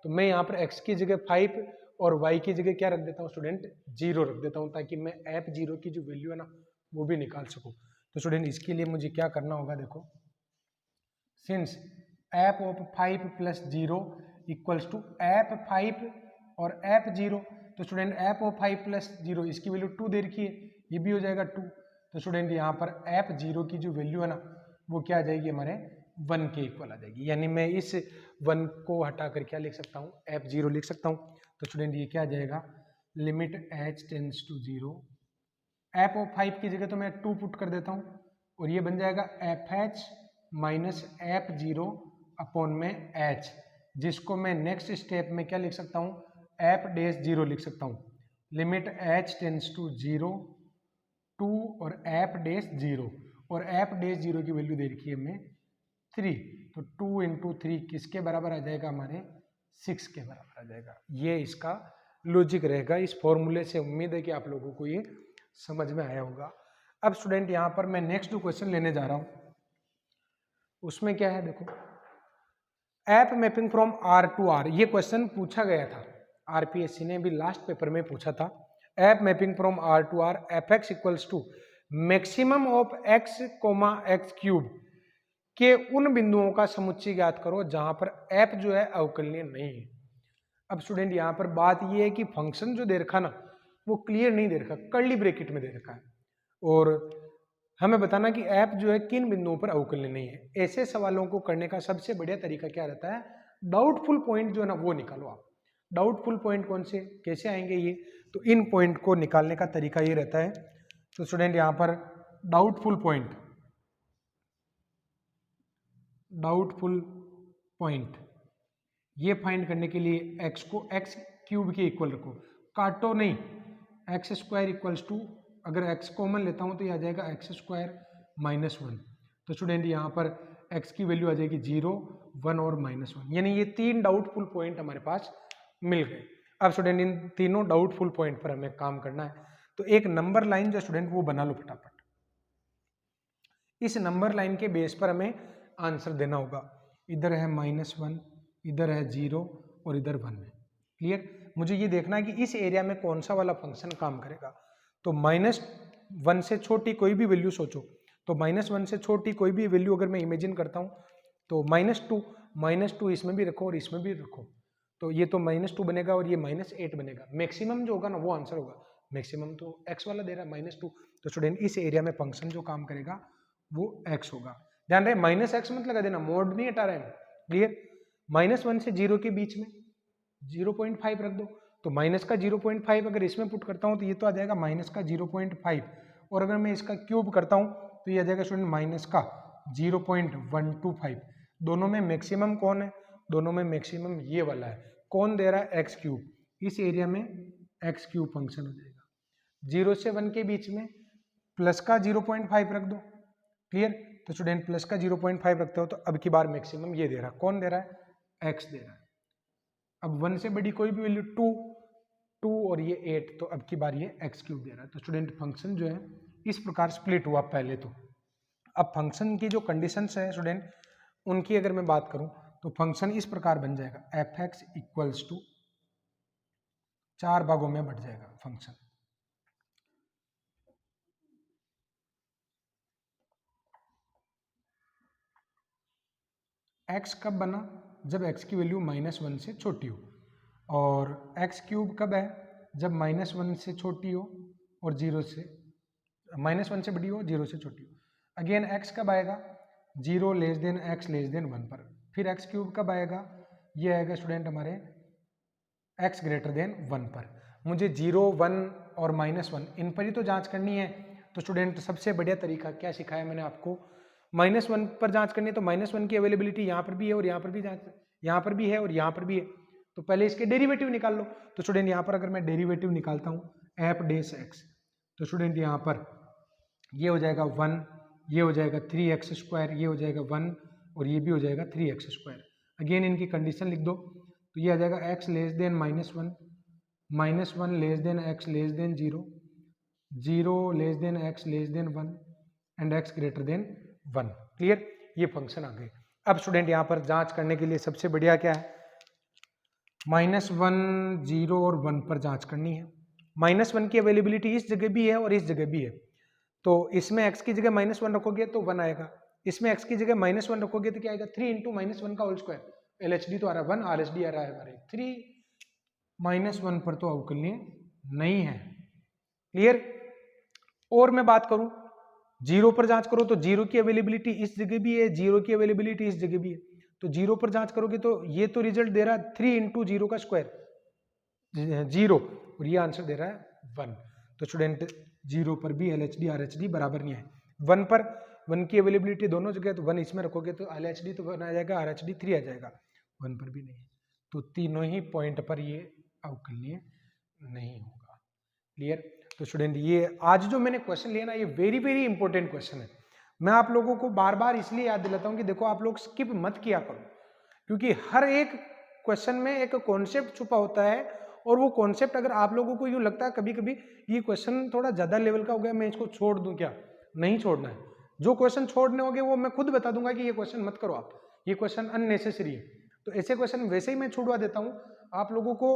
तो मैं यहाँ पर x की जगह 5 और y की जगह क्या रख देता हूँ स्टूडेंट 0 रख देता हूँ, ताकि मैं एफ 0 की जो वैल्यू है ना वो भी निकाल सकूँ। तो स्टूडेंट इसके लिए मुझे क्या करना होगा, देखो since f of 5 plus 0 equals to f 5 और एफ 0, तो स्टूडेंट एफ ऑफ 5 प्लस 0 इसकी वैल्यू 2 दे रखी है, ये भी हो जाएगा 2। तो स्टूडेंट यहाँ पर एफ 0 की जो वैल्यू है ना वो क्या आ जाएगी हमारे 1 के इक्वल आ जाएगी, यानी मैं इस 1 को हटा कर क्या लिख सकता हूँ एफ 0 लिख सकता हूँ। तो स्टूडेंट ये क्या आ जाएगा, limit h tends to 0 f of 5 की जगह तो मैं 2 पुट कर देता हूँ और ये बन जाएगा F H minus f 0 upon में एच, जिसको मैं नेक्स्ट स्टेप में क्या लिख सकता हूँ एफ डैश 0 लिख सकता हूँ, लिमिट एच टेंस टू 0 2 और एफ डैश 0, और एफ डैश 0 की वैल्यू दे रखी है हमें 3, तो 2 इंटू 3 किसके बराबर आ जाएगा हमारे 6 के बराबर आ जाएगा। ये इसका लॉजिक रहेगा इस फॉर्मूले से। उम्मीद है कि आप लोगों को ये समझ में आया होगा। अब स्टूडेंट यहाँ पर मैं नेक्स्ट जो क्वेश्चन लेने जा रहा हूँ उसमें क्या है, देखो f mapping from R to R, ये क्वेश्चन पूछा गया था आरपीएससी ने भी लास्ट पेपर में पूछा था। F mapping from R to R f x equals to maximum of x comma x cube के उन बिंदुओं का समुच्चय ज्ञात करो जहां पर एफ जो है अवकलनीय नहीं है। अब स्टूडेंट यहाँ पर बात ये है कि फंक्शन जो दे रखा ना वो क्लियर नहीं दे रखा, कर्ली ब्रैकेट में दे रखा है, और हमें बताना कि एफ जो है किन बिंदुओं पर अवकलनीय नहीं है। ऐसे सवालों को करने का सबसे बढ़िया तरीका क्या रहता है, डाउटफुल पॉइंट जो है ना वो निकालो आप। डाउटफुल पॉइंट कौन से कैसे आएंगे ये, तो इन पॉइंट को निकालने का तरीका ये रहता है। तो स्टूडेंट यहाँ पर डाउटफुल पॉइंट ये फाइंड करने के लिए x को x क्यूब के इक्वल रखो, काटो नहीं, एक्स स्क्वायर इक्वल्स टू, अगर x कॉमन लेता हूँ तो ये आ जाएगा एक्स स्क्वायर माइनस 1। तो स्टूडेंट यहाँ पर x की वैल्यू आ जाएगी 0 1 और माइनस 1, यानी ये 3 डाउटफुल पॉइंट हमारे पास मिल गए। अब स्टूडेंट इन तीनों डाउटफुल पॉइंट पर हमें काम करना है, तो एक नंबर लाइन जो स्टूडेंट वो बना लो फटाफट। इस नंबर लाइन के बेस पर हमें आंसर देना होगा। इधर है -1, इधर है 0 और इधर 1 है। क्लियर। मुझे ये देखना है कि इस एरिया में कौन सा वाला फंक्शन काम करेगा। तो -1 से छोटी कोई भी वैल्यू सोचो, तो -1 से छोटी कोई भी वैल्यू अगर मैं इमेजिन करता हूँ तो -2 इसमें भी रखो और इसमें भी रखो, तो ये तो -2 बनेगा और ये -8 बनेगा। मैक्सिमम जो होगा ना वो आंसर होगा, मैक्सिमम तो x वाला दे रहा है -2, तो स्टूडेंट इस एरिया में फंक्शन जो काम करेगा वो x होगा। ध्यान रहे -x मत लगा देना, मोड नहीं हटा रहे हैं। क्लियर। -1 से 0 के बीच में 0.5 रख दो, तो माइनस का 0.5 अगर इसमें पुट करता हूँ तो ये तो आ जाएगा माइनस का 0.5, और अगर मैं इसका क्यूब करता हूँ तो ये आ जाएगा स्टूडेंट माइनस का 0.125। दोनों में मैक्सिमम कौन है? दोनों में मैक्सिमम ये वाला है। कौन दे रहा है? X cube. इस एरिया में एक्स क्यूब फंक्शन हो जाएगा। 0 से 1 के बीच में प्लस का 0.5 रख दो। क्लियर? तो स्टूडेंट प्लस का 0.5 रखते हो तो अब की बार मैक्सिमम ये दे रहा है। कौन दे रहा है? एक्स दे रहा है। अब 1 से बड़ी कोई भी वैल्यू 2 और ये 8, तो अब की बार ये एक्स क्यूब दे रहा है। तो स्टूडेंट फंक्शन जो है इस प्रकार स्प्लिट हुआ पहले तो। अब फंक्शन की जो कंडीशंस है स्टूडेंट, उनकी अगर मैं बात करूं तो फंक्शन इस प्रकार बन जाएगा, एफ एक्स इक्वल्स टू 4 भागों में बट जाएगा फंक्शन। एक्स कब बना? जब एक्स की वैल्यू -1 से छोटी हो। और एक्स क्यूब कब है? जब -1 से छोटी हो और 0 से -1 से बड़ी हो, 0 से छोटी हो। अगेन एक्स कब आएगा? 0 less than x less than 1 पर। फिर एक्स क्यूब कब आएगा? ये आएगा स्टूडेंट हमारे एक्स ग्रेटर देन 1 पर। मुझे 0, 1 और -1 इन पर ही तो जांच करनी है। तो स्टूडेंट सबसे बढ़िया तरीका क्या सिखाया मैंने आपको? -1 पर जांच करनी है तो -1 की अवेलेबिलिटी यहाँ पर भी है और यहाँ पर भी यहाँ पर भी है और यहाँ पर भी है। तो पहले इसके डेरिवेटिव निकाल लो। तो स्टूडेंट यहाँ पर अगर मैं डेरिवेटिव निकालता हूँ एफ डेस एक्स, तो स्टूडेंट यहाँ पर ये हो जाएगा 1, ये हो जाएगा 3x², ये हो जाएगा 1 और ये भी हो जाएगा 3x²। अगेन इनकी कंडीशन लिख दो तो ये आ जाएगा x less than -1, -1 less than x less than 0, 0 less than x less than 1 and x greater than 1। Clear? ये फंक्शन आ गए। अब स्टूडेंट यहाँ पर जांच करने के लिए सबसे बढ़िया क्या है? -1, 0 और 1 पर जांच करनी है। -1 की अवेलेबिलिटी इस जगह भी है और इस जगह भी है। तो इसमें x की जगह -1 रखोगे तो 1 आएगा, इसमें x की जगह -1 रखोगे तो क्या आएगा? 3 × -1 का होल स्क्वायर। LHD तो आ रहा है 1, RHD आ रहा है हमारे 3। -1 पर तो अवकलनीय नहीं है। क्लियर? और मैं बात करूं 0 पर जांच करो तो 0 की अवेलेबिलिटी इस जगह भी है, 0 की अवेलेबिलिटी इस जगह भी है। तो 0 पर जांच करोगे तो ये तो रिजल्ट दे रहा है 3 × 0 का स्क्वायर 0 और ये आंसर दे रहा है 1। तो स्टूडेंट 0 पर भी LHD RHD बराबर नहीं है। 1 पर 1 की अवेलेबिलिटी दोनों जगह, तो 1 इसमें रखोगे तो LHD तो 1 आ जाएगा, RHD 3 आ जाएगा। 1 पर भी नहीं है, तो तीनों ही पॉइंट पर ये अवकलनीय नहीं होगा। क्लियर? तो स्टूडेंट ये आज जो मैंने क्वेश्चन लिया ना, ये वेरी वेरी इंपॉर्टेंट क्वेश्चन है। मैं आप लोगों को बार बार इसलिए याद दिलाता हूँ कि देखो आप लोग स्किप मत किया करो, क्योंकि हर एक क्वेश्चन में एक कॉन्सेप्ट छुपा होता है और वो कॉन्सेप्ट अगर आप लोगों को यूँ लगता है कभी कभी ये क्वेश्चन थोड़ा ज़्यादा लेवल का हो गया, मैं इसको छोड़ दूँ क्या? नहीं छोड़ना है। जो क्वेश्चन छोड़ने होंगे वो मैं खुद बता दूंगा कि ये क्वेश्चन मत करो आप, ये क्वेश्चन अननेसेसरी है। तो ऐसे क्वेश्चन वैसे ही मैं छुड़वा देता हूँ। आप लोगों को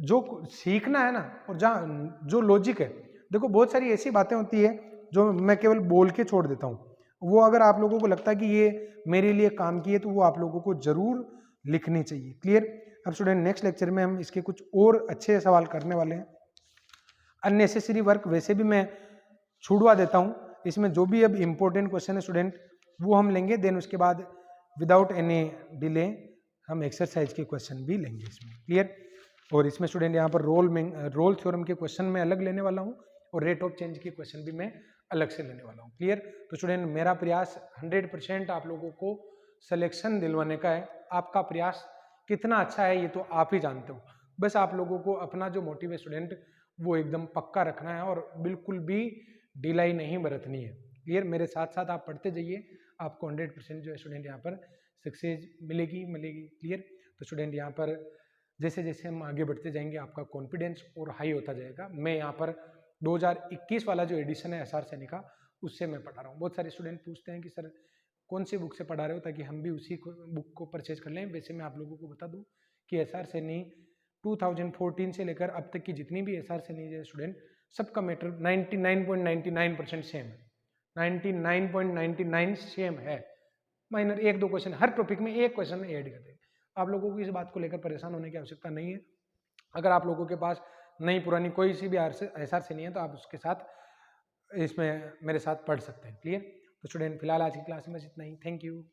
जो सीखना है ना, और जहाँ जो लॉजिक है, देखो बहुत सारी ऐसी बातें होती है जो मैं केवल बोल के छोड़ देता हूँ, वो अगर आप लोगों को लगता है कि ये मेरे लिए काम की है तो वो आप लोगों को जरूर लिखनी चाहिए। क्लियर? अब स्टूडेंट नेक्स्ट लेक्चर में हम इसके कुछ और अच्छे सवाल करने वाले हैं। अननेसेसरी वर्क वैसे भी मैं छुड़वा देता हूँ, इसमें जो भी अब इम्पोर्टेंट क्वेश्चन है स्टूडेंट वो हम लेंगे। देन उसके बाद विदाउट एनी डिले हम एक्सरसाइज के क्वेश्चन भी लेंगे इसमें। क्लियर? और इसमें स्टूडेंट यहाँ पर रोल थ्योरम के क्वेश्चन मैं अलग लेने वाला हूँ और रेट ऑफ चेंज के क्वेश्चन भी मैं अलग से लेने वाला हूँ। क्लियर? तो स्टूडेंट मेरा प्रयास 100% आप लोगों को सिलेक्शन दिलवाने का है। आपका प्रयास कितना अच्छा है ये तो आप ही जानते हो। बस आप लोगों को अपना जो मोटिव है स्टूडेंट वो एकदम पक्का रखना है और बिल्कुल भी ढिलाई नहीं बरतनी है। क्लियर? मेरे साथ साथ आप पढ़ते जाइए, आपको 100% जो है स्टूडेंट यहाँ पर सक्सेस मिलेगी। क्लियर? तो स्टूडेंट यहाँ पर जैसे जैसे हम आगे बढ़ते जाएंगे आपका कॉन्फिडेंस और हाई होता जाएगा। मैं यहाँ पर 2021 वाला जो एडिशन है SR सैनी का, उससे मैं पढ़ा रहा हूँ। बहुत सारे स्टूडेंट पूछते हैं कि सर कौन सी बुक से पढ़ा रहे हो, ताकि हम भी उसी बुक को परचेज कर लें। वैसे मैं आप लोगों को बता दूं कि SR सैनी 2014 से लेकर अब तक की जितनी भी SR सैनी है स्टूडेंट, सबका मैटर 99.99% सेम है। 99.99 सेम है। माइनर 1-2 क्वेश्चन हर टॉपिक में, एक क्वेश्चन ऐड करते हैं। आप लोगों को इस बात को लेकर परेशान होने की आवश्यकता नहीं है। अगर आप लोगों के पास नई पुरानी कोई सी भी SR से नहीं है तो आप उसके साथ इसमें मेरे साथ पढ़ सकते हैं। क्लियर? तो स्टूडेंट फिलहाल आज की क्लास में बस इतना ही। Thank you.